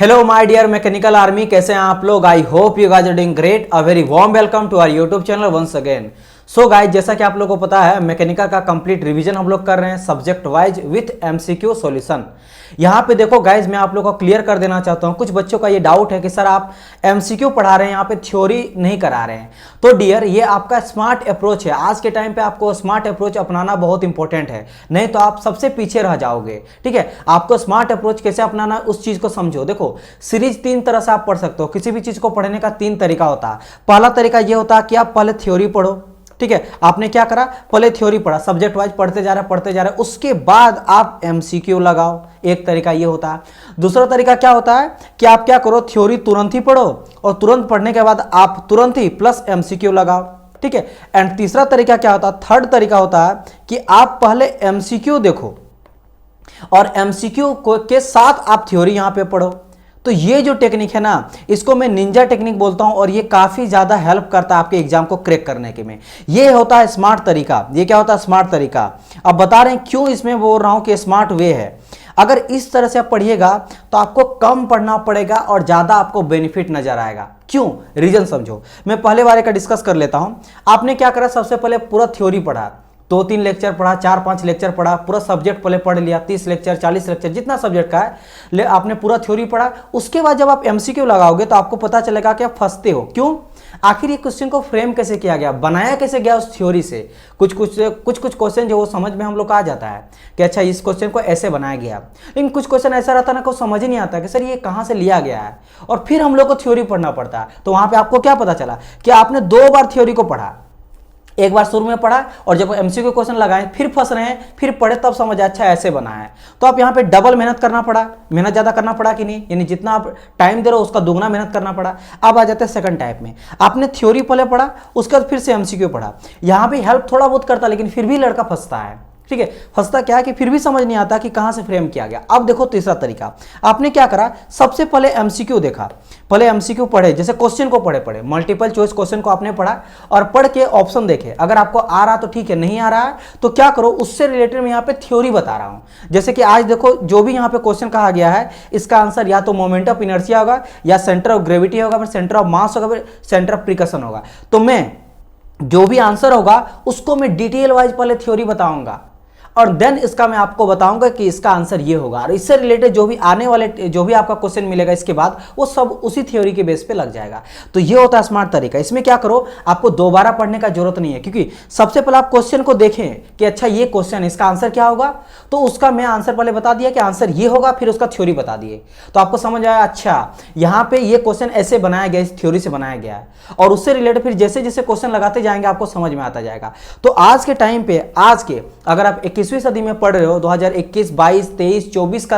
Hello my dear mechanical army, कैसे हैं आप लोग। I hope you guys are doing great. A very warm welcome to our YouTube channel once again. So guys, जैसा कि आप लोगों को पता है, मैकेनिकल का कंप्लीट रिवीजन हम लोग कर रहे हैं subject wise with MCQ solution. यहाँ पे देखो गाइस, मैं आप लोगों को क्लियर कर देना चाहता हूँ। कुछ बच्चों का ये डाउट है कि सर आप एमसीक्यू पढ़ा रहे हैं, यहाँ पे थ्योरी नहीं करा रहे हैं। तो डियर, ये आपका स्मार्ट अप्रोच है। आज के टाइम पे आपको स्मार्ट अप्रोच अपनाना बहुत इंपॉर्टेंट है, नहीं तो आप सबसे पीछे रह जाओगे। ठीक है, आपको स्मार्ट अप्रोच कैसे अपनाना उस चीज को समझो। देखो, सीरीज तीन तरह से आप पढ़ सकते हो। किसी भी चीज को पढ़ने का तीन तरीका होता है। पहला तरीका ये होता है कि आप पहले थ्योरी पढ़ो। ठीक है, आपने क्या करा, पहले थ्योरी पढ़ा, सब्जेक्ट वाइज पढ़ते जा रहे, उसके बाद आप एमसीक्यू लगाओ। एक तरीका ये होता है। दूसरा तरीका क्या होता है कि आप क्या करो, थ्योरी तुरंत ही पढ़ो और तुरंत पढ़ने के बाद आप तुरंत ही प्लस एमसीक्यू लगाओ। ठीक है, एंड तीसरा तरीका क्या होता है, थर्ड तरीका होता है कि आप पहले एमसीक्यू देखो और एमसीक्यू के साथ आप थ्योरी यहां पे पढ़ो। तो ये जो टेक्निक है ना, इसको मैं निंजा टेक्निक बोलता हूं और ये काफी ज्यादा हेल्प करता है आपके एग्जाम को क्रैक करने के में। ये होता है स्मार्ट तरीका। ये क्या होता है, स्मार्ट तरीका। अब बता रहे हैं क्यों इसमें बोल रहा हूं कि स्मार्ट वे है। अगर इस तरह से आप पढ़िएगा तो आपको कम पढ़ना पड़ेगा और ज्यादा आपको बेनिफिट नजर आएगा। क्यों, रीजन समझो। मैं पहले वाले का डिस्कस कर लेता हूं। आपने क्या करा, सबसे पहले पूरा थ्योरी पढ़ा, 2-3 लेक्चर पढ़ा, 4-5 लेक्चर पढ़ा, पूरा सब्जेक्ट पहले पढ़ लिया, 30 लेक्चर 40 लेक्चर जितना सब्जेक्ट का है आपने पूरा थ्योरी पढ़ा। उसके बाद जब आप एमसीक्यू लगाओगे तो आपको पता चलेगा कि आप फंसते हो। क्यों, आखिर ये क्वेश्चन को फ्रेम कैसे किया गया, बनाया कैसे गया उस थ्योरी से। कुछ क्वेश्चन जो वो समझ में हम लोग को आ जाता है कि अच्छा इस क्वेश्चन को ऐसे बनाया गया, लेकिन कुछ क्वेश्चन ऐसा रहता है ना, को समझ ही नहीं आता कि सर ये कहाँ से लिया गया है, और फिर हम लोग को थ्योरी पढ़ना पड़ता है। तो वहां पे आपको क्या पता चला कि आपने 2 बार थ्योरी को पढ़ा। एक बार शुरू में पढ़ा और जब एमसीक्यू क्वेश्चन लगाए फिर फंस रहे हैं, फिर पढ़े तब समझ आया अच्छा ऐसे बना है। तो आप यहाँ पे डबल मेहनत करना पड़ा। मेहनत ज्यादा करना पड़ा कि नहीं, यानी जितना आप टाइम दे रहे हो उसका दुगना मेहनत करना पड़ा। अब आ जाते हैं सेकंड टाइप में। आपने थ्योरी पहले पढ़ा, उसके बाद फिर से एमसीक्यू पढ़ा। यहाँ भी हेल्प थोड़ा बहुत करता, लेकिन फिर भी लड़का फंसता है। ठीक है, फंसता क्या है कि फिर भी समझ नहीं आता कि कहां से फ्रेम किया गया। अब देखो तीसरा तरीका, आपने क्या करा, सबसे पहले एमसीक्यू देखा, पहले एमसीक्यू पढ़े, जैसे क्वेश्चन को पढ़े मल्टीपल चॉइस क्वेश्चन को आपने पढ़ा और पढ़ के ऑप्शन देखे। अगर आपको आ रहा तो ठीक है, नहीं आ रहा है तो क्या करो, उससे रिलेटेड मैं यहाँ पे थ्योरी बता रहा हूं। जैसे कि आज देखो, जो भी यहाँ पे क्वेश्चन कहा गया है, इसका आंसर या तो मोमेंट ऑफ इनर्शिया होगा, या सेंटर ऑफ ग्रेविटी होगा, फिर सेंटर ऑफ मास होगा, फिर सेंटर ऑफ प्रिकशन होगा। तो मैं जो भी आंसर होगा उसको मैं डिटेल वाइज पहले थ्योरी बताऊंगा और देन इसका मैं आपको बताऊंगा कि इसका आंसर ये होगा। और इससे रिलेटेड जो भी आने वाले जो भी आपका क्वेश्चन मिलेगा इसके बाद, वो सब उसी थ्योरी के बेस पे लग जाएगा। तो ये होता है स्मार्ट तरीका। इसमें क्या करो, आपको दोबारा पढ़ने का जरूरत नहीं है, क्योंकि सबसे पहले आप क्वेश्चन को देखें कि अच्छा ये क्वेश्चन, इसका आंसर क्या होगा, तो उसका मैं आंसर पहले बता दिया कि आंसर ये होगा, फिर उसका थ्योरी बता दिए। तो आपको समझ आया अच्छा यहाँ पे ये क्वेश्चन ऐसे बनाया गया, इस थ्योरी से बनाया गया है, और उससे रिलेटेड फिर जैसे जैसे क्वेश्चन लगाते जाएंगे आपको समझ में आता जाएगा। तो आज के टाइम पे, आज के अगर आप 21वीं सदी में पढ़ रहे हो, 2021, 22, 23, 24 का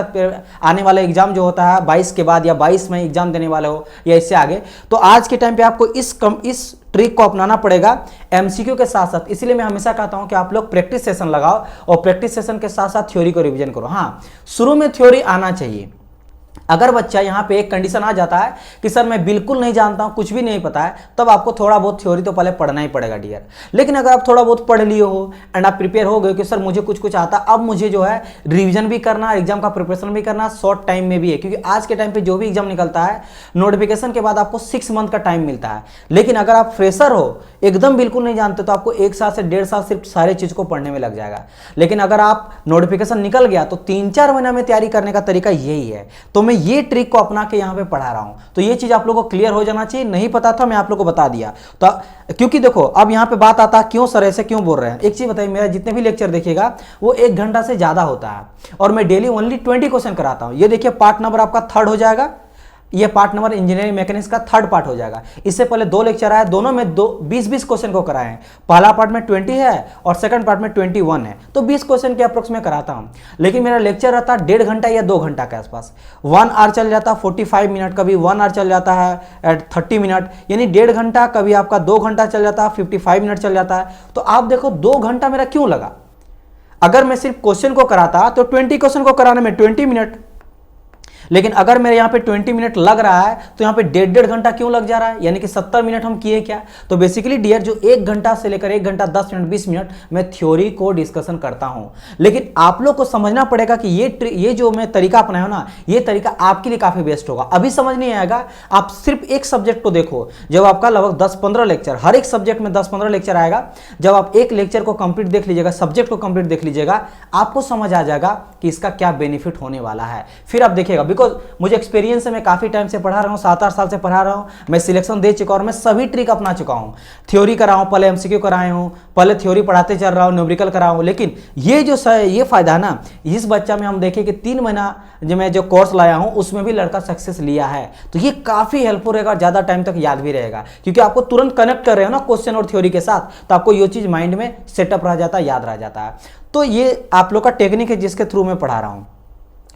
आने वाला एग्जाम जो होता है 22 के बाद, या 22 में एग्जाम देने वाले हो या इससे आगे, तो आज के टाइम पे आपको इस ट्रिक को अपनाना पड़ेगा एमसीक्यू के साथ साथ। इसलिए मैं हमेशा कहता हूं कि आप लोग प्रैक्टिस सेशन लगाओ और प्रैक्टिस सेशन के साथ साथ थ्योरी को रिवीजन करो। हाँ, शुरू में थ्योरी आना चाहिए। अगर बच्चा यहाँ पे एक कंडीशन आ जाता है कि सर मैं बिल्कुल नहीं जानता हूँ, कुछ भी नहीं पता है, तब आपको थोड़ा बहुत थ्योरी तो पहले पढ़ना ही पड़ेगा डियर। लेकिन अगर आप थोड़ा बहुत पढ़ लिए हो एंड आप प्रिपेयर हो गए कि सर मुझे कुछ कुछ आता, अब मुझे जो है रिवीजन भी करना, एग्जाम का प्रिपरेशन भी करना, शॉर्ट टाइम में भी है, क्योंकि आज के टाइम पे जो भी एग्जाम निकलता है नोटिफिकेशन के बाद आपको 6 मंथ का टाइम मिलता है। लेकिन अगर आप फ्रेशर हो, एकदम बिल्कुल नहीं जानते, तो आपको 1 साल से 1.5 साल सिर्फ सारे चीज को पढ़ने में लग जाएगा। लेकिन अगर आप नोटिफिकेशन निकल गया तो 3-4 महीना में तैयारी करने का तरीका यही है। तो मैं ये ट्रिक को अपना के यहां पे पढ़ा रहा हूं, तो ये चीज आप लोगों को क्लियर हो जाना चाहिए। नहीं पता था, मैं आप लोगों को बता दिया। तो क्योंकि देखो, अब यहां पे बात आता है क्यों सर ऐसे क्यों बोल रहे हैं। एक चीज बताइए, मेरा जितने भी लेक्चर देखिएगा वो 1 घंटा से ज्यादा होता है और मैं डेली ओनली 20 क्वेश्चन कराता हूं। ये देखिए, पार्ट नंबर आपका 3rd हो जाएगा। ये पार्ट नंबर इंजीनियरिंग मैकेनिक्स का 3rd पार्ट हो जाएगा। इससे पहले 2 लेक्चर आए, दोनों में 20-20 क्वेश्चन को कराए हैं। पहला पार्ट में 20 है और सेकंड पार्ट में 21 है, तो 20 क्वेश्चन के अप्रोक्स में कराता हूं। लेकिन मेरा लेक्चर रहता है 1.5 घंटा या 2 घंटा के आसपास। 1 आवर चल जाता है 45 मिनट, कभी 1 आवर चल जाता है एट 30 मिनट, यानी 1.5 घंटा, कभी आपका 2 घंटा चल जाता है, 55 मिनट चल जाता है। तो आप देखो 2 घंटा मेरा क्यों लगा। अगर मैं सिर्फ क्वेश्चन को कराता तो 20 क्वेश्चन को कराने में 20 मिनट, लेकिन अगर मेरे यहाँ पे 20 मिनट लग रहा है तो यहाँ पे 1.5 घंटा क्यों लग जा रहा है, यानी कि 70 मिनट हम किए क्या। तो बेसिकली डियर जो 1 घंटा से लेकर 1 घंटा 10 मिनट 20 मिनट मैं थ्योरी को डिस्कशन करता हूं, लेकिन आप लोग को समझना पड़ेगा कि ये जो मैं तरीका अपनाया हूं ना, ये तरीका आपके लिए काफी बेस्ट होगा। अभी समझ नहीं आएगा, आप सिर्फ एक सब्जेक्ट को देखो, जब आपका लगभग 10-15 लेक्चर, हर एक सब्जेक्ट में 10-15 लेक्चर आएगा, जब आप एक लेक्चर को कंप्लीट देख लीजिएगा, सब्जेक्ट को कंप्लीट देख लीजिएगा, आपको समझ आ जाएगा कि इसका क्या बेनिफिट होने वाला है। फिर आप देखिएगा, बिकॉज मुझे एक्सपीरियंस है, मैं काफी टाइम से पढ़ा रहा हूं, 7-8 साल से पढ़ा रहा हूं, मैं सिलेक्शन दे चुका हूं और मैं सभी ट्रिक अपना चुका हूं। थ्योरी कराऊं, पहले एमसीक्यू कराए हूं, पहले थ्योरी पढ़ाते चल रहा हूं, न्यूमेरिकल कराऊं, लेकिन ये जो ये फायदा है ना, इस बच्चा में हम देखें कि 3 महीना जो मैं जो कोर्स लाया हूं उसमें भी लड़का सक्सेस लिया है, तो ये काफी हेल्पफुल रहेगा, ज्यादा टाइम तक याद भी रहेगा, क्योंकि आपको तुरंत कनेक्ट कर रहे हो ना क्वेश्चन और थ्योरी के साथ, तो आपको ये चीज माइंड में सेटअप रह जाता है, याद रह जाता है। तो ये आप लोग का टेक्निक है जिसके थ्रू मैं पढ़ा रहा हूं,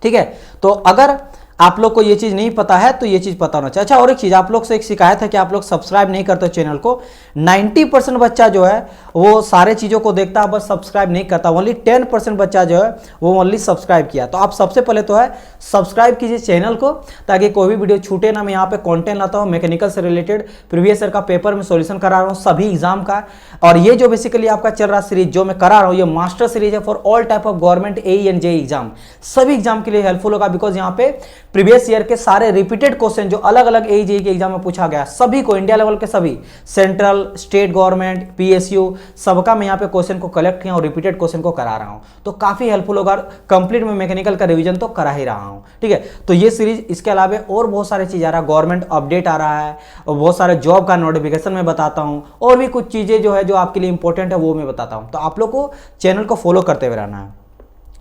ठीक है। तो अगर आप लोग को ये चीज नहीं पता है तो ये चीज पता होना चाहिए। अच्छा, और एक चीज आप लोग से एक शिकायत है कि आप लोग सब्सक्राइब नहीं करते चैनल को। 90% बच्चा जो है वो सारे चीजों को देखता है, बस सब्सक्राइब नहीं करता। ओनली 10% बच्चा जो है वो ओनली सब्सक्राइब किया। तो आप सबसे पहले तो है सब्सक्राइब कीजिए चैनल को, ताकि कोई भी वीडियो छूटे ना। मैं यहाँ पे कॉन्टेंट लाता हूँ मैकेनिकल से रिलेटेड, प्रीवियस ईयर का पेपर में सोल्यूशन करा रहा हूँ सभी एग्जाम का। और ये जो बेसिकली आपका चल रहा सीरीज जो मैं करा रहा हूँ, ये मास्टर सीरीज है for all type of government AE and JEE exam, सभी एग्जाम के लिए हेल्पफुल होगा। बिकॉज यहाँ पे प्रीवियस ईयर के सारे रिपीटेड क्वेश्चन जो अलग अलग AE JEE के एग्जाम में पूछा गया, सभी को, इंडिया लेवल के सभी, सेंट्रल, स्टेट गवर्नमेंट, PSU, सबका मैं यहाँ पे क्वेश्चन को कलेक्ट किया और रिपीटेड क्वेश्चन को करा रहा हूँ, तो काफी हेल्पफुल होगा। कंप्लीट में मैकेनिकल का रिवीजन तो करा ही रहा हूँ, ठीक है। तो ये सीरीज, इसके अलावा और बहुत सारे चीज आ रहा है, गवर्नमेंट अपडेट आ रहा है, और बहुत सारे जॉब का नोटिफिकेशन मैं बताता हूँ, और भी कुछ चीजें जो है जो आपके लिए इंपॉर्टेंट है वो मैं बताता हूँ। तो आप लोग को चैनल को फॉलो करते हुए रहना है,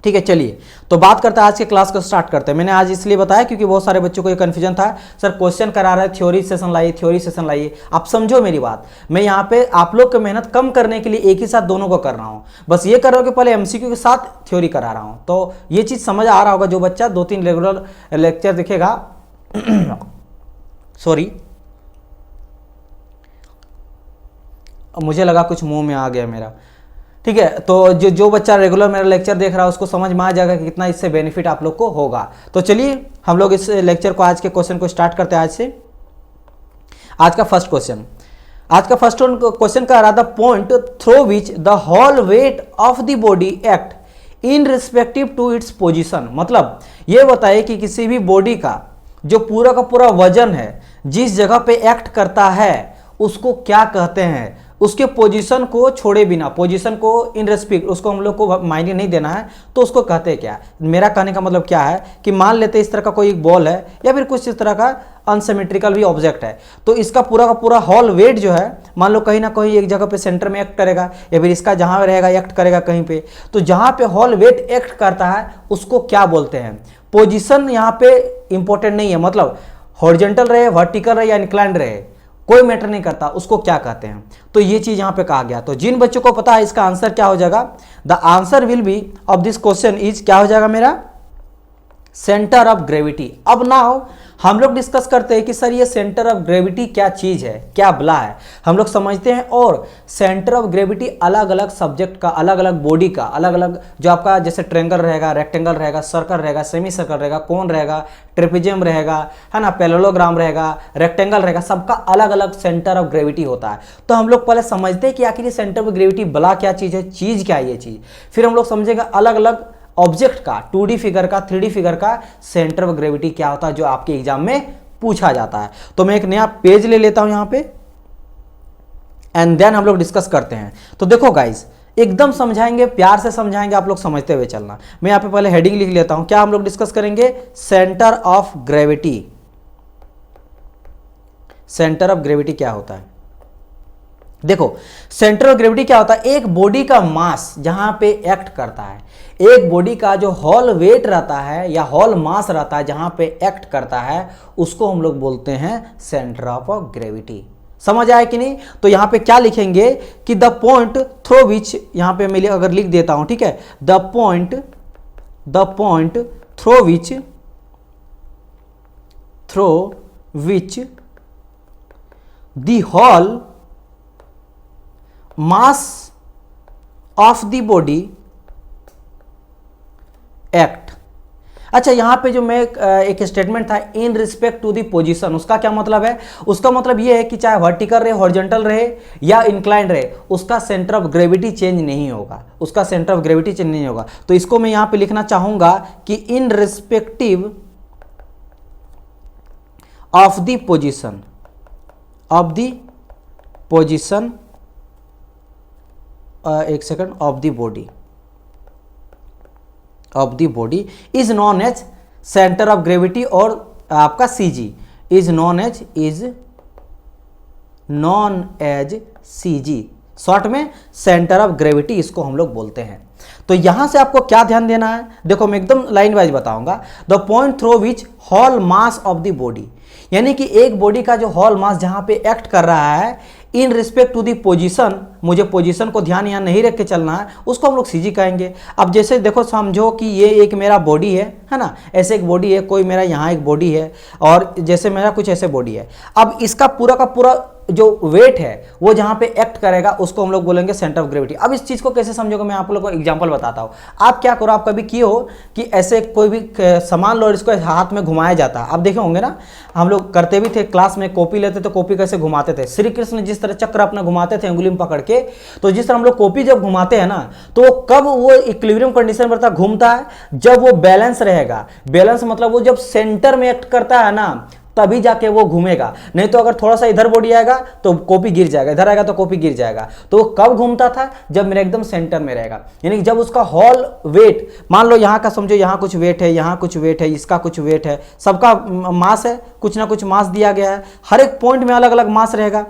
ठीक है। चलिए तो बात करते हैं आज के क्लास को स्टार्ट करते हैं। मैंने आज इसलिए बताया क्योंकि बहुत सारे बच्चों को ये कंफ्यूजन था, सर क्वेश्चन करा रहा है, थ्योरी सेशन लाइए, थ्योरी सेशन लाइए। आप समझो मेरी बात, मैं यहाँ पे आप लोग की मेहनत कम करने के लिए एक ही साथ दोनों को कर रहा हूँ। बस ये कर रहा हूँ कि पहले MCQ के साथ थ्योरी करा रहा हूँ, तो ये चीज समझ आ रहा होगा। जो बच्चा 2-3 रेगुलर लेक्चर दिखेगा सॉरी, मुझे लगा कुछ मुंह में आ गया मेरा, ठीक है। तो जो बच्चा रेगुलर मेरा लेक्चर देख रहा है उसको समझ में आ जाएगा कि कितना इससे बेनिफिट आप लोग को होगा। तो चलिए हम लोग इस लेक्चर को, आज के क्वेश्चन को स्टार्ट करते हैं। आज से आज का फर्स्ट क्वेश्चन, आज का फर्स्ट क्वेश्चन का रहा था point through which the whole weight of the body act in respective to its position. मतलब ये बताइए कि किसी भी बॉडी का जो पूरा का पूरा वजन है जिस जगह पे एक्ट करता है उसको क्या कहते हैं, उसके पोजीशन को छोड़े बिना, पोजीशन को इन रेस्पेक्ट, उसको हम लोग को मायने नहीं देना है, तो उसको कहते हैं क्या। मेरा कहने का मतलब क्या है कि मान लेते इस तरह का कोई एक बॉल है या फिर कुछ इस तरह का अनसिमेट्रिकल भी ऑब्जेक्ट है, तो इसका पूरा का पूरा हॉल वेट जो है मान लो कहीं ना कहीं एक जगह पे सेंटर में एक्ट करेगा, या फिर इसका जहां रहेगा एक्ट करेगा कहीं पे, तो जहां पे हॉल वेट एक्ट करता है उसको क्या बोलते हैं। पोजीशन यहाँ पे इंपॉर्टेंट नहीं है, मतलब हॉरिजॉन्टल रहे, वर्टिकल रहे या इंक्लाइंड रहे, कोई मैटर नहीं करता, उसको क्या कहते हैं। तो ये चीज यहां पे कहा गया। तो जिन बच्चों को पता है इसका आंसर क्या हो जाएगा, the answer will be of this question is, क्या हो जाएगा मेरा, सेंटर ऑफ ग्रेविटी। अब नाउ हम लोग डिस्कस करते हैं कि सर ये सेंटर ऑफ ग्रेविटी क्या चीज है, क्या बला है, हम लोग समझते हैं। और सेंटर ऑफ ग्रेविटी अलग अलग सब्जेक्ट का, अलग अलग बॉडी का, अलग अलग जो आपका जैसे ट्रायंगल रहेगा, रेक्टेंगल रहेगा, सर्कल रहेगा, सेमी सर्कल रहेगा, कोन रहेगा, ट्रेपेजियम रहेगा, है ना, पैरेललोग्राम रहेगा, रेक्टेंगल रहेगा, सबका अलग अलग सेंटर ऑफ ग्रेविटी होता है। तो हम लोग पहले समझते हैं कि आखिर ये सेंटर ऑफ ग्रेविटी बला क्या चीज है, चीज क्या है ये चीज। फिर हम लोग समझेंगे अलग अलग ऑब्जेक्ट का, 2D फिगर का, 3D फिगर का सेंटर ऑफ ग्रेविटी क्या होता है, जो आपके एग्जाम में पूछा जाता है। तो मैं एक नया पेज ले लेता हूं यहां पे, एंड देन हम लोग डिस्कस करते हैं। तो देखो गाइस, एकदम समझाएंगे, प्यार से समझाएंगे, आप लोग समझते हुए चलना। मैं यहां पे पहले हेडिंग लिख लेता हूं। क्या हम लोग डिस्कस करेंगे, centre of gravity. Centre of gravity क्या होता है, देखो सेंटर ऑफ ग्रेविटी क्या होता है, एक बॉडी का मास जहां पे एक्ट करता है, एक बॉडी का जो हॉल वेट रहता है या हॉल मास रहता है जहां पे एक्ट करता है, उसको हम लोग बोलते हैं सेंटर ऑफ ग्रेविटी। समझ आया कि नहीं। तो यहां पे क्या लिखेंगे कि द पॉइंट थ्रू विच, यहां पे मैं अगर लिख देता हूं, ठीक है, the point through which the hall mass of the body act। अच्छा, यहाँ पे जो मैं एक स्टेटमेंट था in respect to the position, उसका क्या मतलब है? उसका मतलब ये है कि चाहे वर्टिकल रहे, हॉरिजॉन्टल रहे या इंक्लाइंड रहे, उसका सेंटर ऑफ ग्रेविटी चेंज नहीं होगा, उसका सेंटर ऑफ ग्रेविटी चेंज नहीं होगा। तो इसको मैं यहाँ पे लिखना चाहूंगा कि irrespective of the position, of the position, एक second, of the body, of the body is known as centre of gravity, और आपका CG is known as CG, short में सेंटर ऑफ ग्रेविटी इसको हम लोग बोलते हैं। तो यहां से आपको क्या ध्यान देना है, देखो मैं एकदम लाइन वाइज बताऊंगा। The point through which whole mass of the body, यानी कि एक बॉडी का जो होल मास जहां पे एक्ट कर रहा है in respect to the position, मुझे पोजीशन को ध्यान यहाँ नहीं रख के चलना है, उसको हम लोग सीजी कहेंगे। अब जैसे देखो समझो कि ये एक मेरा बॉडी है ना, ऐसे एक बॉडी है, कोई मेरा यहाँ एक बॉडी है और जैसे मेरा कुछ ऐसे बॉडी है। अब इसका पूरा का पूरा जो वेट है वो जहाँ पे एक्ट करेगा उसको हम लोग बोलेंगे सेंटर ऑफ ग्रेविटी। अब इस चीज़ को कैसे समझोगे, मैं आप लोग को एग्जांपल बताता हूँ। आप क्या करो, आप कभी किए हो कि ऐसे कोई भी सामान लो और इसको हाथ में घुमाया जाता है, आप देखे होंगे ना, हम लोग करते भी थे क्लास में, कॉपी लेते तो कॉपी कैसे घुमाते थे, श्री कृष्ण जिस तरह चक्र अपना घुमाते थे उंगली में पकड़ के, तो जिस तरह हम लोग कॉपी जब घुमाते हैं ना, तो कब वो इक्विलिब्रियम कंडीशन पर घूमता है, जब वो बैलेंस रहेगा। बैलेंस मतलब वो जब सेंटर में एक्ट करता है ना तभी जाके वो घूमेगा, नहीं तो अगर थोड़ा सा इधर बॉडी आएगा तो कॉपी गिर जाएगा, इधर आएगा तो कॉपी गिर जाएगा। तो वो कब घूमता था, जब मेरा एकदम सेंटर में रहेगा, यानी कि जब उसका होल वेट, मान लो यहाँ का समझो, यहाँ कुछ वेट है, यहाँ कुछ वेट है, इसका कुछ वेट है, सबका मास है, कुछ ना कुछ मास दिया गया है, हर एक पॉइंट में अलग अलग मास रहेगा।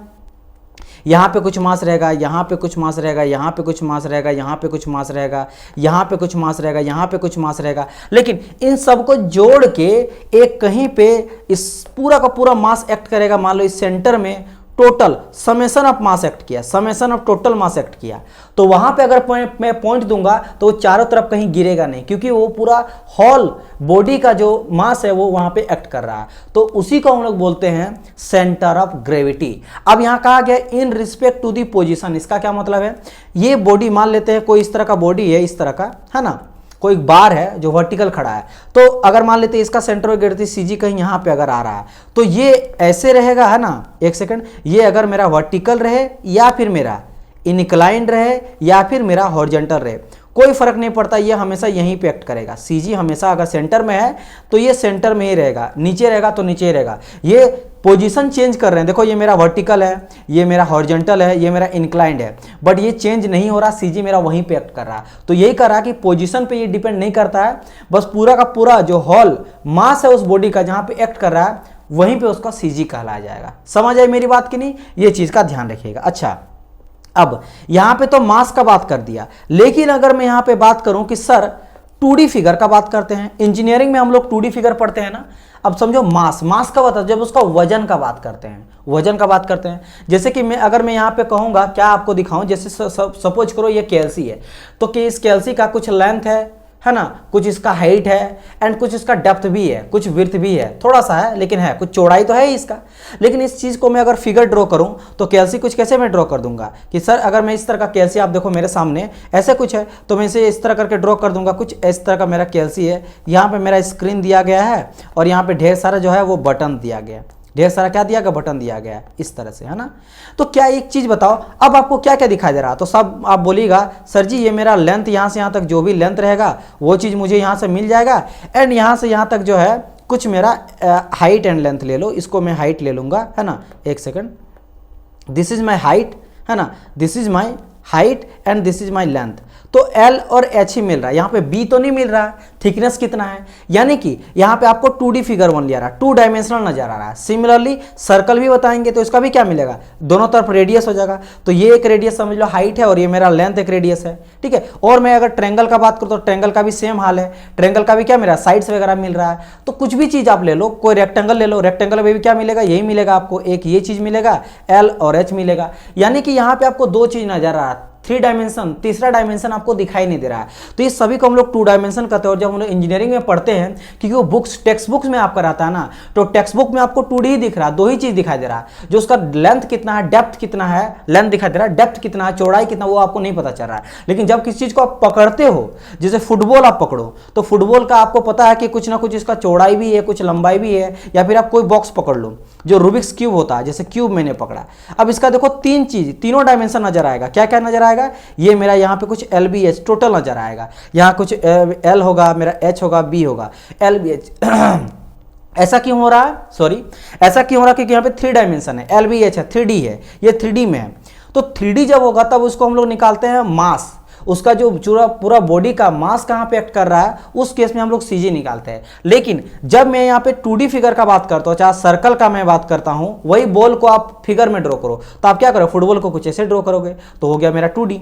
यहाँ पे कुछ मास रहेगा, यहाँ पे कुछ मास रहेगा, यहाँ पे कुछ मास रहेगा, यहाँ पे कुछ मास रहेगा, यहाँ पे कुछ मास रहेगा, यहाँ पे कुछ मास रहेगा, लेकिन इन सबको जोड़ के एक कहीं पे इस पूरा का पूरा मास एक्ट करेगा। मान लो इस सेंटर में total summation of mass act किया, summation of total mass act किया, तो वहां पे अगर मैं पॉइंट दूंगा तो वो चारों तरफ कहीं गिरेगा नहीं, क्योंकि वो पूरा होल बॉडी का जो मास है वो वहां पे एक्ट कर रहा है। तो उसी को हम लोग बोलते हैं सेंटर ऑफ ग्रेविटी। अब यहां कहा गया in respect to the position, इसका क्या मतलब है, ये बॉडी मान लेते हैं कोई इस तरह का बॉडी है, इस तरह का है ना, कोई बार है जो वर्टिकल खड़ा है, तो अगर मान लेते हैं इसका सेंटर ऑफ ग्रेविटी सीजी कहीं यहाँ पे अगर आ रहा है तो ये ऐसे रहेगा, है ना, एक सेकंड, ये अगर मेरा वर्टिकल रहे या फिर मेरा इनक्लाइंड रहे या फिर मेरा हॉरिजॉन्टल रहे, कोई फर्क नहीं पड़ता, ये हमेशा यहीं पे एक्ट करेगा। सीजी हमेशा अगर सेंटर में है तो ये सेंटर में ही रहेगा, नीचे रहेगा तो नीचे ही रहेगा। ये पोजीशन चेंज कर रहे हैं, देखो ये मेरा वर्टिकल है, ये मेरा हॉरिजॉन्टल है, ये मेरा इंक्लाइंड है, बट ये चेंज नहीं हो रहा, सीजी मेरा वहीं पे एक्ट कर रहा है। तो यही कर रहा है कि पोजीशन पे ये डिपेंड नहीं करता है, बस पूरा का पूरा जो होल मास है उस बॉडी का जहां पे एक्ट कर रहा है वहीं पे उसका सीजी कहलाया जाएगा। समझ आई मेरी बात की नहीं, ये चीज का ध्यान रखिएगा। अच्छा, अब यहां पे तो मास का बात कर दिया, लेकिन अगर मैं यहां पे बात करूं कि सर 2D फिगर का बात करते हैं, इंजीनियरिंग में हम लोग 2D फिगर पढ़ते हैं ना। अब समझो मास का बात, जब उसका वजन का बात करते हैं, वजन का बात करते हैं, जैसे कि अगर मैं यहाँ पे कहूँगा, क्या आपको दिखाऊं, जैसे सपोज करो ये कैल्सी है, तो कि इस कैल्सी का कुछ लेंथ है ना, कुछ इसका हाइट है एंड कुछ इसका डेप्थ भी है, कुछ विड्थ भी है, थोड़ा सा है लेकिन है, कुछ चौड़ाई तो है ही इसका। लेकिन इस चीज़ को मैं अगर फिगर ड्रॉ करूं तो कैल्सी कुछ कैसे मैं ड्रॉ कर दूंगा कि सर अगर मैं इस तरह का कैल्सी, आप देखो मेरे सामने ऐसे कुछ है तो मैं इसे इस तरह करके ड्रॉ कर दूंगा, कुछ इस तरह का मेरा कैल्सी है, यहाँ पे मेरा स्क्रीन दिया गया है और यहाँ पे ढेर सारा जो है वो बटन दिया गया, ढेर सारा क्या दिया गया, बटन दिया गया इस तरह से, है ना। तो क्या एक चीज बताओ, अब आपको क्या क्या दिखाई दे रहा, तो सब आप बोलिएगा सर जी ये मेरा लेंथ यहाँ से यहाँ तक जो भी लेंथ रहेगा वो चीज मुझे यहाँ से मिल जाएगा, एंड यहाँ से यहाँ तक जो है कुछ मेरा हाइट एंड लेंथ ले लो, इसको मैं हाइट ले लूंगा, है ना, एक second, this is my height, है ना, this is my height and this is my length. तो L और H ही मिल रहा है, यहाँ पे B तो नहीं मिल रहा है, थिकनेस कितना है, यानी कि यहाँ पे आपको 2D फिगर वन लिया रहा है, 2 डायमेंशनल नजर आ रहा है। सिमिलरली सर्कल भी बताएंगे तो इसका भी क्या मिलेगा, दोनों तरफ रेडियस हो जाएगा, तो ये एक रेडियस समझ लो हाइट है और ये मेरा लेंथ एक रेडियस है, ठीक है। और मैं अगर ट्रेंगल का बात करूँ तो ट्रेंगल का भी सेम हाल है, ट्रेंगल का भी क्या मिल रहा है, साइड्स वगैरह मिल रहा है। तो कुछ भी चीज आप ले लो, कोई रेक्टेंगल ले लो, रेक्टेंगल में भी क्या मिलेगा, यही मिलेगा आपको, एक ये चीज मिलेगा, L और H मिलेगा, यानी कि यहाँ पे आपको दो चीज नजर आ रहा है, 3 डायमेंशन, तीसरा डायमेंशन आपको दिखाई नहीं दे रहा है। तो ये सभी को हम लोग 2 डायमेंशन कहते हैं। और जब हम लोग इंजीनियरिंग में पढ़ते हैं, क्योंकि वो बुक्स टेक्स्ट बुक्स में आपका रहता है ना, तो टेक्स्ट बुक में आपको 2D ही दिख रहा है, 2 ही चीज दिखाई दे रहा है। जो उसका लेंथ कितना है, डेप्थ कितना है, लेंथ दिखाई दे रहा है, डेप्थ कितना है, चौड़ाई कितना, वो आपको नहीं पता चल रहा है। लेकिन जब किसी चीज को आप पकड़ते हो, जैसे फुटबॉल आप पकड़ो, तो फुटबॉल का आपको पता है कि कुछ ना कुछ इसका चौड़ाई भी है, कुछ लंबाई भी है। या फिर आप कोई बॉक्स पकड़ लो जो रूबिक्स क्यूब होता है, जैसे क्यूब मैंने पकड़ा, अब इसका देखो 3 चीज, तीनों डायमेंशन नजर आएगा। क्या क्या नजर आएगा, ये मेरा यहाँ पे कुछ LBH टोटल नजर आएगा, यहाँ कुछ L होगा, मेरा H होगा, B होगा, LBH ऐसा क्यों हो रहा है, सॉरी ऐसा क्यों हो रहा है, क्योंकि यहाँ पे 3 डायमेंशन है, LBH है, 3D है, ये 3D में है। तो 3D जब होगा तब उसको हम लोग निकालते हैं मास, उसका जो पूरा बॉडी का मास कहाँ पे एक्ट कर रहा है, उस केस में हम लोग CG निकालते हैं। लेकिन जब मैं यहाँ पे 2D फिगर का बात करता हूँ, चाहे सर्कल का मैं बात करता हूँ, वही बॉल को आप फिगर में ड्रॉ करो, तो आप क्या करो, फुटबॉल को कुछ ऐसे ड्रॉ करोगे, तो हो गया मेरा 2D।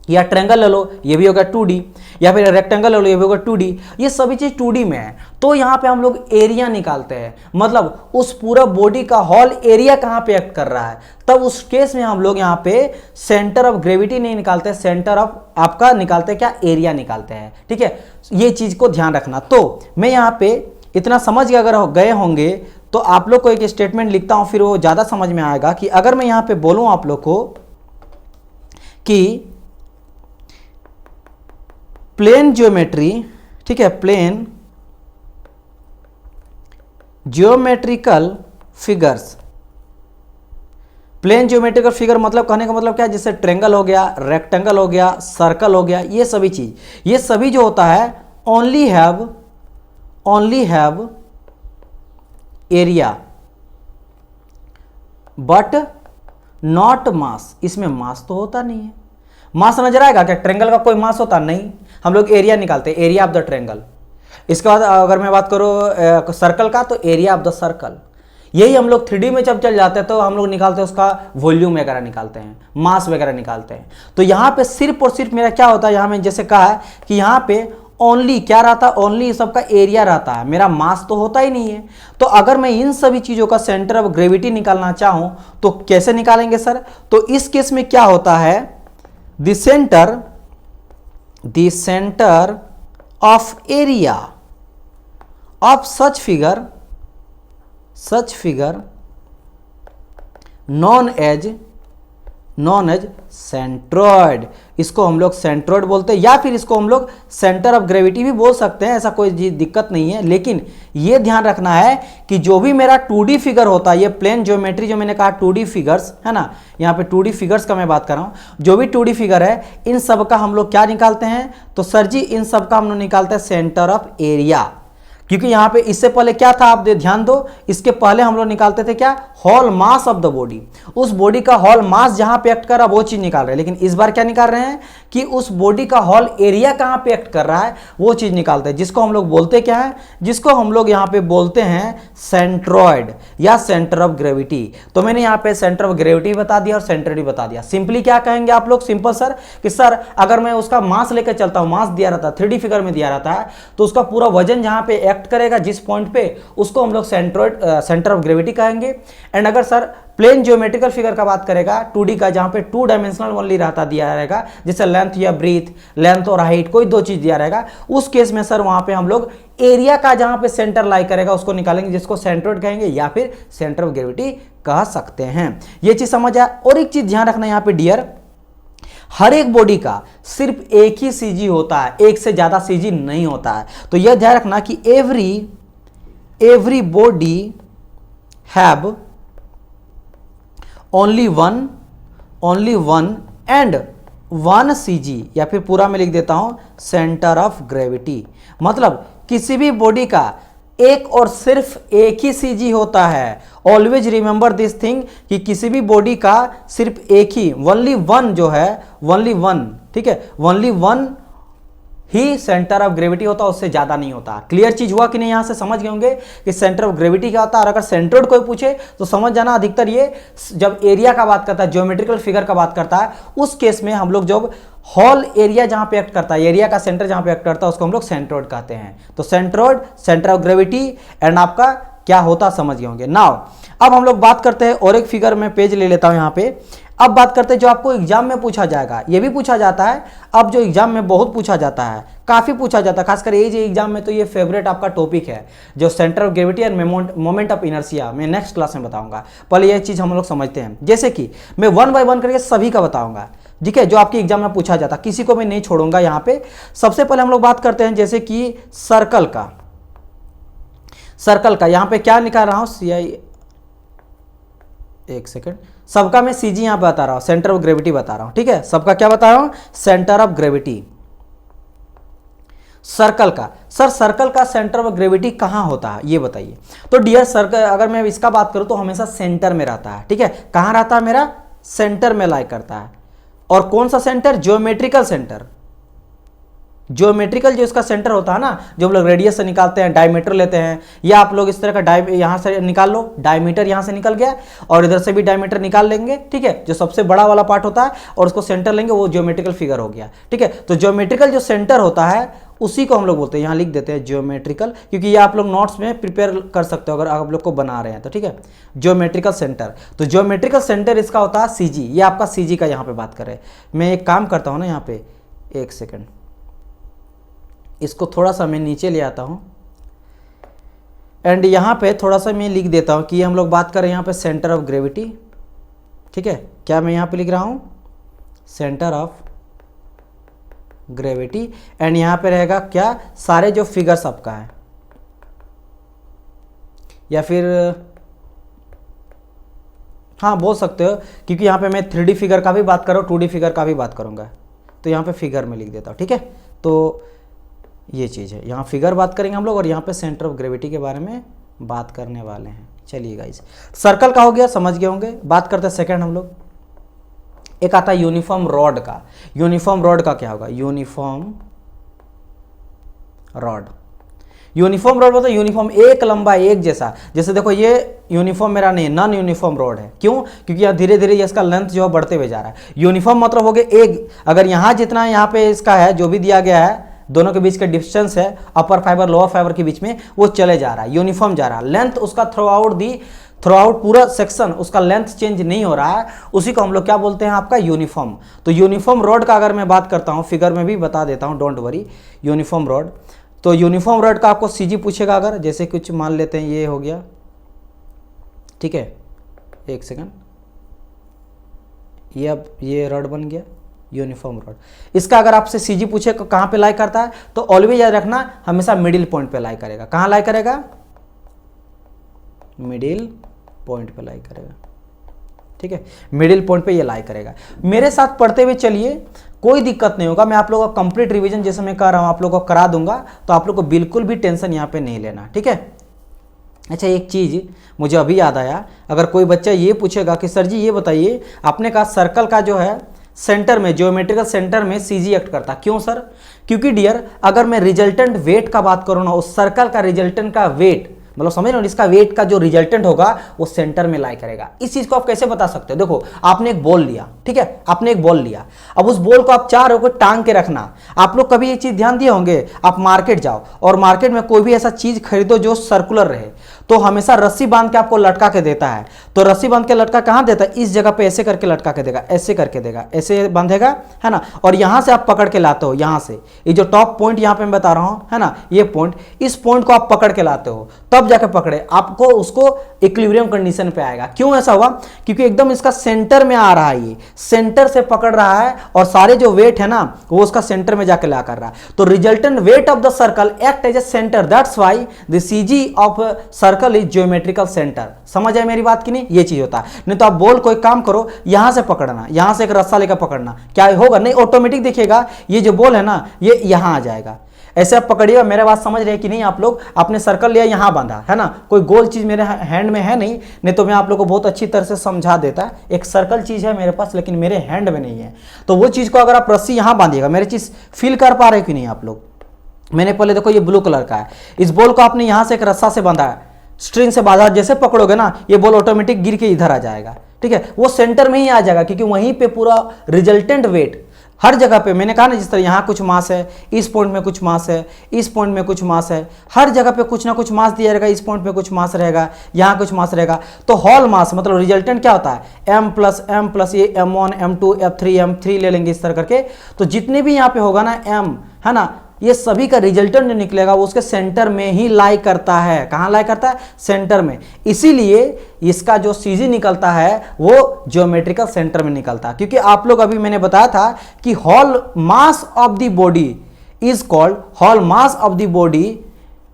या ट्रायंगल ले लो, ये भी होगा 2D, या फिर रेक्टेंगल ले लो, ये भी होगा 2D। ये सभी चीज 2D में है। तो यहाँ पे हम लोग एरिया निकालते हैं, मतलब उस पूरा बॉडी का हॉल एरिया कहाँ पे एक्ट कर रहा है, तब उस केस में हम लोग यहाँ पे सेंटर ऑफ ग्रेविटी नहीं निकालते, सेंटर ऑफ आपका निकालते हैं, क्या, एरिया निकालते हैं। ठीक है, ये चीज को ध्यान रखना। तो मैं यहाँ पे इतना समझ के अगर गए होंगे तो आप लोग को एक स्टेटमेंट लिखता हूं, फिर वो ज्यादा समझ में आएगा। कि अगर मैं यहाँ पे बोलूं आप लोग को कि प्लेन ज्योमेट्री, ठीक है, plane geometrical figures, plane geometrical figure मतलब कहने का मतलब क्या है, जैसे ट्रायंगल हो गया, रेक्टेंगल हो गया, सर्कल हो गया, ये सभी चीज, ये सभी जो होता है only have area but not मास। इसमें मास तो होता नहीं है। मास नजर आएगा क्या, ट्रायंगल का कोई मास होता नहीं, हम लोग एरिया निकालते हैं, एरिया ऑफ द ट्रायंगल। इसके बाद अगर मैं बात करूँ सर्कल का, तो एरिया ऑफ द सर्कल। यही हम लोग 3D में जब चल जाते हैं तो हम लोग निकालते हैं उसका वॉल्यूम वगैरह निकालते हैं, मास वगैरह निकालते हैं। तो यहाँ पे सिर्फ और सिर्फ मेरा क्या होता है, यहाँ में जैसे कहा है कि यहाँ पे ओनली क्या रहता है, ओनली सबका एरिया रहता है, मेरा मास तो होता ही नहीं है। तो अगर मैं इन सभी चीजों का सेंटर ऑफ ग्रेविटी निकालना चाहूं तो कैसे निकालेंगे सर, तो इस केस में क्या होता है, the centre of area of such figure known as centroid. इसको हम लोग सेंट्रॉइड बोलते हैं, या फिर इसको हम लोग सेंटर ऑफ ग्रेविटी भी बोल सकते हैं, ऐसा कोई दिक्कत नहीं है। लेकिन ये ध्यान रखना है कि जो भी मेरा 2D फिगर होता है, ये प्लेन ज्योमेट्री जो मैंने कहा 2D फिगर्स है ना, यहाँ पे 2D फिगर्स का मैं बात कर रहा हूँ, जो भी 2D फिगर है इन सब का हम लोग क्या निकालते हैं, तो सर जी इन सब का हम लोग निकालते हैं सेंटर ऑफ एरिया। क्योंकि यहाँ पे इससे पहले क्या था, आप ध्यान दो, इसके पहले हम लोग निकालते थे क्या, hall mass of the body, उस बॉडी का हॉल मास जहां पे एक्ट कर रहा है वो चीज निकाल रहे हैं। लेकिन इस बार क्या निकाल रहे हैं कि उस बॉडी का हॉल एरिया कहां पे एक्ट कर रहा है वो चीज निकालते हैं, जिसको हम लोग बोलते क्या है, जिसको हम लोग यहाँ पे बोलते हैं सेंट्रॉइड या सेंटर ऑफ ग्रेविटी। तो मैंने यहाँ पे सेंटर ऑफ ग्रेविटी बता दिया और सेंट्रॉइड भी बता दिया। सिंपली क्या कहेंगे आप लोग, सिंपल सर, कि सर अगर मैं उसका मास लेकर चलता हूं, मास दिया रहता है 3D फिगर में दिया रहता है, तो उसका पूरा वजन जहां पे एक्ट करेगा जिस पॉइंट पे, उसको हम लोग सेंटर ऑफ ग्रेविटी कहेंगे। एंड अगर सर प्लेन ज्योमेट्रिकल फिगर का बात करेगा 2D का, जहां पे 2 डायमेंशनल ओनली रहता दिया रहेगा, जैसे लेंथ या ब्रीथ, लेंथ और हाइट, कोई 2 चीज दिया रहेगा, उस केस में सर वहां पे हम लोग एरिया का जहां पे सेंटर लाई करेगा उसको निकालेंगे, जिसको सेंट्रॉइड कहेंगे या फिर सेंटर ऑफ ग्रेविटी कह सकते हैं। ये चीज समझ आया। और एक चीज ध्यान रखना यहाँ पे डियर, हर एक बॉडी का सिर्फ एक ही CG होता है, एक से ज्यादा CG नहीं होता है। तो यह ध्यान रखना कि every body have only one and one CG, या फिर पूरा मैं लिख देता हूं सेंटर ऑफ ग्रेविटी। मतलब किसी भी बॉडी का एक और सिर्फ एक ही CG होता है। ऑलवेज रिमेंबर दिस थिंग कि किसी भी बॉडी का सिर्फ एक ही, ओनली वन जो है, ओनली वन, ठीक है, only one he centre of gravity होता है, उससे ज्यादा नहीं होता। क्लियर चीज हुआ कि नहीं, यहां से समझ गए होंगे कि सेंटर ऑफ ग्रेविटी क्या होता है। और अगर सेंट्रॉइड कोई पूछे तो समझ जाना, अधिकतर ये जब एरिया का बात करता है, ज्योमेट्रिकल फिगर का बात करता है, उस केस में हम लोग जब हॉल एरिया जहां पे एक्ट करता है, एरिया का सेंटर जहां पे एक्ट करता है, उसको हम लोग सेंट्रॉइड कहते हैं। तो centroid, centre of gravity and आपका क्या होता समझ गए होंगे। नाउ अब हम लोग बात करते हैं और एक फिगर में पेज ले लेता हूं यहाँ पे। अब बात करते हैं जो आपको एग्जाम में पूछा जाएगा, ये भी पूछा जाता है। अब जो एग्जाम में बहुत पूछा जाता है, काफी पूछा जाता है, खासकर ये एग्जाम में तो ये फेवरेट आपका टॉपिक है, जो centre of gravity end moment of inertia, मैं नेक्स्ट क्लास में बताऊंगा। पहले ये चीज हम लोग समझते हैं, जैसे कि मैं 1 बाय 1 करके सभी का बताऊंगा, ठीक है, जो आपके एग्जाम में पूछा जाता, किसी को मैं नहीं छोड़ूंगा यहाँ पे। सबसे पहले हम लोग बात करते हैं जैसे कि सर्कल का। सर्कल का यहाँ पे क्या निकाल रहा हूं, CI, एक सेकंड, सबका मैं CG यहां पे बता रहा हूं, सेंटर ऑफ ग्रेविटी बता रहा हूं, ठीक है, सबका क्या बता रहा हूं, सेंटर ऑफ ग्रेविटी। सर्कल का, सर सर्कल का सेंटर ऑफ ग्रेविटी कहां होता है ये बताइए। तो डियर सर्कल, अगर मैं इसका बात करूं तो हमेशा सेंटर में रहता है, ठीक है, कहां रहता है मेरा, सेंटर में लाई करता है। और कौन सा सेंटर, ज्योमेट्रिकल सेंटर। ज्योमेट्रिकल जो इसका सेंटर होता है ना, जो हम लोग रेडियस से निकालते हैं, डायमीटर लेते हैं, या आप लोग इस तरह का यहां से निकाल लो, डायमीटर यहां से निकल गया और इधर से भी डायमीटर निकाल लेंगे, ठीक है, जो सबसे बड़ा वाला पार्ट होता है और उसको सेंटर लेंगे, वो ज्योमेट्रिकल फिगर हो गया, ठीक है। तो ज्योमेट्रिकल जो सेंटर होता है उसी को हम लोग बोलते हैं, यहां लिख देते हैं ज्योमेट्रिकल, क्योंकि ये आप लोग नोट्स में प्रिपेयर कर सकते हो अगर आप लोग को बना रहे हैं तो, ठीक है, ज्योमेट्रिकल सेंटर। तो ज्योमेट्रिकल सेंटर इसका होता है CG, ये आपका CG का यहाँ पे बात करें। मैं एक काम करता हूँ ना यहाँ पे, एक सेकेंड, इसको थोड़ा सा मैं नीचे ले आता हूं एंड यहां पे थोड़ा सा मैं लिख देता हूं कि हम लोग बात कर रहे हैं यहां पे सेंटर ऑफ ग्रेविटी, ठीक है, क्या मैं यहां पे लिख रहा हूं, सेंटर ऑफ ग्रेविटी, एंड यहां पे रहेगा क्या, सारे जो फिगर्स आपका है, या फिर हाँ बोल सकते हो, क्योंकि यहां पे मैं 3D फिगर का भी बात कर रहा हूं, 2D फिगर का भी बात करूंगा, तो यहां पे फिगर में लिख देता हूं, ठीक है। तो ये चीज़ है, यहाँ फिगर बात करेंगे हम लोग और यहाँ पे सेंटर ऑफ ग्रेविटी के बारे में बात करने वाले हैं। चलिए गाइस, सर्कल का हो गया, समझ गए होंगे। बात करते हैं सेकंड हम लोग, एक आता है यूनिफॉर्म रॉड का। यूनिफॉर्म रॉड का क्या होगा, यूनिफॉर्म रॉड। यूनिफॉर्म रॉड मतलब यूनिफॉर्म, एक लंबा एक जैसा, जैसे देखो ये यूनिफॉर्म मेरा नहीं, नॉन यूनिफॉर्म रॉड है, क्यों, क्योंकि यहाँ धीरे धीरे इसका लेंथ जो है बढ़ते हुए जा रहा है। यूनिफॉर्म मतलब हो गया एक, अगर यहाँ जितना यहाँ पे इसका है जो भी दिया गया है, दोनों के बीच का डिस्टेंस है, अपर फाइबर लोअर फाइबर के बीच में, वो चले जा रहा है, यूनिफॉर्म जा रहा है। लेंथ उसका थ्रू आउट पूरा सेक्शन उसका लेंथ चेंज नहीं हो रहा है, उसी को हम लोग क्या बोलते हैं, आपका यूनिफॉर्म। तो यूनिफॉर्म रॉड का अगर मैं बात करता हूं, फिगर में भी बता देता हूं, डोंट वरी, यूनिफॉर्म रॉड। तो यूनिफॉर्म रॉड का आपको CG पूछेगा, अगर जैसे कुछ मान लेते हैं ये हो गया, ठीक है, एक सेकंड, ये अब ये रॉड बन गया यूनिफॉर्म रॉड। इसका अगर आपसे CG पूछे कहां पे लाई करता है, तो ऑलवेज याद रखना हमेशा मिडिल पॉइंट पे लाई करेगा। कहां लाई करेगा, मिडिल पॉइंट पे लाई करेगा, ठीक है, मिडिल पॉइंट पे ये लाई करेगा। मेरे साथ पढ़ते हुए चलिए, कोई दिक्कत नहीं होगा, मैं आप लोगों का कंप्लीट रिवीजन जैसे मैं कर रहा हूं आप लोगों को करा दूंगा, तो आप लोग को बिल्कुल भी टेंशन यहां पे नहीं लेना, ठीक है। अच्छा, एक चीज मुझे अभी याद आया, अगर कोई बच्चा ये पूछेगा कि सर जी ये बताइए, आपने कहा सर्कल का जो है सेंटर में, ज्योमेट्रिकल सेंटर में CG एक्ट करता, क्यों सर, क्योंकि डियर अगर मैं रिजल्टेंट वेट का बात करूं ना, उस सर्कल का रिजल्टेंट का वेट, मतलब समझ रहे हो, इसका वेट का जो रिजल्टेंट होगा वो सेंटर में लाई करेगा। इस चीज को आप कैसे बता सकते हो, देखो आपने एक बॉल लिया, ठीक है, आपने एक बॉल लिया, अब उस बॉल को आप चाह रहे हो कि टांग के रखना। आप लोग कभी ये चीज ध्यान दिए होंगे, आप मार्केट जाओ और मार्केट में कोई भी ऐसा चीज खरीदो जो सर्कुलर रहे, तो हमेशा रस्सी बांध के आपको लटका के देता है। तो रस्सी बांध के लटका कहां देता है, इस जगह पे ऐसे करके लटका के देगा, ऐसे करके देगा, ऐसे बांधेगा, है ना, और यहां से आप पकड़ के लाते हो, यहां से ये जो टॉप पॉइंट यहां पे मैं बता रहा हूं, है ना, ये पॉइंट, इस पॉइंट को आप पकड़ के लाते हो, तब जाके पकड़े आपको उसको इक्विलिब्रियम कंडीशन पे आएगा। क्यों ऐसा हुआ, क्योंकि एकदम इसका सेंटर में आ रहा है, ये सेंटर से पकड़ रहा है और सारे जो वेट है ना वो उसका सेंटर में जाके ला कर रहा है। तो resultant weight of the circle act as a centre, that's why the CG of circle is geometrical centre. समझ आए मेरी बात की नहीं, ये चीज होता है। नहीं तो आप बॉल को एक काम करो, यहां से पकड़ना, यहां से एक रस्सा लेकर पकड़ना, क्या होगा, नहीं ऑटोमेटिक देखिएगा ये जो बॉल है ना ये यहां आ जाएगा। ऐसे आप पकड़िएगा, मेरे बात समझ रहे हैं कि नहीं आप लोग, आपने सर्कल लिया यहां बांधा, है ना, कोई गोल चीज मेरे हैंड में है नहीं तो मैं आप लोग को बहुत अच्छी तरह से समझा देता। एक सर्कल चीज है मेरे पास लेकिन मेरे हैंड में नहीं है, तो वो चीज को अगर आप रस्सी यहां बांधिएगा, मेरी चीज फील कर पा रहे कि नहीं आप लोग। मैंने पहले देखो ये ब्लू कलर का है, इस बॉल को आपने यहां से एक रस्सा से बांधा है, स्ट्रिंग से बांधा, जैसे पकड़ोगे ना ये बॉल ऑटोमेटिक गिर के इधर आ जाएगा, ठीक है, वो सेंटर में ही आ जाएगा, क्योंकि वहीं पे पूरा रिजल्टेंट वेट हर जगह पे मैंने कहा ना, जिस तरह यहाँ कुछ मास है, इस पॉइंट में कुछ मास है, इस पॉइंट में कुछ मास है, हर जगह पे कुछ ना कुछ मास दिया रहेगा, इस पॉइंट पे कुछ मास रहेगा, यहाँ कुछ मास रहेगा। तो हॉल मास मतलब रिजल्टेंट क्या होता है, m प्लस ये m1 m2 f3 m3 ले लेंगे इस तरह करके। तो जितने भी यहाँ पे होगा ना m, है ना, ये सभी का रिजल्टेंट जो निकलेगा वो उसके सेंटर में ही लाई करता है। कहां लाई करता है, सेंटर में। इसीलिए इसका जो सीजी निकलता है वो ज्योमेट्रिकल सेंटर में निकलता है, क्योंकि आप लोग अभी मैंने बताया था कि hall mass of the body is called, hall mass of the body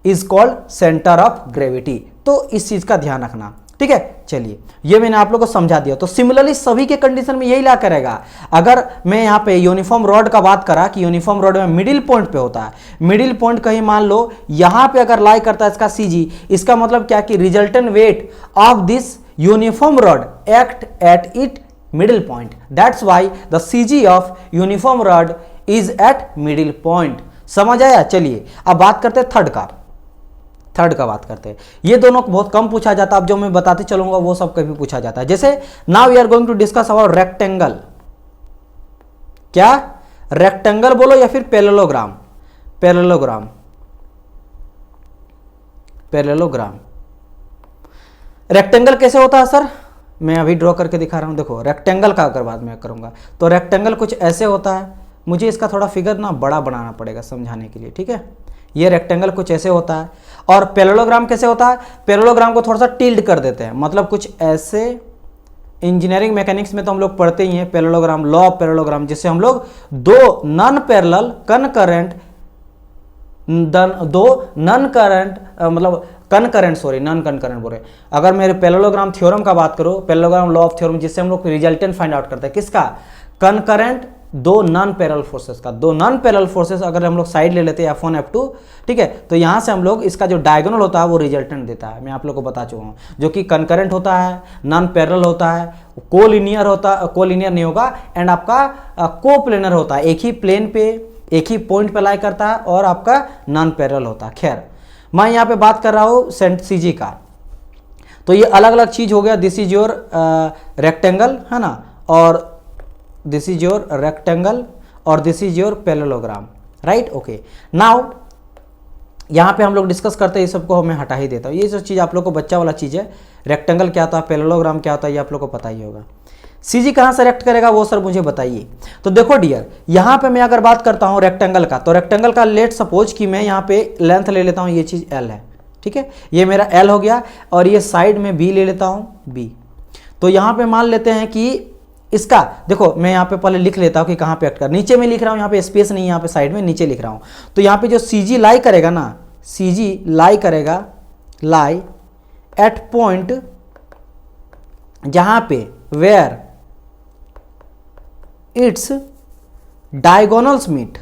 is called centre of gravity. तो इस चीज का ध्यान रखना, ठीक है। चलिए, ये मैंने आप लोगों को समझा दिया। तो सिमिलरली सभी के कंडीशन में यही ला करेगा। अगर मैं यहाँ पे यूनिफॉर्म रॉड का बात करा कि यूनिफॉर्म रॉड में मिडिल पॉइंट पे होता है, मिडिल पॉइंट कहीं मान लो यहाँ पे अगर लाई करता है इसका सीजी, इसका मतलब क्या कि resultant weight of this uniform rod act at it middle point, that's why the CG of uniform rod is eight middle point. समझ आया। चलिए अब बात करते हैं थर्ड का बात करते हैं। ये दोनों बहुत कम पूछा जाता है, अब जो मैं बताते चलूंगा वो सब कभी पूछा जाता है। जैसे now we are going to discuss about rectangle. क्या, रेक्टेंगल बोलो या फिर पैरेललोग्राम, पैरेललोग्राम, पैरेललोग्राम। रेक्टेंगल कैसे होता है सर, मैं अभी ड्रॉ करके दिखा रहा हूं। देखो रेक्टेंगल का अगर बात मैं करूंगा तो रेक्टेंगल कुछ ऐसे होता है। मुझे इसका थोड़ा फिगर ना बड़ा बनाना पड़ेगा समझाने के लिए, ठीक है। ये रेक्टेंगल कुछ ऐसे होता है। और पैरेललोग्राम कैसे होता है, पैरेललोग्राम को थोड़ा सा टिल्ड कर देते हैं, मतलब कुछ ऐसे। इंजीनियरिंग मैकेनिक्स में तो हम लोग पढ़ते ही हैं पैरेललोग्राम, लॉ ऑफ पैरेललोग्राम, जिससे हम लोग दो नॉन पैरेलल कनकरेंट, दो नॉन करंट मतलब कनकरेंट, सॉरी नॉन कनकरेंट बोल रहे। अगर मेरे पैरेललोग्राम थ्योरम का बात करो, पैरेललोग्राम लॉ ऑफ थ्योरम, जिससे हम लोग रिजल्टेंट फाइंड आउट करते हैं किसका, कनकरेंट दो नॉन पैरेलल फोर्सेस का। दो नॉन पैरेलल फोर्सेस अगर हम लोग साइड ले लेते हैं F1 F2, ठीक है, तो यहां से हम लोग इसका जो डायगोनल होता है वो रिजल्टेंट देता है। मैं आप लोग को बता चुका हूं, जो कि कनकरेंट होता है, नॉन पैरेलल होता है, कोलिनियर होता, कोलिनियर नहीं होगा, एंड आपका कोप्लेनर होता है, एक ही प्लेन पे एक ही पॉइंट पे लाई करता है, और आपका नॉन पैरेलल होता है। खैर मैं यहाँ पे बात कर रहा हूँ सेंट सीजी का। तो ये अलग अलग चीज हो गया। दिस इज योर रेक्टेंगल, है ना, और दिस इज योर रेक्टेंगल, और this is your parallelogram, right. Okay, now यहाँ पे हम लोग डिस्कस करते हैं, ये सबको मैं हटा ही देता हूँ। ये जो चीज़ आप लोग को बच्चा वाला चीज़ है, रेक्टेंगल क्या होता है, पैरेललोग्राम क्या होता है, ये आप लोग को पता ही होगा। सीजी कहाँ से रेक्ट करेगा वो सर मुझे बताइए। तो देखो डियर, यहाँ पे मैं अगर बात करता हूँ रेक्टेंगल का, तो रेक्टेंगल का लेट सपोज कि मैं यहाँ पे लेंथ ले लेता हूँ, ये चीज़ L है, ठीक है, ये मेरा L हो गया, और ये साइड में B ले लेता हूँ, B। तो यहाँ पे मान लेते हैं कि इसका, देखो मैं यहाँ पे पहले लिख लेता हूँ कि कहाँ पे एक्ट कर, नीचे में लिख रहा हूँ, यहाँ पे स्पेस नहीं है, यहाँ पे साइड में नीचे लिख रहा हूँ। तो यहाँ पे जो सीजी लाई करेगा ना, सीजी लाई करेगा, लाई एट पॉइंट जहाँ पे where its diagonals meet,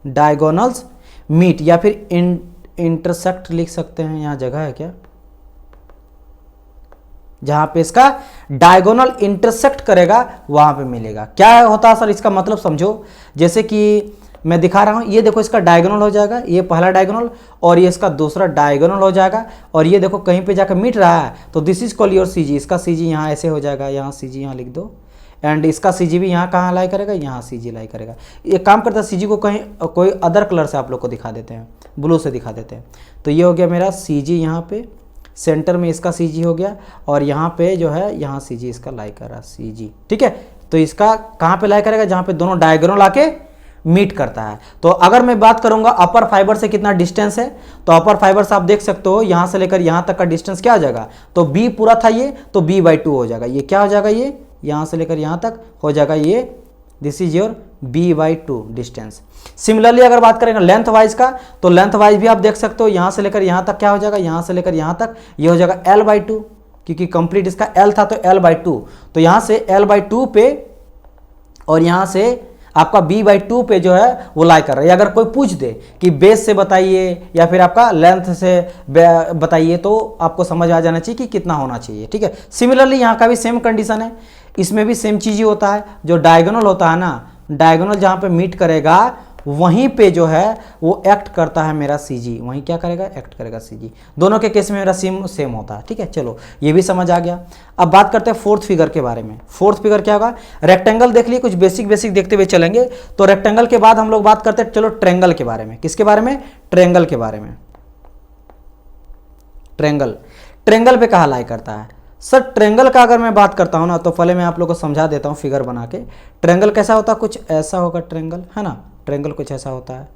diagonals meet, या फिर इंटरसेक्ट लिख सकते हैं, यहाँ जगह है क्या, जहां पे इसका डायगोनल इंटरसेक्ट करेगा वहां पे मिलेगा। क्या होता है सर इसका मतलब समझो, जैसे कि मैं दिखा रहा हूं, ये देखो इसका डायगोनल हो जाएगा, ये पहला डायगोनल, और ये इसका दूसरा डायगोनल हो जाएगा, और ये देखो कहीं पे जाकर मिट रहा है, तो this is called your CG. इसका सीजी यहाँ ऐसे हो जाएगा, यहाँ सीजी यहाँ लिख दो, एंड इसका सीजी भी यहाँ कहाँ लाई करेगा, यहाँ सीजी लाई करेगा। ये काम करता है, सीजी को कहीं कोई अदर कलर से आप लोग को दिखा देते हैं, ब्लू से दिखा देते हैं। तो ये हो गया मेरा सीजी, यहाँ पे सेंटर में इसका सीजी हो गया, और यहाँ पे जो है यहाँ सीजी इसका लाई कर रहा सीजी, ठीक है। तो इसका कहाँ पे लाई करेगा, जहाँ पे दोनों डायगोनल आके मीट करता है। तो अगर मैं बात करूंगा अपर फाइबर से कितना डिस्टेंस है, तो अपर फाइबर से आप देख सकते हो यहाँ से लेकर यहाँ तक का डिस्टेंस क्या हो जाएगा, तो b पूरा था ये, तो b/2 हो जाएगा। ये क्या हो जाएगा, ये यहाँ से लेकर यहाँ तक हो जाएगा, ये this is your b/2 distance. Similarly अगर बात करेंगे लेंथ वाइज का, तो लेंथ वाइज भी आप देख सकते हो, यहाँ से लेकर यहाँ तक क्या हो जाएगा, यहाँ से लेकर यहाँ तक ये हो जाएगा l/2, क्योंकि कंप्लीट इसका l था तो l/2। तो यहाँ से l/2 पे और यहाँ से आपका b/2 पे जो है वो लाई कर रहा है। अगर कोई पूछ दे कि बेस से बताइए या फिर आपका लेंथ से बताइए, तो आपको समझ आ जाना चाहिए कि कितना होना चाहिए, ठीक है। सिमिलरली यहाँ का भी सेम कंडीशन है, इसमें भी सेम चीज़ ही होता है। जो डायगोनल होता है ना, डायगोनल जहाँ पे मीट करेगा वहीं पे जो है वो एक्ट करता है मेरा CG, वहीं क्या करेगा, एक्ट करेगा CG। दोनों के केस में मेरा सेम होता है, ठीक है। चलो ये भी समझ आ गया। अब बात करते हैं फोर्थ फिगर के बारे में। फोर्थ फिगर क्या होगा, रेक्टेंगल देख लिए, कुछ बेसिक देखते हुए चलेंगे। तो रेक्टेंगल के बाद हम लोग बात करते हैं चलो ट्रेंगल के बारे में। किसके बारे में, ट्रेंगल के बारे में। ट्रेंगल पे कहाँ लाई करता है सर, ट्रेंगल का अगर मैं बात करता हूँ ना, तो पहले मैं आप लोगों को समझा देता हूँ फिगर बना के। ट्रेंगल कैसा होता है, कुछ ऐसा होगा ट्रेंगल, है ना। ट्रेंगल कुछ ऐसा होता है,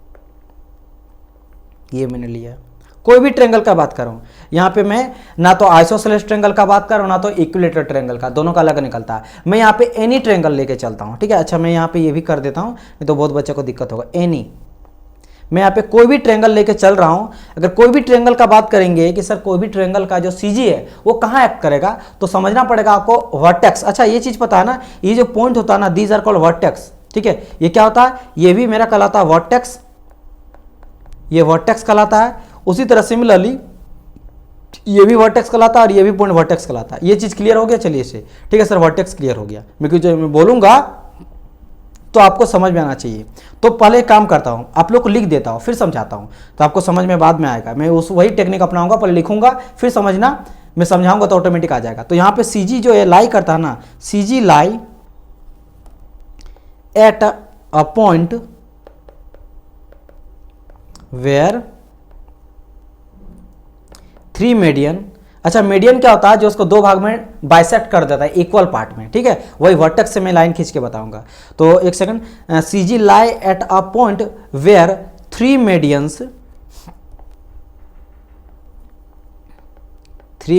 ये मैंने लिया। कोई भी ट्रेंगल का बात कर रहा हूँ यहाँ पे मैं, ना तो आइसोसेलेस ट्रेंगल का बात कर रहा हूँ, ना तो इक्विलेटरल ट्रेंगल का, दोनों का अलग निकलता है। मैं यहाँ पे एनी ट्रेंगल लेके चलता हूँ, ठीक है। अच्छा मैं यहाँ पे ये भी कर देता हूँ, नहीं तो बहुत बच्चे को दिक्कत होगा। एनी, मैं यहाँ पे कोई भी ट्रेंगल लेके चल रहा हूँ। अगर कोई भी ट्रेंगल का बात करेंगे कि सर कोई भी ट्रेंगल का जो CG है वो कहाँ एक्ट करेगा, तो समझना पड़ेगा आपको वर्टेक्स। अच्छा ये चीज पता है ना, ये जो पॉइंट होता है ना, दीज आर कॉल्ड वर्टेक्स, ठीक है। ये क्या होता है, ये भी मेरा कहलाता है वर्टेक्स, ये वर्टेक्स कहलाता है। उसी तरह सिमिलरली ये भी वर्टेक्स कहलाता है और ये भी पॉइंट वर्टेक्स कहलाता है। ये चीज क्लियर हो गया, चलिए इसे, ठीक है सर वर्टेक्स क्लियर हो गया। मैं जो मैं बोलूंगा तो आपको समझ में आना चाहिए। तो पहले काम करता हूं, आप लोग को लिख देता हूं, फिर समझाता हूं, तो आपको समझ में बाद में आएगा। मैं उस वही टेक्निक अपनाऊंगा, पहले लिखूंगा फिर समझना, मैं समझाऊंगा तो ऑटोमेटिक आ जाएगा। तो यहां पे CG जो है लाई करता है ना, CG lie at a point where 3 median. अच्छा मीडियन क्या होता है, जो उसको दो भाग में बाइसेक्ट कर देता है इक्वल पार्ट में, ठीक है। वही वर्टेक्स से मैं लाइन खींच के बताऊंगा। तो एक second, CG lie at a point where 3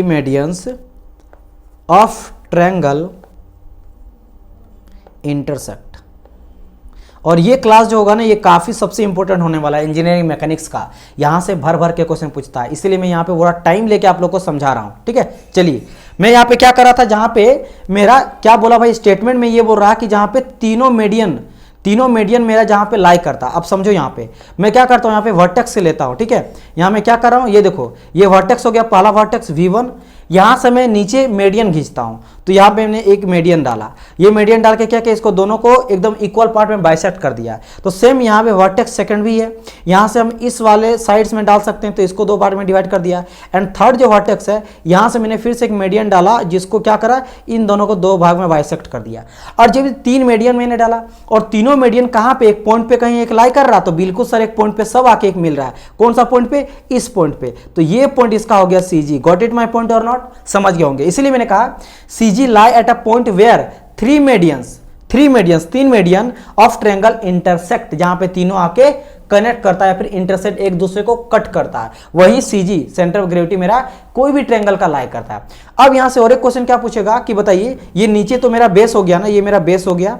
medians of triangle intersect. और ये क्लास जो होगा ना, ये काफी सबसे इंपॉर्टेंट होने वाला है इंजीनियरिंग मैकेनिक्स का। यहां से भर के क्वेश्चन पूछता है, इसलिए मैं यहां पे पूरा टाइम लेके आप लोग को समझा रहा हूं, ठीक है। चलिए मैं यहां पे क्या कर रहा था, जहां पे मेरा क्या बोला भाई, स्टेटमेंट में ये बोल रहा कि जहां पे तीनों मीडियन मेरा जहां पे लाई करता। अब समझो यहां पे मैं क्या करता हूं, यहां पे वर्टेक्स से लेता हूं, ठीक है। यहां मैं क्या कर रहा हूं, ये देखो, ये वर्टेक्स हो गया, पहला वर्टेक्स V1। यहां से मैं नीचे मीडियन खींचता हूं, तो यहां पे मैंने एक मीडियन डाला। ये मीडियन डाल के क्या किया, इसको दोनों को एकदम इक्वल पार्ट में बाइसेक्ट कर दिया। तो सेम यहां पे वर्टेक्स सेकंड भी है, यहां से हम इस वाले साइड्स में डाल सकते हैं, तो इसको दो पार्ट में डिवाइड कर दिया। एंड थर्ड जो वर्टेक्स है, यहां से मैंने फिर से एक मीडियन डाला, जिसको क्या करा, इन दोनों को दो भाग में बाइसेक्ट कर दिया। और जब 3 मीडियन मैंने डाला, और तीनों मीडियन कहां पे, एक पॉइंट पे कहीं एक लाई कर रहा, तो बिल्कुल सर एक पॉइंट पे सब आके एक मिल रहा है। कौन सा पॉइंट पे, इस पॉइंट पे। तो ये पॉइंट इसका हो गया CG। Got it my point और नॉट, समझ गए होंगे। इसलिए मैंने कहा CG lie at a point where 3 median of triangle intersect, जहां पे तीनों आके कनेक्ट करता है, फिर इंटरसेक्ट एक दूसरे को कट करता है। वही CG सेंटर ऑफ ग्रेविटी मेरा कोई भी ट्रायंगल का लाई करता है। अब यहां से और एक क्वेश्चन क्या पूछेगा कि बताइए, ये नीचे तो मेरा बेस हो गया ना, ये मेरा बेस हो गया,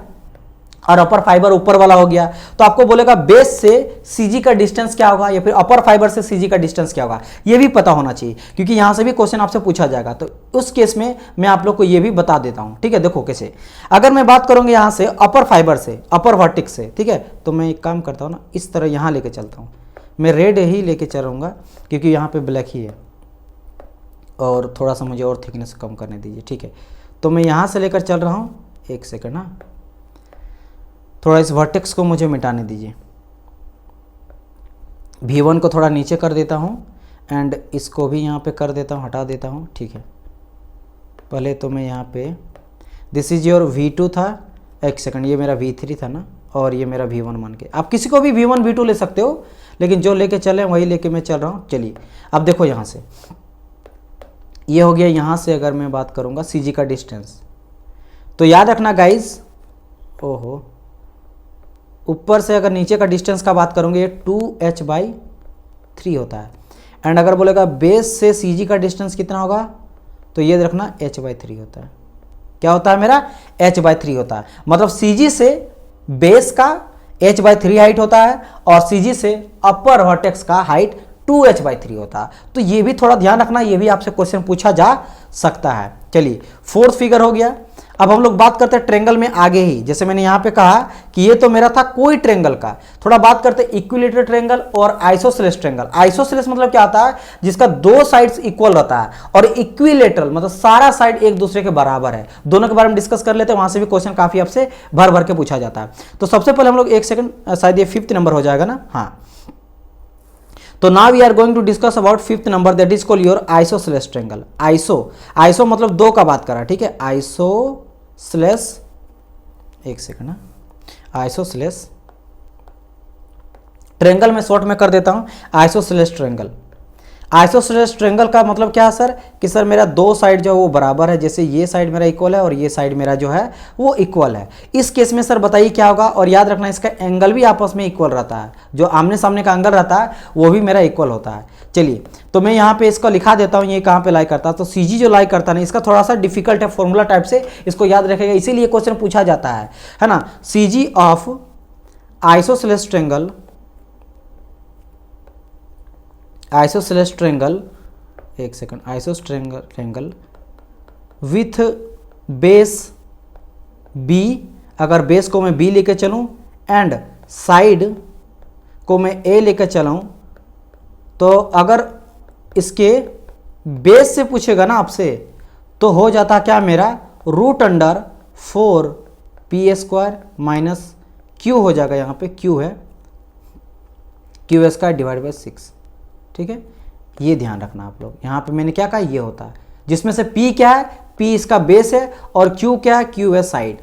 और अपर फाइबर ऊपर वाला हो गया। तो आपको बोलेगा बेस से CG का डिस्टेंस क्या होगा, या फिर अपर फाइबर से CG का डिस्टेंस क्या होगा, ये भी पता होना चाहिए, क्योंकि यहां से भी क्वेश्चन आपसे पूछा जाएगा। तो उस केस में मैं आप लोग को ये भी बता देता हूं, ठीक है। देखो कैसे, अगर मैं बात करूंगा यहां से अपर फाइबर से, अपर वर्टेक्स से, ठीक है, तो मैं एक काम करता हूं ना, इस तरह यहां लेके चलता हूं। मैं रेड ही लेके चलूंगा, क्योंकि यहां पे ब्लैक ही है, और थोड़ा सा मुझे और थिकनेस कम करने दीजिए, ठीक है। तो मैं यहां से लेकर चल रहा हूं, एक सेकेंड ना, थोड़ा इस वर्टेक्स को मुझे मिटाने दीजिए। V1 को थोड़ा नीचे कर देता हूँ, एंड इसको भी यहाँ पे कर देता हूँ, हटा देता हूँ, ठीक है। पहले तो मैं यहाँ पे, दिस इज योर V2 था, एक सेकंड, ये मेरा V3 था ना, और ये मेरा V1 मान के, आप किसी को भी V1 V2 ले सकते हो, लेकिन जो लेके चले वही लेके मैं चल रहा हूँ। चलिए अब देखो, यहाँ से ये हो गया। यहाँ से अगर मैं बात करूँगा CG का डिस्टेंस, तो याद रखना गाइज, ओहो, ऊपर से अगर नीचे का डिस्टेंस का बात करूंगे, 2h/3 होता है। एंड अगर बोलेगा बेस से CG का डिस्टेंस कितना होगा, तो ये रखना h/3 होता है। क्या होता है मेरा, h/3 होता है। मतलब CG से बेस का h/3 हाइट होता है, और CG से अपर वर्टेक्स का हाइट 2h/3 होता है। तो ये भी थोड़ा ध्यान रखना, ये भी आपसे क्वेश्चन पूछा जा सकता है। चलिए फोर्थ फिगर हो गया। अब हम लोग बात करते हैं ट्रेंगल में आगे ही, जैसे मैंने यहां पे कहा कि ये तो मेरा था कोई ट्रेंगल का। थोड़ा बात करते हैं इक्विलेटरल ट्रेंगल और आइसोसेलेस ट्रेंगल। आइसोसेलेस मतलब क्या आता है, जिसका दो साइड्स इक्वल रहता है, और इक्विलेटरल मतलब सारा साइड एक दूसरे के बराबर है। दोनों के बारे में डिस्कस कर लेते हैं, वहां से भी क्वेश्चन काफी आपसे भर भर के पूछा जाता है। तो सबसे पहले हम लोग एक सेकंड, शायद ये 5th नंबर हो जाएगा ना, हाँ। तो now we are going to discuss about 5th number, that is called your isosceles triangle. Iso मतलब दो का बात करा, ठीक है। आइसोसेलेस, एक सेकंड ना, आइसोसेलेस ट्रेंगल में शॉर्ट में कर देता हूं, आइसोसेलेस ट्रेंगल। आइसोसेलेस ट्रेंगल का मतलब क्या है सर, कि सर मेरा दो साइड जो है वो बराबर है, जैसे ये साइड मेरा इक्वल है और ये साइड मेरा जो है वो इक्वल है। इस केस में सर बताइए क्या होगा, और याद रखना इसका एंगल भी आपस में इक्वल रहता है, जो आमने सामने का एंगल रहता है वो भी मेरा इक्वल होता है। चलिए तो मैं यहाँ पे इसको लिखा देता हूँ, ये कहाँ पे लाई करता है, तो सीजी जो लाई करता है ना, इसका थोड़ा सा डिफिकल्ट है, फॉर्मूला टाइप से इसको याद रखेगा, इसीलिए क्वेश्चन पूछा जाता है ना। CG of isosceles triangle, isosceles triangle, एक second, isosceles triangle with base B, अगर बेस को मैं बी लेके चलूं एंड साइड को मैं ए लेके चलाऊं, तो अगर इसके बेस से पूछेगा ना आपसे, तो हो जाता क्या मेरा √4p² माइनस क्यू हो जाएगा, यहाँ पे क्यू है q² डिवाइड बाई 6, ठीक है। ये ध्यान रखना आप लोग, यहाँ पे मैंने क्या कहा, ये होता है, जिसमें से p क्या है, p इसका बेस है, और q क्या है, q है साइड।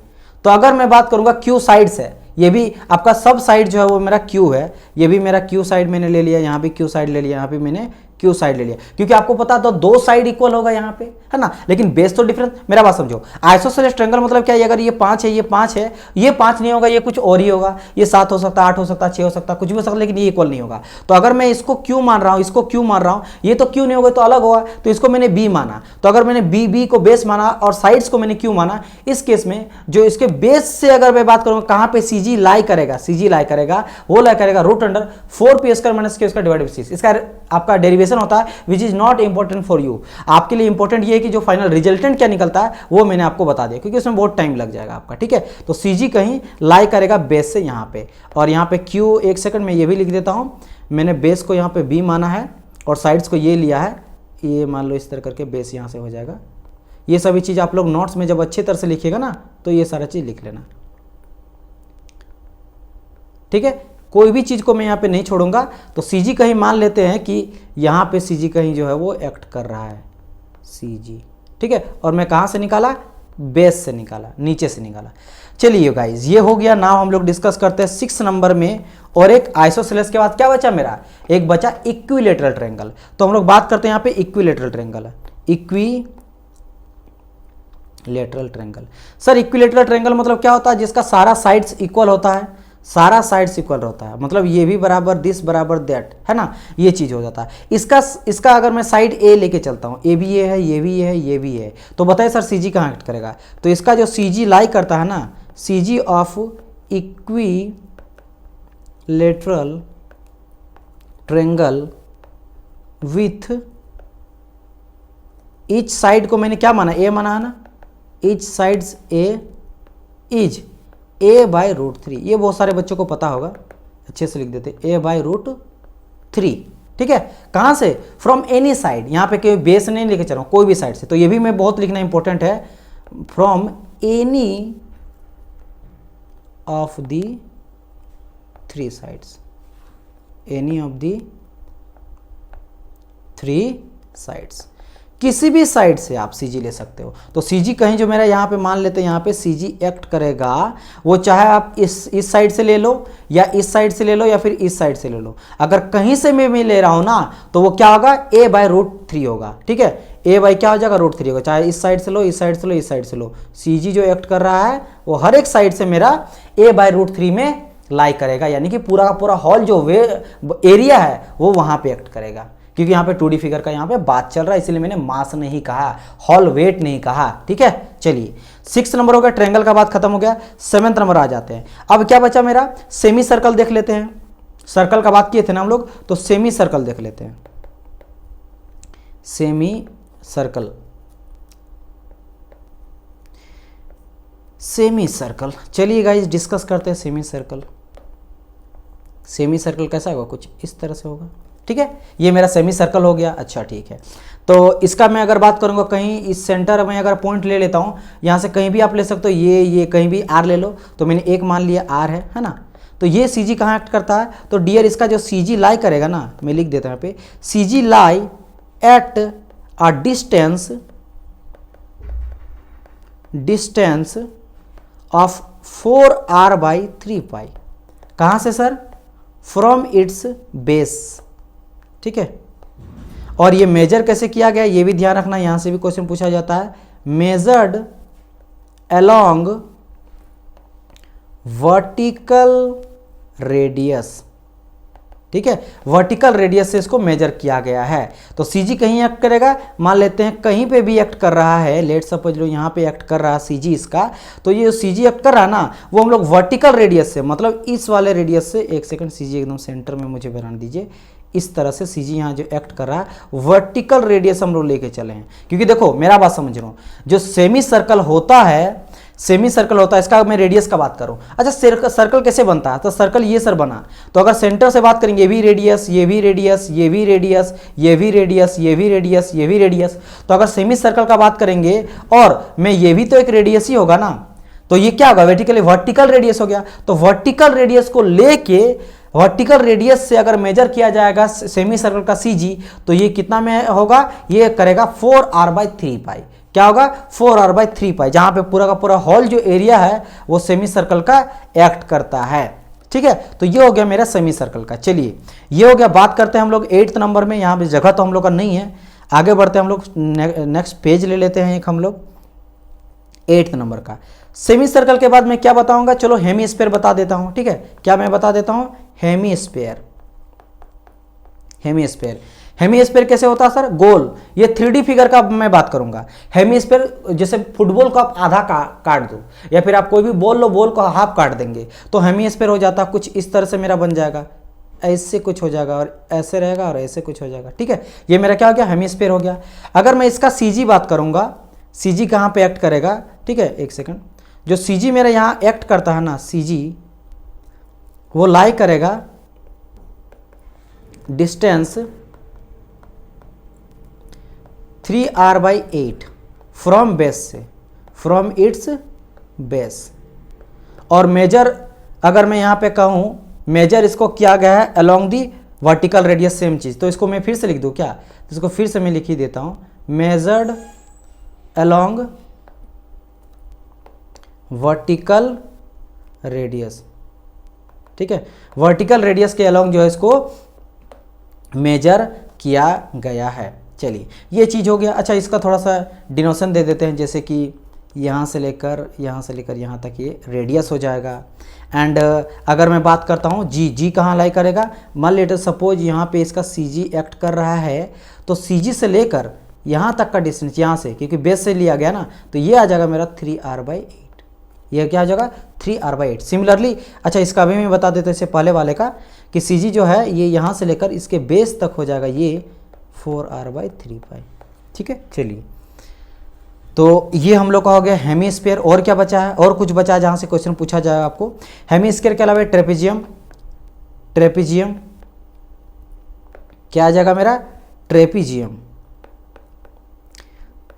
तो अगर मैं बात करूंगा q साइड्स है, ये भी आपका सब साइड जो है वो मेरा q है, ये भी मेरा q साइड मैंने ले लिया, यहाँ भी q साइड ले लिया, यहाँ पे मैंने q साइड ले लिया, क्योंकि आपको पता तो दो साइड इक्वल होगा यहाँ पे, है ना, लेकिन बेस तो डिफरेंट। मेरा बात समझो, आइसोसेलेस ट्रायंगल मतलब क्या है, अगर ये 5 है, ये 5 है, ये 5 नहीं होगा, ये कुछ और ही होगा, ये 7 हो सकता है, 8 हो सकता है, 6 हो सकता है, कुछ भी हो सकता है, लेकिन ये इक्वल नहीं होगा। तो अगर मैं इसको क्यू मान रहा हूँ, इसको क्यू मान रहा हूँ, ये तो क्यू नहीं होगा तो अलग होगा, तो इसको मैंने बी माना। तो अगर मैंने बी को बेस माना और साइड्स को मैंने क्यू माना, इस केस में जो इसके बेस से अगर मैं बात करूंगा कहां पे सीजी लाई करेगा, सीजी लाई करेगा, वो लाई करेगा √4p² minus q² divide by 6। इसका आपका डेरिवेशन होता है which is not important for you. आपके लिए इंपॉर्टेंट ये है कि जो फाइनल रिजल्टेंट क्या निकलता है वो मैंने आपको बता दिया, क्योंकि उसमें बहुत टाइम लग जाएगा आपका, ठीक है। तो सीजी कहीं लाई करेगा बेस से यहाँ पे, और यहाँ पे क्यू, एक सेकंड में ये भी लिख देता हूँ, मैंने बेस को यहाँ पे बी माना है और साइड्स को ये लिया है, ये मान लो इस तरह करके बेस यहाँ से हो जाएगा। ये सभी चीज़ आप लोग नोट्स में जब अच्छी तरह से लिखिएगा ना, तो ये सारा चीज़ लिख लेना, ठीक है। कोई भी चीज़ को मैं यहाँ पे नहीं छोड़ूंगा। तो सीजी कहीं मान लेते हैं कि यहाँ पे सीजी कहीं जो है वो एक्ट कर रहा है, सीजी, ठीक है। और मैं कहाँ से निकाला, बेस से निकाला, नीचे से निकाला। चलिए गाइज, ये हो गया। नाउ हम लोग डिस्कस करते हैं 6 नंबर में, और एक आइसोसेलेस के बाद क्या बचा मेरा, एक बचा इक्विलेटरल ट्रायंगल। तो हम लोग बात करते हैं यहाँ पे equilateral triangle, equilateral triangle. Sir equilateral triangle मतलब क्या होता है, जिसका सारा साइड्स इक्वल होता है, सारा साइड्स इक्वल होता है, मतलब ये भी बराबर, दिस बराबर दैट, है ना, ये चीज हो जाता है। इसका अगर मैं साइड ए लेके चलता हूँ, ए भी ये है, ये भी ये है, ये भी है, तो बताइए सर सीजी कहाँ एक्ट करेगा। तो इसका जो सीजी लाई करता है ना, CG of equilateral triangle with each side को मैंने क्या माना, ए माना है ना, each sides A is a/√3। ये बहुत सारे बच्चों को पता होगा, अच्छे से लिख देते a/√3, ठीक है। कहां से, फ्रॉम एनी साइड, यहां पे कोई बेस नहीं लेके चल रहा हूं, कोई भी साइड से, तो ये भी मैं बहुत लिखना इंपॉर्टेंट है, from any of the 3 sides, any of the 3 sides, किसी भी साइड से आप सीजी ले सकते हो। तो सीजी कहीं जो मेरा यहाँ पे मान लेते हैं, यहाँ पे सीजी एक्ट करेगा, वो चाहे आप इस साइड से ले लो, या इस साइड से ले लो, या फिर इस साइड से ले लो। अगर कहीं से मैं ले रहा हूँ ना, तो वो क्या होगा, a/√3 होगा, ठीक है। क्या हो जाएगा, √3 होगा, चाहे इस साइड से लो, इस साइड से लो, इस साइड से लो। सीजी जो एक्ट कर रहा है वो हर एक साइड से मेरा a/√3 में लाई करेगा, यानी कि पूरा का पूरा हॉल जो एरिया है वो वहां पे एक्ट करेगा। क्योंकि यहाँ पे 2D फिगर का यहाँ पे बात चल रहा है, इसलिए मैंने मास नहीं कहा, हॉल वेट नहीं कहा, ठीक है। चलिए 6 नंबर हो गया, ट्रायंगल का बात खत्म हो गया। 7th नंबर आ जाते हैं। अब क्या बचा मेरा, सेमी सर्कल देख लेते हैं। सर्कल का बात किए थे ना हम लोग, तो सेमी सर्कल देख लेते हैं। Semi circle, semi circle. चलिए गाइस डिस्कस करते हैं सेमी सर्कल। सेमी सर्कल कैसा होगा, कुछ इस तरह से होगा, ठीक है। ये मेरा सेमी सर्कल हो गया। अच्छा ठीक है, तो इसका मैं अगर बात करूंगा, कहीं इस सेंटर में अगर पॉइंट ले लेता हूं, यहां से कहीं भी आप ले सकते हो, ये कहीं भी आर ले लो, तो मैंने एक मान लिया आर है ना। तो ये सी जी कहाँ एक्ट करता है, तो डियर इसका जो सी जी लाई करेगा ना, मैं लिख देता हूं यहाँ पे, C G lie at a distance of 4r/3π। कहाँ से सर, फ्रॉम इट्स बेस, ठीक है। और ये मेजर कैसे किया गया ये भी ध्यान रखना, यहां से भी क्वेश्चन पूछा जाता है। मेजर्ड अलोंग वर्टिकल रेडियस, ठीक है, वर्टिकल रेडियस से इसको मेजर किया गया है। तो सीजी कहीं एक्ट करेगा, मान लेते हैं कहीं पे भी एक्ट कर रहा है, लेट सपोज लो यहाँ पे एक्ट कर रहा है सीजी इसका, तो ये सीजी एक्ट कर रहा है ना, वो हम लोग वर्टिकल रेडियस से, मतलब इस वाले रेडियस से, एक सेकंड सीजी एकदम सेंटर में मुझे बनाने दीजिए, इस तरह से सीजी यहाँ जो एक्ट कर रहा है वर्टिकल रेडियस हम लोग लेके चले हैं। क्योंकि देखो मेरा बात समझ रहा हूँ, जो सेमी सर्कल होता है, सेमी सर्कल होता है, इसका मैं रेडियस का बात करूं। अच्छा सर्कल कैसे बनता है, तो सर्कल ये सर बना, तो अगर सेंटर से बात करेंगे, ये भी रेडियस, ये भी रेडियस, ये भी रेडियस, ये भी रेडियस, ये भी रेडियस, ये भी रेडियस, तो अगर सेमी सर्कल का बात करेंगे और मैं ये भी तो एक रेडियस ही होगा ना, तो ये क्या होगा, वर्टिकल रेडियस हो गया। तो वर्टिकल रेडियस को लेके, वर्टिकल रेडियस से अगर मेजर किया जाएगा सेमी सर्कल का सीजी, तो ये कितना में होगा, ये करेगा 4r/3π। क्या होगा, 4r/3π, जहां पे पूरा का पूरा हॉल जो एरिया है वो सेमी सर्कल का एक्ट करता है, ठीक है। तो ये हो गया मेरा सेमी सर्कल का। चलिए ये हो गया, बात करते हैं हम लोग 8th नंबर में। यहाँ पे जगह तो हम लोग का नहीं है, आगे बढ़ते हैं हम लोग, नेक्स्ट पेज ले लेते हैं एक हम लोग 8th नंबर का। सेमी सर्कल के बाद मैं क्या बताऊंगा, चलो हेमीस्फीयर बता देता हूं, ठीक है। क्या मैं बता देता हूं, हेमीस्फीयर। हेमीस्फीयर, हेमीस्फीयर कैसे होता है सर, गोल, ये 3D फिगर का मैं बात करूंगा। हेमीस्फीयर जैसे फुटबॉल को आप आधा काट दो, या फिर आप कोई भी बॉल लो, बॉल को हाफ काट देंगे, तो हेमीस्फीयर हो जाता है, कुछ इस तरह से मेरा बन जाएगा, ऐसे कुछ हो जाएगा और ऐसे रहेगा और ऐसे कुछ हो जाएगा, ठीक है। ये मेरा क्या हो गया, हेमीस्फीयर हो गया। अगर मैं इसका सीजी बात करूंगा, सीजी कहाँ पे एक्ट करेगा, ठीक है, एक सेकंड, जो सीजी मेरा यहाँ एक्ट करता है ना, सीजी वो लाई करेगा डिस्टेंस 3r/8 फ्रॉम बेस से, फ्रॉम इट्स बेस। और मेजर अगर मैं यहाँ पे कहूँ, मेजर इसको किया गया है along the vertical radius, same चीज़, तो इसको मैं फिर से लिख दूँ क्या, इसको फिर से मैं लिख ही देता हूँ, मेजर्ड अलोंग वर्टिकल रेडियस, ठीक है, वर्टिकल रेडियस के अलोंग जो है इसको मेजर किया गया है। चलिए ये चीज़ हो गया। अच्छा इसका थोड़ा सा डिनोशन दे देते हैं, जैसे कि यहाँ से लेकर यहाँ तक ये रेडियस हो जाएगा। एंड अगर मैं बात करता हूँ जी कहाँ लाई करेगा, मान लेते सपोज यहाँ पे इसका सी जी एक्ट कर रहा है, तो सी जी से लेकर यहाँ तक का डिस्टेंस, यहाँ से क्योंकि बेस से लिया गया ना, तो ये आ जाएगा मेरा 3r/8। ये क्या आ जाएगा, 3r/8। सिमिलरली अच्छा इसका भी मैं बता देता हूँ इससे पहले वाले का, कि सी जी जो है ये यहाँ से लेकर इसके बेस तक हो जाएगा ये 4r/3π, ठीक है। चलिए तो ये हम लोग का हो गया हेमीस्फीयर। और क्या बचा है, और कुछ बचा है जहाँ से क्वेश्चन पूछा जाएगा आपको। हेमीस्फीयर के अलावा ट्रेपेजियम, ट्रेपेजियम क्या आ जाएगा मेरा, ट्रेपेजियम।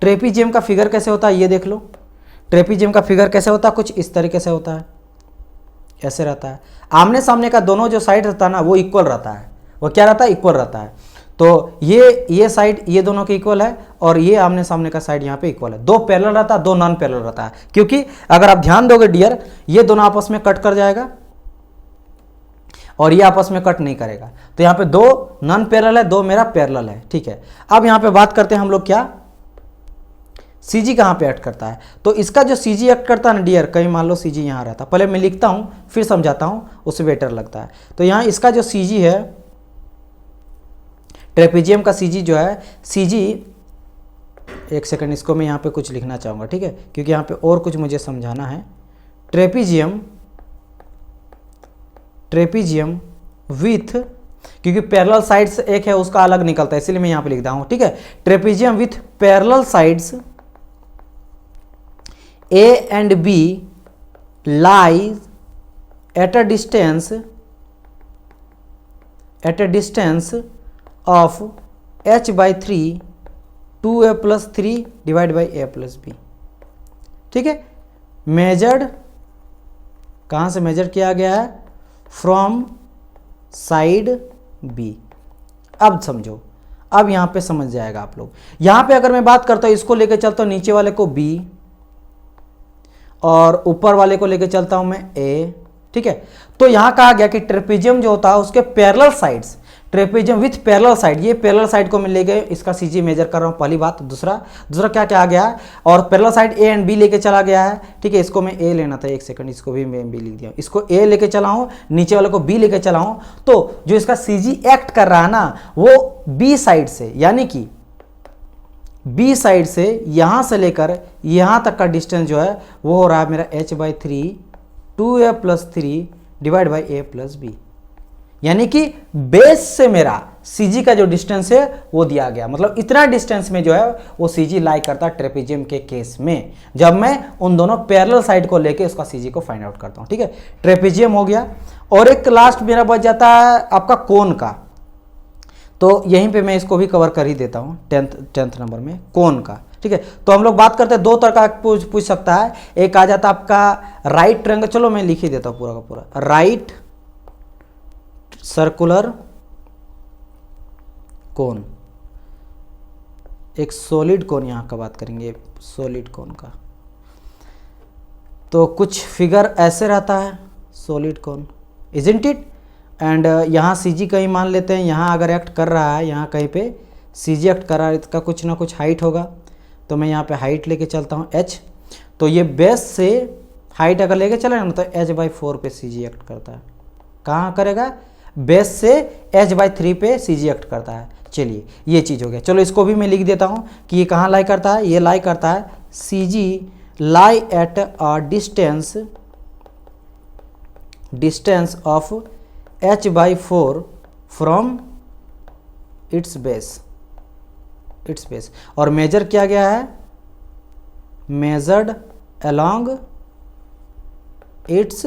ट्रेपेजियम का फिगर कैसे होता है ये देख लो। ट्रेपेजियम का फिगर कैसे होता है, कुछ इस तरीके से होता है, ऐसे रहता है। आमने सामने का दोनों जो साइड रहता है ना वो इक्वल रहता है, वो क्या रहता है, इक्वल रहता है। तो ये साइड ये दोनों के इक्वल है, और ये आमने सामने का साइड यहाँ पे इक्वल है। दो पैरेलल रहता है, दो नॉन पैरेलल रहता है, क्योंकि अगर आप ध्यान दोगे डियर, ये दोनों आपस में कट कर जाएगा और ये आपस में कट नहीं करेगा। तो यहाँ पे दो नॉन पैरेलल है, दो मेरा पैरेलल है, ठीक है। अब यहाँ पे बात करते हैं हम लोग क्या, सीजी कहाँ पे एक्ट करता है। तो इसका जो सीजी एक्ट करता है ना डियर, कहीं मान लो सीजी यहाँ रहता, पहले मैं लिखता हूँ फिर समझाता हूँ, उससे बेटर लगता है। तो यहाँ इसका जो सीजी है, ट्रेपेजियम का सीजी जो है, सीजी एक सेकंड, इसको मैं यहाँ पे कुछ लिखना चाहूँगा, ठीक है, क्योंकि यहाँ पे और कुछ मुझे समझाना है। ट्रेपेजियम विथ, क्योंकि पैरेलल साइड्स एक है उसका अलग निकलता है, इसलिए मैं यहाँ पे लिख रहा हूँ, ठीक है। Trapezium with parallel sides A and B lies at a distance of h by 3 2a plus 3 divide by a plus b। ठीक है, मेजर्ड कहाँ से मेजर किया गया है? From side b। अब समझो, अब यहां पे समझ जाएगा आप लोग। यहां पे अगर मैं बात करता हूं, इसको लेके चलता हूं नीचे वाले को b और ऊपर वाले को लेके चलता हूं मैं a। ठीक है, तो यहां कहा गया कि ट्रेपेजियम जो होता है उसके parallel sides, trapezium with parallel side, ये पैरेलल साइड को मैं ले गए, इसका सीजी मेजर कर रहा हूं, पहली बात। दूसरा क्या क्या आ गया है? और parallel side A and B लेके चला गया है। ठीक है, इसको मैं ए लेना था, एक सेकंड, इसको भी मैं बी लिख दिया, इसको ए लेके चला हूं, नीचे वाले को बी लेके चला हूं, तो जो इसका सीजी एक्ट कर रहा है ना, वो बी साइड से, यानी कि बी साइड से यहां से लेकर यहां तक का डिस्टेंस जो है वो हो रहा है मेरा h by 3 2a plus 3 divide by a plus B. यानी कि बेस से मेरा सीजी का जो डिस्टेंस है वो दिया गया, मतलब इतना डिस्टेंस में जो है वो सीजी लाई करता है ट्रेपेजियम के केस में, जब मैं उन दोनों पैरेलल साइड को लेके उसका सीजी को फाइंड आउट करता हूं। ठीक है, ट्रेपेजियम हो गया, और एक लास्ट मेरा बच जाता है आपका कोन का, तो यहीं पे मैं इसको भी कवर कर ही देता हूं 10th नंबर में, कोन का। ठीक है, तो हम लोग बात करते हैं, दो तरह का पूछ सकता है। एक आ जाता है आपका राइट ट्रायंगल, चलो मैं लिख ही देता हूं पूरा का पूरा, राइट सर्कुलर कोन, एक सॉलिड कोन, यहां का बात करेंगे सॉलिड कोन का। तो कुछ फिगर ऐसे रहता है solid cone, isn't it? And यहाँ सीजी कहीं मान लेते हैं, यहाँ अगर एक्ट कर रहा है, यहाँ कहीं पे सीजी एक्ट कर रहा है, इसका कुछ ना कुछ हाइट होगा, तो मैं यहाँ पे हाइट लेके चलता हूँ h। तो ये बेस से हाइट अगर लेके चले ना, तो h बाई 4 पे सीजी एक्ट करता है। कहाँ करेगा? बेस से h बाई 3 पे सीजी एक्ट करता है। चलिए, ये चीज़ हो गया। चलो इसको भी मैं लिख देता हूँ कि ये कहाँ लाई करता है, ये लाई करता है CG lie at a distance of h by 4 from its base, और मेजर किया गया है, measured along it's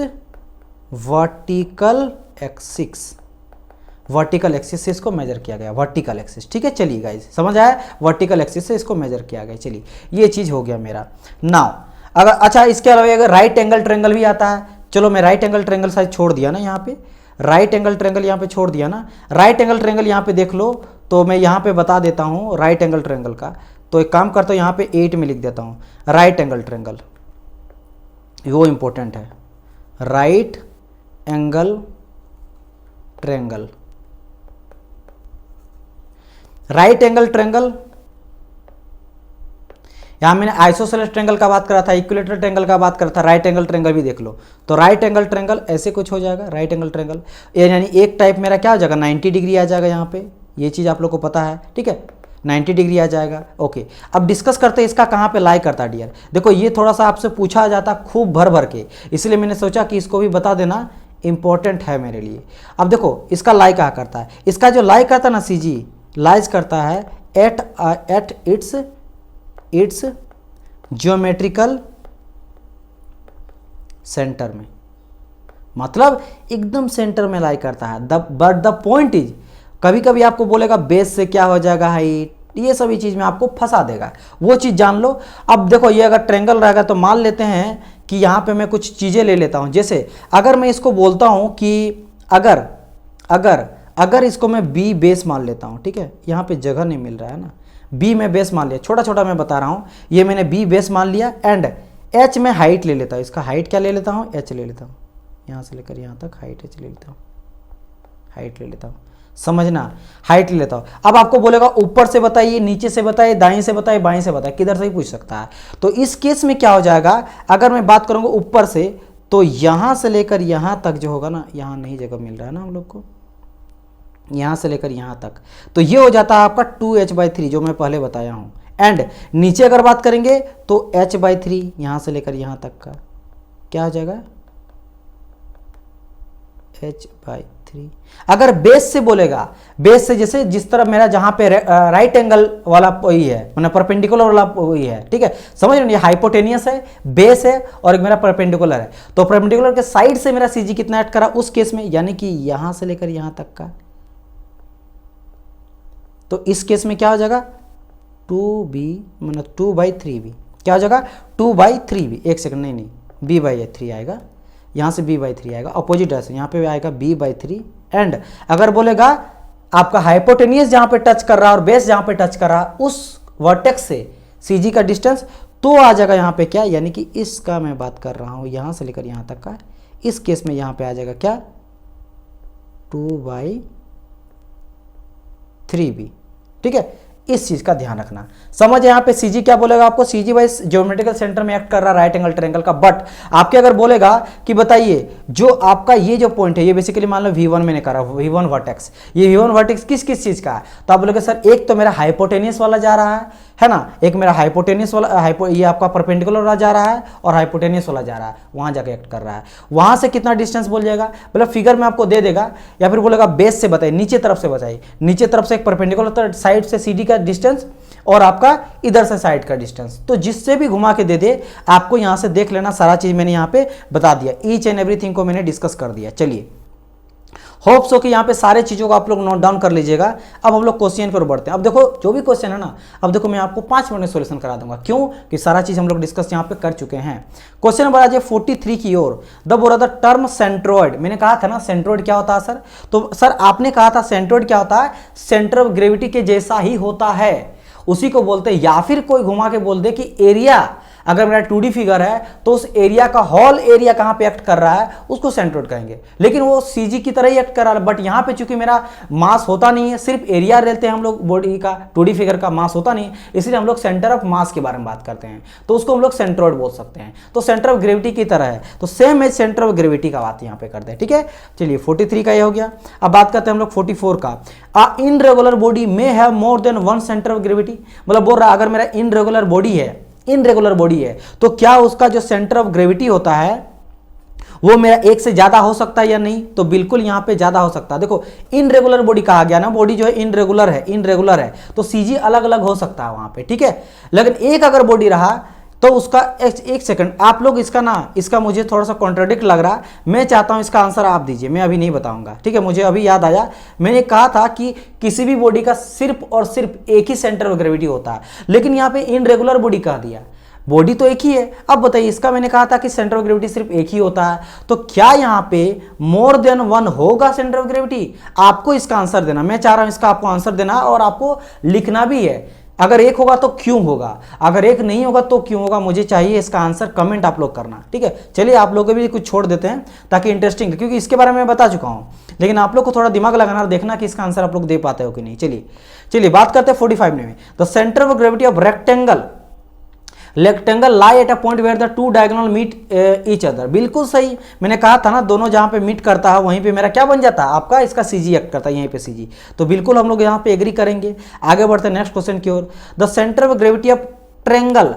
vertical axis, vertical axis से इसको मेजर किया गया, वर्टिकल एक्सिस। ठीक है, चलिए गाइस समझ आया, वर्टिकल एक्सिस से इसको मेजर किया गया। चलिए, ये चीज हो गया मेरा। नाउ अगर अच्छा इसके अलावा अगर राइट एंगल ट्रायंगल भी आता है, चलो मैं राइट एंगल ट्रायंगल साइज छोड़ दिया ना, यहाँ पे राइट एंगल ट्रायंगल यहाँ पे छोड़ दिया ना, राइट एंगल ट्रायंगल यहाँ पे देख लो, तो मैं यहाँ पे बता देता हूँ राइट एंगल ट्रायंगल का। तो एक काम करता हूँ, यहाँ पे 8 में लिख देता हूँ राइट एंगल ट्रायंगल, वो इंपॉर्टेंट है, right angle triangle. Right angle triangle, यहां मैंने आइसोसेलेस ट्रायंगल का बात करा था, इक्विलेटरल ट्रायंगल का बात करा था, राइट एंगल ट्रायंगल भी देख लो। तो राइट एंगल ट्रायंगल ऐसे कुछ हो जाएगा, राइट एंगल ट्रायंगल, यानी एक टाइप मेरा क्या हो जाएगा, 90 डिग्री आ जाएगा यहाँ पे, ये चीज़ आप लोग को पता है। ठीक है, 90 डिग्री आ जाएगा। ओके, अब डिस्कस करते हैं इसका कहाँ पे लाई करता है डियर। देखो ये थोड़ा सा आपसे पूछा जाता खूब भर भर के, इसलिए मैंने सोचा कि इसको भी बता देना इंपॉर्टेंट है मेरे लिए। अब देखो इसका लाई कहाँ करता है, इसका जो लाई करता है ना सीजी, लाइज करता है एट इट्स ज्योमेट्रिकल सेंटर में, मतलब एकदम सेंटर में लाई करता है। बट द पॉइंट इज, कभी कभी आपको बोलेगा बेस से क्या हो जाएगा हाइट, ये सभी चीज में आपको फंसा देगा, वो चीज जान लो। अब देखो ये अगर ट्रायंगल रहेगा तो मान लेते हैं कि यहाँ पे मैं कुछ चीजें ले लेता हूँ, जैसे अगर मैं इसको बोलता हूँ कि अगर इसको मैं बी बेस मान लेता हूँ, ठीक है, यहाँ पे जगह नहीं मिल रहा है ना, बी में बेस मान लिया, छोटा छोटा मैं बता रहा हूँ, ये मैंने बी बेस मान लिया, एंड एच में हाइट ले लेता हूँ, इसका हाइट क्या ले लेता हूँ, एच ले लेता हूँ, यहाँ से लेकर यहाँ तक हाइट एच ले लेता हूँ, हाइट ले लेता हूँ, समझना, हाइट ले लेता हूँ। अब आपको बोलेगा ऊपर से बताइए, नीचे से बताइए, दाएं से बताइए, बाएं से बताइए, किधर से ही पूछ सकता है। तो इस केस में क्या हो जाएगा, अगर मैं बात करूँगा ऊपर से, तो यहाँ से लेकर यहाँ तक जो होगा ना, यहाँ नहीं जगह मिल रहा है ना हम लोग को, यहाँ से लेकर यहाँ तक, तो ये हो जाता है आपका 2h/3 जो मैं पहले बताया हूँ। एंड नीचे अगर बात करेंगे तो h/3 यहाँ से लेकर यहाँ तक का क्या हो जाएगा, h/3 3। अगर बेस से बोलेगा, बेस से जैसे जिस तरफ मेरा जहां पे राइट एंगल वाला वही है, मतलब परपेंडिकुलर वाला वही है, ठीक है, समझ रहे हो, ये हाइपोटेनियस है, बेस है और एक मेरा परपेंडिकुलर है। तो परपेंडिकुलर के साइड से मेरा सीजी कितना ऐड करा उस केस में, यानी कि यहां से लेकर यहां तक का। तो इस केस में क्या हो जाएगा 2b मतलब 2/3b, क्या हो जाएगा 2/3b। एक सेकंड, नहीं b/3 आएगा, यहां से b/3 आएगा, अपोजिट है, यहां पे आएगा b/3। एंड अगर बोलेगा आपका हाइपोटेनियस जहां पे टच कर रहा है और बेस जहां पे टच कर रहा है उस वर्टेक्स से सीजी का डिस्टेंस, तो आ जाएगा यहां पे क्या, यानी कि इसका मैं बात कर रहा हूं यहां से लेकर यहां तक का। इस केस में यहां पे आ जाएगा क्या 2/3b, ठीक है। इस चीज का ध्यान रखना, समझ यहाँ पे सीजी क्या बोलेगा आपको, सीजी वाइज ज्योमेट्रिकल सेंटर में एक्ट कर रहा है राइट एंगल ट्रायंगल का। बट आपके अगर बोलेगा कि बताइए जो आपका ये जो पॉइंट है, ये बेसिकली मान लो V1 मैंने करा, V1 वर्टेक्स, ये V1 वर्टेक्स किस किस चीज का है, तो आप बोलोगे सर एक तो मेरा हाइपोटेनियस वाला जा रहा है ना, एक मेरा हाइपोटेनियस वाला ये आपका परपेंडिकुलर वाला जा रहा है और हाइपोटेनियस वाला जा रहा है, वहां जाके एक्ट कर रहा है। वहां से कितना डिस्टेंस बोल जाएगा, मतलब फिगर में आपको दे देगा, या फिर बोलेगा बेस से बताइए, नीचे तरफ से बताइए, नीचे तरफ से एक परपेंडिकुलर साइड से सीडी का डिस्टेंस और आपका इधर से साइड का डिस्टेंस, तो जिससे भी घुमा के दे दे आपको यहां से देख लेना, सारा चीज मैंने यहां पे बता दिया, ईच एंड एवरीथिंग को मैंने डिस्कस कर दिया। चलिए होप सो कि यहाँ पे सारे चीजों को आप लोग नोट डाउन कर लीजिएगा। अब हम लोग क्वेश्चन पर बढ़ते हैं। अब देखो जो भी क्वेश्चन है ना, अब देखो मैं आपको 5 मिनट में सॉल्यूशन करा दूंगा, क्यों कि सारा चीज हम लोग डिस्कस यहाँ पे कर चुके हैं। क्वेश्चन नंबर आ जाए 43 की ओर। द बोला द टर्म सेंट्रोइड, मैंने कहा था ना सेंट्रोइड क्या होता है सर, तो सर आपने कहा था सेंट्रोइड क्या होता है, सेंटर ऑफ ग्रेविटी के जैसा ही होता है, उसी को बोलते हैं। या फिर कोई घुमा के बोल दे कि एरिया, अगर मेरा 2D फिगर है तो उस एरिया का होल एरिया कहां पे एक्ट कर रहा है उसको सेंट्रोइड कहेंगे, लेकिन वो सीजी की तरह ही एक्ट कर रहा है। बट यहां पे चूंकि मेरा मास होता नहीं है, सिर्फ एरिया लेते हैं हम लोग बॉडी का, 2D फिगर का मास होता नहीं है, इसलिए हम लोग सेंटर ऑफ मास के बारे में बात करते हैं, तो उसको हम लोग सेंट्रोइड बोल सकते हैं। तो सेंटर ऑफ ग्रेविटी की तरह है, तो same as centre of gravity का बात यहां पे करते हैं, ठीक है। चलिए 43 का ये हो गया। अब बात करते हैं हम लोग 44 का। इनरेगुलर बॉडी में have more than one centre of gravity, मतलब बोल रहा है अगर मेरा इनरेगुलर बॉडी है तो क्या उसका जो सेंटर ऑफ ग्रेविटी होता है वो मेरा एक से ज्यादा हो सकता है या नहीं, तो बिल्कुल यहां पे ज्यादा हो सकता है। देखो इनरेगुलर बॉडी कहा गया ना, बॉडी जो है इनरेगुलर है तो सीजी अलग अलग हो सकता है वहां पे, ठीक है। लेकिन एक अगर बॉडी रहा तो उसका एक सेकंड आप लोग इसका मुझे थोड़ा सा कॉन्ट्राडिक्ट लग रहा है, मैं चाहता हूं इसका आंसर आप दीजिए, मैं अभी नहीं बताऊंगा, ठीक है। मुझे अभी याद आया, मैंने कहा था कि किसी भी बॉडी का सिर्फ और सिर्फ एक ही सेंटर ऑफ ग्रेविटी होता है, लेकिन यहां पे इनरेगुलर बॉडी कह दिया, बॉडी तो एक ही है। अब बताइए इसका मैंने कहा था कि सेंटर ऑफ ग्रेविटी सिर्फ एक ही होता है, तो क्या यहां पे मोर देन वन होगा सेंटर ऑफ ग्रेविटी? आपको इसका आंसर देना, मैं चाह रहा हूं इसका आपको आंसर देना और आपको लिखना भी है। अगर एक होगा तो क्यों होगा, अगर एक नहीं होगा तो क्यों होगा, मुझे चाहिए इसका आंसर, कमेंट आप लोग करना, ठीक है। चलिए आप लोग भी कुछ छोड़ देते हैं ताकि इंटरेस्टिंग, क्योंकि इसके बारे में मैं बता चुका हूं, लेकिन आप लोग को थोड़ा दिमाग लगाना और देखना कि इसका आंसर आप लोग दे पाते हो कि नहीं। चलिए बात करते हैं 45 में। The centre of gravity of rectangle lie at a point where the two diagonal meet each other, बिल्कुल सही, मैंने कहा था ना दोनों जहां पे मीट करता है वहीं पे मेरा क्या बन जाता है आपका, इसका सीजी एक्ट करता है यहीं पे सीजी, तो बिल्कुल हम लोग यहां पे एग्री करेंगे। आगे बढ़ते हैं नेक्स्ट क्वेश्चन की ओर। The centre of gravity of triangle,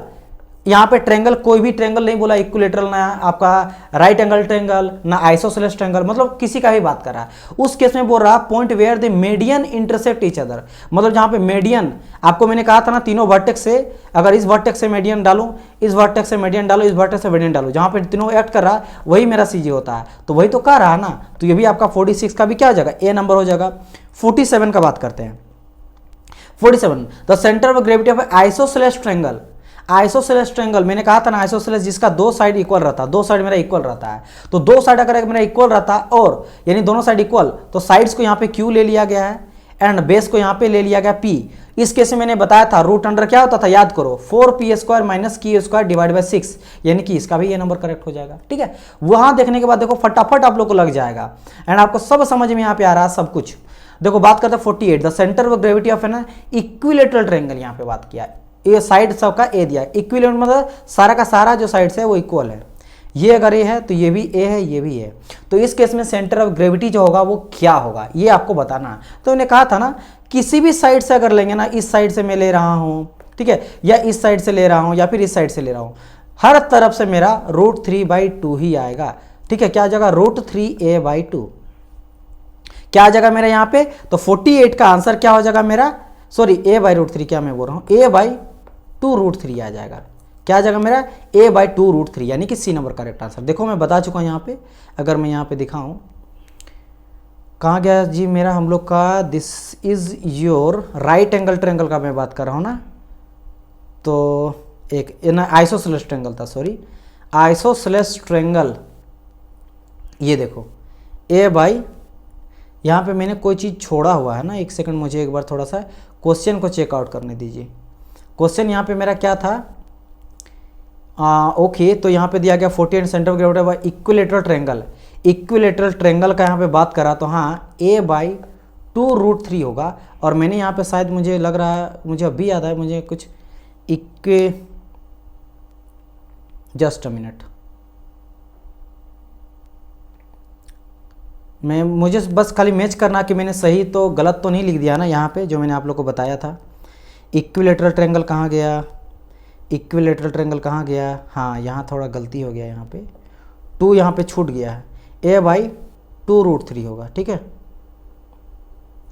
यहाँ पे ट्रायंगल कोई भी ट्रायंगल नहीं बोला, इक्विलेटरल ना आपका राइट एंगल ट्रायंगल ना आइसोसेलेस ट्रायंगल, मतलब किसी का भी बात कर रहा है। उस केस में बोल रहा point where the median intersect each other, मतलब जहाँ पे मीडियन, आपको मैंने कहा था ना तीनों वर्टेक्स से, अगर इस वर्टेक्स से मीडियन डालूं, इस वर्टेक्स से मीडियन डालो, इस वर्टेक्स से मीडियन डालो, जहाँ पे तीनों एक्ट कर रहा है वही मेरा सीजी होता है, तो वही तो कह रहा है ना, तो ये भी आपका 46 का भी क्या हो जाएगा, ए नंबर हो जाएगा। 47 का बात करते हैं। 47 the centre of gravity of isosceles triangle, isosceles triangle मैंने कहा था ना, आइसोसेलेस जिसका दो साइड इक्वल रहता है, दो साइड मेरा इक्वल रहता है, तो दो साइड अगर मेरा इक्वल रहता है और यानी दोनों साइड इक्वल, तो साइड्स को यहाँ पे Q ले लिया गया है एंड बेस को यहाँ पे ले लिया गया P। इस केस में मैंने बताया था रूट अंडर क्या होता था, याद करो 4p² minus q² divide by 6, यानी कि इसका भी ये नंबर करेक्ट हो जाएगा, ठीक है। वहां देखने के बाद देखो फटाफट आप लोग को लग जाएगा एंड आपको सब समझ में यहाँ पे आ रहा है सब कुछ। देखो बात करते हैं 48 the centre of gravity of an equilateral triangle, यहाँ पे बात किया, ये साइड सबका ए दिया, इक्विलेटरल मतलब सारा का सारा जो साइड्स है वो इक्वल है, ये अगर ए है तो ये भी ए है, ये भी है, तो इस केस में सेंटर ऑफ ग्रेविटी जो होगा वो क्या होगा ये आपको बताना है। तो मैंने कहा था ना किसी भी साइड से अगर लेंगे ना, इस साइड से मैं ले रहा हूं, ठीक है, या इस साइड से ले रहा हूं या फिर इस साइड से ले रहा हूं, हर तरफ से मेरा √3/2 ही आएगा, ठीक है। क्या आ जाएगा √3a/2। क्या आ जाएगा मेरा यहाँ पे, तो 48 का आंसर क्या हो जाएगा मेरा, सॉरी a/√3, क्या मैं बोल रहा हूँ, a/2√3 आ जाएगा। क्या आ जाएगा मेरा, a/2√3, यानी कि सी नंबर करेक्ट आंसर। देखो मैं बता चुका हूँ यहाँ पे, अगर मैं यहाँ पे दिखाऊँ, कहाँ गया जी मेरा हम लोग का, this is your right angle triangle का मैं बात कर रहा हूँ ना, तो एक आइसोसेलेस ट्रायंगल था, सॉरी आइसोसेलेस ट्रायंगल। ये देखो a/, यहाँ पे मैंने कोई चीज़ छोड़ा हुआ है ना, एक सेकंड मुझे एक बार थोड़ा सा क्वेश्चन को चेकआउट करने दीजिए। क्वेश्चन यहाँ पे मेरा क्या था, ओके, तो यहाँ पे दिया गया 48 centre of gravity by equilateral triangle. Equilateral triangle का यहाँ पे बात करा तो हाँ a/2√3 होगा। और मैंने यहाँ पे शायद मुझे लग रहा है, मुझे अभी याद है, मुझे कुछ जस्ट अ मिनट, मुझे बस खाली मैच करना कि मैंने सही तो गलत तो नहीं लिख दिया ना यहाँ पे, जो मैंने आप लोग को बताया था। इक्विलेटरल ट्रायंगल कहाँ गया, इक्विलेटरल ट्रायंगल कहाँ गया, हाँ यहाँ थोड़ा गलती हो गया, यहाँ पे 2 यहाँ पे छूट गया है, a/2√3 होगा, ठीक है,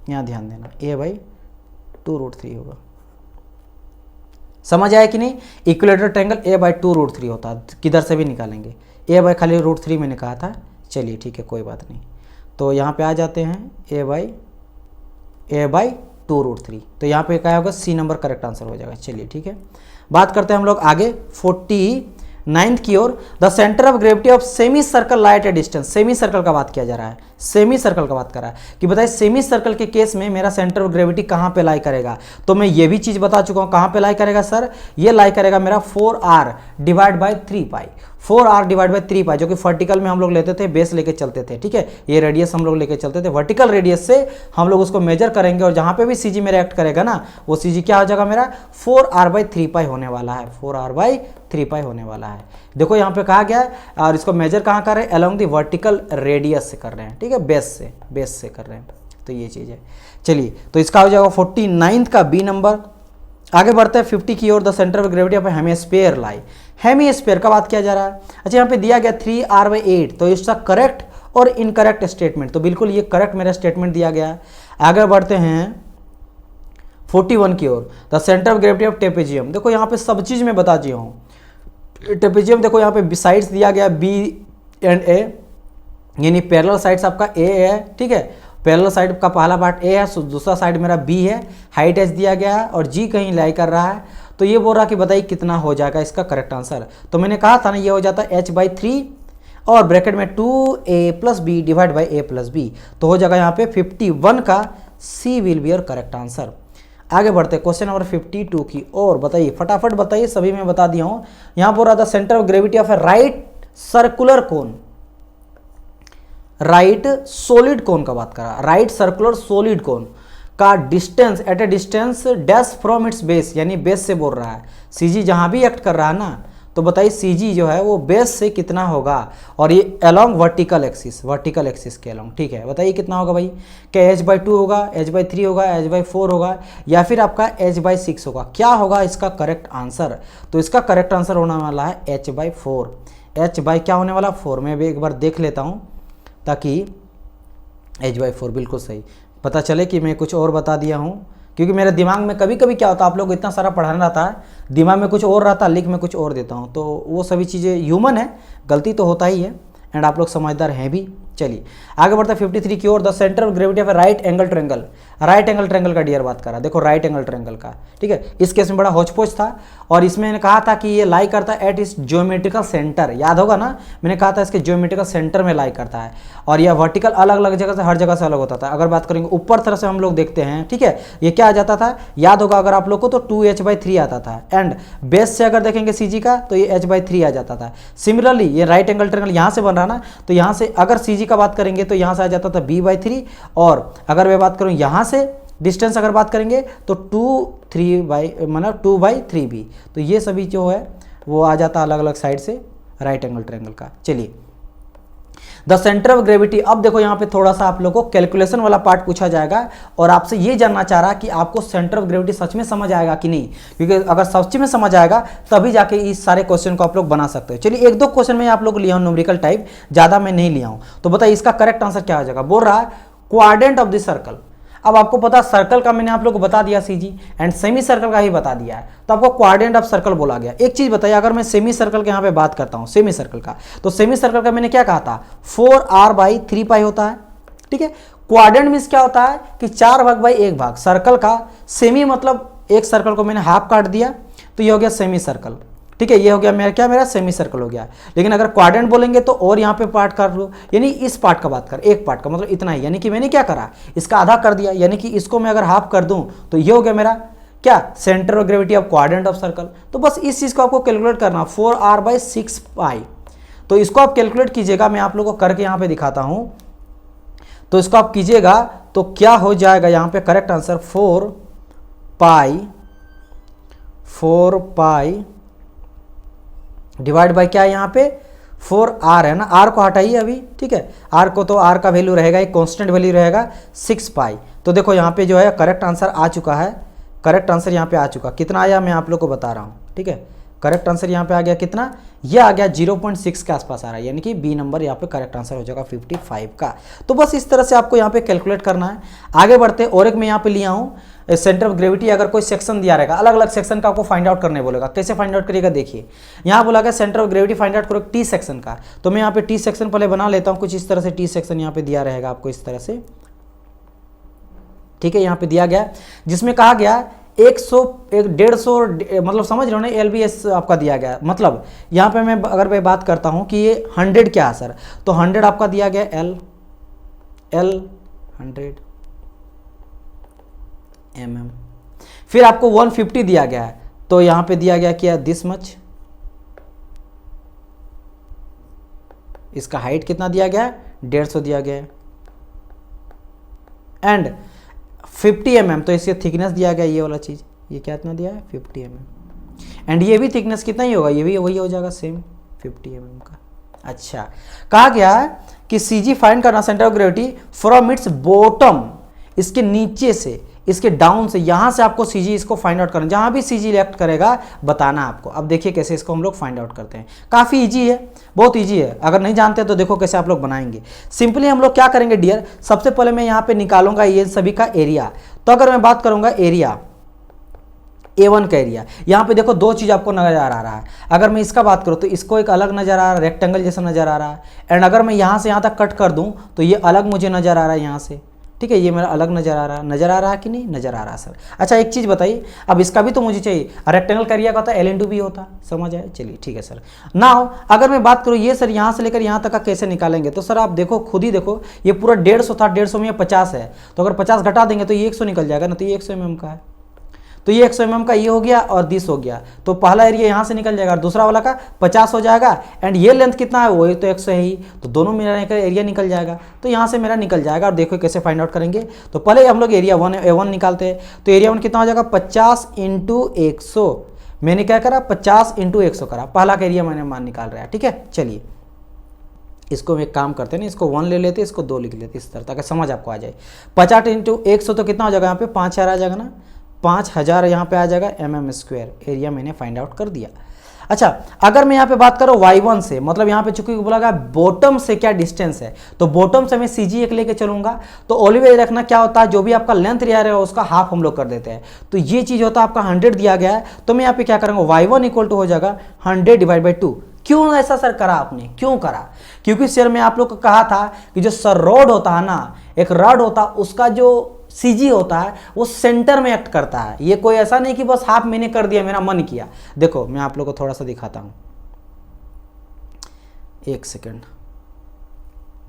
यहाँ ध्यान देना, a/2√3 होगा। समझ आया कि नहीं, इक्विलेटरल ट्रायंगल a/2√3 होता है, किधर से भी निकालेंगे, a/ खाली √3 मैंने कहा था। चलिए ठीक है, कोई बात नहीं, तो यहाँ पे आ जाते हैं a/2√3, तो यहाँ पे क्या होगा, सी नंबर करेक्ट आंसर हो जाएगा। चलिए ठीक है, बात करते हैं हम लोग आगे 49th की ओर। The centre of gravity of semi circle lie at a distance. Semi circle का बात किया जा रहा है, सेमी सर्कल का बात कर रहा है कि बताइए सेमी सर्कल के केस में मेरा सेंटर ऑफ ग्रेविटी कहाँ पे लाई करेगा। तो मैं ये भी चीज बता चुका हूँ, कहाँ पे लाई करेगा सर, ये लाई करेगा मेरा 4r/3π, 4r/3π, जो कि वर्टिकल में हम लोग लेते थे, बेस लेके चलते थे, ठीक है, ये रेडियस हम लोग लेके चलते थे, वर्टिकल रेडियस से हम लोग उसको मेजर करेंगे, और जहाँ पे भी सीजी मेरा एक्ट करेगा ना, वो सीजी क्या हो जाएगा मेरा 4r/3π होने वाला है, 4r/3π होने वाला है। देखो यहाँ पे कहा गया है, और इसको मेजर कहाँ कर रहे हैं, अलोंग दी वर्टिकल रेडियस से कर रहे हैं, ठीक है, बेस से कर रहे हैं, तो ये चीज़ है। चलिए, तो इसका हो जाएगा 49th का बी नंबर। आगे बढ़ते हैं 50 की ओर। The centre of gravity of hemisphere lie. Hemisphere का बात किया जा रहा है। अच्छा, यहाँ पे दिया गया 3r/8, तो इसका करेक्ट और इनकरेक्ट स्टेटमेंट, तो बिल्कुल ये करेक्ट मेरा स्टेटमेंट दिया गया है। आगे बढ़ते हैं 41 की ओर। The centre of gravity of trapezium. देखो यहाँ पे सब चीज़ मैं बता दिया हूँ। ट्रेपेजियम देखो यहाँ पे साइड्स दिया गया B एंड A, यानी पैरेलल साइड्स आपका A है, ठीक है, पैरेलल साइड का पहला पार्ट A है, दूसरा साइड मेरा B है, हाइट h दिया गया है और G कहीं लाई कर रहा है। तो ये बोल रहा कि बताइए कितना हो जाएगा इसका करेक्ट आंसर। तो मैंने कहा था ना, ये हो जाता है h/3 और ब्रैकेट में 2a+b डिवाइड बाई a+b, तो हो जाएगा यहाँ पे 51 का C will be your correct answer. आगे बढ़ते हैं क्वेश्चन नंबर 52 की और। बताइए फटाफट बताइए, सभी मैं बता दिया हूँ। यहाँ बोल रहा था centre of gravity of a right circular cone, right solid cone का बात करा, राइट सर्कुलर सॉलिड कोन का distance at a distance dash from its base, यानी बेस से बोल रहा है। सीजी जहां भी एक्ट कर रहा है ना, तो बताइए सीजी जो है वो बेस से कितना होगा, और ये अलोंग वर्टिकल एक्सिस के अलोंग, ठीक है। बताइए कितना होगा भाई, क्या h/2 होगा, h/3 होगा, h/4 होगा, या फिर आपका h/6 होगा, क्या होगा इसका करेक्ट आंसर। तो इसका करेक्ट आंसर होने वाला है h/4, क्या होने वाला 4। मैं भी एक बार देख लेता हूँ ताकि h/4 बिल्कुल सही पता चले कि मैं कुछ और बता दिया हूँ, क्योंकि मेरे दिमाग में कभी कभी क्या होता है, आप लोग इतना सारा पढ़ाना रहता है, दिमाग में कुछ और रहता है, लिख में कुछ और देता हूँ, तो वो सभी चीज़ें ह्यूमन है, गलती तो होता ही है, एंड आप लोग समझदार हैं भी। चलिए आगे बढ़ते हैं 53 की ओर। The centre of gravity of a right angle triangle, right angle triangle का डियर बात करा। देखो राइट एंगल ट्रायंगल का, ठीक है, इस केस में बड़ा होचपोच था, और इसमें मैंने कहा था कि ये लाई करता है एट इस ज्योमेट्रिकल सेंटर, याद होगा ना, मैंने कहा था इसके ज्योमेट्रिकल सेंटर में लाई करता है, और यह वर्टिकल अलग अलग जगह से, हर जगह से अलग होता था। अगर बात करेंगे ऊपर तरफ से हम लोग देखते हैं, ठीक है, ये क्या आ जाता था, याद होगा अगर आप लोग को, तो 2h/3 आता था, एंड बेस से अगर देखेंगे सीजी का तो ये h/3 आ जाता था। सिमिलरली ये राइट एंगल ट्रायंगल यहाँ से बन रहा ना, तो यहाँ से अगर सीजी का बात करेंगे तो यहाँ से आ जाता था b/3, और अगर मैं बात करूँ यहाँ से डिस्टेंस अगर बात करेंगे तो 2/3b, तो ये सभी जो है वो आ जाता अलग अलग साइड से राइट एंगल ट्रायंगल का। चलिए द सेंटर ऑफ ग्रेविटी। अब देखो यहाँ पे थोड़ा सा आप लोगों को कैलकुलेशन वाला पार्ट पूछा जाएगा, और आपसे ये जानना चाह रहा कि आपको सेंटर ऑफ ग्रेविटी सच में समझ आएगा कि नहीं, क्योंकि अगर सच में समझ आएगा तभी जाके इस सारे क्वेश्चन को आप लोग बना सकते हो। चलिए एक दो क्वेश्चन में आप लोग लिया हूँ न्यूमेरिकल टाइप, ज़्यादा मैं नहीं लिया हूँ। तो बताइए इसका करेक्ट आंसर क्या हो जाएगा। बोल रहा है क्वाड्रेंट ऑफ द सर्कल। अब आपको पता सर्कल का मैंने आप लोग को बता दिया सीजी, एंड सेमी सर्कल का ही बता दिया है, तो आपको क्वाड्रेंट ऑफ सर्कल बोला गया। एक चीज बताइए, अगर मैं सेमी सर्कल के यहाँ पे बात करता हूँ सेमी सर्कल का, तो सेमी सर्कल का मैंने क्या कहा था 4r/3π होता है, ठीक है। क्वाड्रेंट मीन्स क्या होता है कि 4/1 भाग सर्कल का, सेमी मतलब एक सर्कल को मैंने हाफ काट दिया तो ये हो गया सेमी सर्कल, ठीक है। ये हो गया मेरा क्या, मेरा सेमी सर्कल हो गया। लेकिन अगर क्वाड्रेंट बोलेंगे तो और यहाँ पे पार्ट कर लो, यानी इस पार्ट का बात कर, एक पार्ट का मतलब इतना ही, यानी कि मैंने क्या करा इसका आधा कर दिया, यानी कि इसको मैं अगर हाफ कर दूं तो ये हो गया मेरा क्या, centre of gravity of quadrant of circle. तो बस इस चीज को आपको कैलकुलेट करना 4r/6π। तो इसको आप कैलकुलेट कीजिएगा, मैं आप लोगों को करके यहाँ पे दिखाता हूं। तो इसको आप कीजिएगा तो क्या हो जाएगा यहाँ पे करेक्ट आंसर 4π डिवाइड बाय क्या है यहाँ पे 4r है ना, r को हटाइए अभी, ठीक है। r को तो r का वैल्यू रहेगा, एक कांस्टेंट वैल्यू रहेगा 6π। तो देखो यहाँ पे जो है करेक्ट आंसर आ चुका है, करेक्ट आंसर यहाँ पे आ चुका, कितना आया मैं आप लोग को बता रहा हूँ, ठीक है। करेक्ट आंसर यहाँ पे आ गया कितना, ये आ गया 0.6 के आसपास आ रहा है, यानी कि बी नंबर यहाँ पे करेक्ट आंसर हो जाएगा 55 का। तो बस इस तरह से आपको यहाँ पे कैलकुलेट करना है। आगे बढ़ते, और एक मैं यहाँ पे लिया हूँ सेंटर ऑफ ग्रेविटी। अगर कोई सेक्शन दिया रहेगा, अलग अलग सेक्शन का आपको फाइंड आउट करने बोलेगा, कैसे फाइंड आउट करिएगा देखिए। यहाँ बोला गया centre of gravity find out करो टी सेक्शन का, तो मैं यहाँ पे टी सेक्शन पहले बना लेता हूँ। कुछ इस तरह से टी सेक्शन यहाँ पे दिया रहेगा आपको इस तरह से, ठीक है। यहाँ पे दिया गया जिसमें कहा गया 150 मतलब समझ रहे हो ना, LBS आपका दिया गया, मतलब यहाँ पे मैं अगर मैं बात करता हूँ कि ये 100 क्या है सर, तो 100 आपका दिया गया L 100 mm। फिर आपको 150 दिया गया है, तो यहाँ पे दिया गया क्या दिस मच, इसका हाइट कितना दिया गया है 150 दिया गया है, एंड 50 mm तो इसकी थिकनेस दिया गया, ये वाला चीज ये क्या इतना दिया है 50 mm, एंड ये भी थिकनेस कितना ही होगा, ये भी वही हो जाएगा सेम 50 mm का। अच्छा, कहा गया है कि सीजी फाइंड करना centre of gravity from its bottom, इसके नीचे से, इसके डाउन से, यहां से आपको सीजी इसको फाइंड आउट करना, जहां भी सीजी रिएक्ट करेगा बताना आपको। अब देखिए कैसे इसको हम लोग फाइंड आउट करते हैं, काफी इजी है, बहुत इजी है। अगर नहीं जानते तो देखो कैसे आप लोग बनाएंगे। सिंपली हम लोग क्या करेंगे डियर, सबसे पहले मैं यहाँ पे निकालूंगा ये सभी का एरिया। तो अगर मैं बात करूंगा एरिया A1 का एरिया, यहाँ पे देखो दो चीज आपको नजर आ रहा है। अगर मैं इसका बात करूँ तो इसको एक अलग नजर आ रहा है, रेक्टेंगल जैसा नजर आ रहा है, एंड अगर मैं यहाँ से यहाँ तक कट कर दूं तो ये अलग मुझे नजर आ रहा है यहाँ से, ठीक है। ये मेरा अलग नजर आ रहा है कि नहीं नजर आ रहा है सर। अच्छा एक चीज बताइए, अब इसका भी तो मुझे चाहिए, रेक्टेंगल का एरिया का होता है L/B होता, समझ आए, चलिए ठीक है सर। नाउ अगर मैं बात करूँ ये सर यहाँ से लेकर यहाँ तक का कैसे निकालेंगे, तो सर आप देखो खुद ही देखो, ये पूरा 150 था, 150 में 50 है, तो अगर 50 घटा देंगे तो ये 100 निकल जाएगा ना, तो ये 100 mm का है, तो ये 100 mm का ये हो गया और 20 हो गया, तो पहला एरिया यहाँ से निकल जाएगा और दूसरा वाला का 50 हो जाएगा, एंड ये लेंथ कितना है वही तो 100 है ही, तो दोनों मेरा एरिया निकल जाएगा, तो यहाँ से मेरा निकल जाएगा। और देखो कैसे फाइंड आउट करेंगे, तो पहले हम लोग एरिया A1 निकालते हैं, तो एरिया 1 कितना हो जाएगा 50 × 100, मैंने क्या करा 50 × 100 करा, पहला का एरिया मैंने मान निकाल रहा है, ठीक है। चलिए इसको एक काम करते हैं ना, इसको 1 ले लेते, इसको 2 लिख लेते, इस तरह ताकि समझ आपको आ जाए। 50 × 100 तो कितना हो जाएगा यहाँ पे 5000 आ जाएगा ना, 5000 यहाँ पे आ जाएगा mm², एरिया मैंने फाइंड आउट कर दिया। अच्छा अगर मैं यहाँ पे बात करूँ y1 से, मतलब यहाँ पे चूंकि बोला गया बॉटम से क्या डिस्टेंस है, तो बॉटम से मैं CG एक लेके चलूंगा, तो ऑलवेज रखना क्या होता है, जो भी आपका लेंथ एरिया है उसका हाफ हम लोग कर देते हैं, तो ये चीज होता है आपका 100 दिया गया है, तो मैं यहाँ पे क्या करूँगा y1 = हो जाएगा 100/2। क्यों ऐसा सर करा आपने, क्यों करा, क्योंकि सर मैं आप लोग को कहा था कि जो सर रॉड होता है ना, एक रॉड होता उसका जो सीजी होता है वो सेंटर में एक्ट करता है, ये कोई ऐसा नहीं कि बस हाफ मैंने कर दिया मेरा मन किया। देखो मैं आप लोग को थोड़ा सा दिखाता हूं, एक सेकेंड,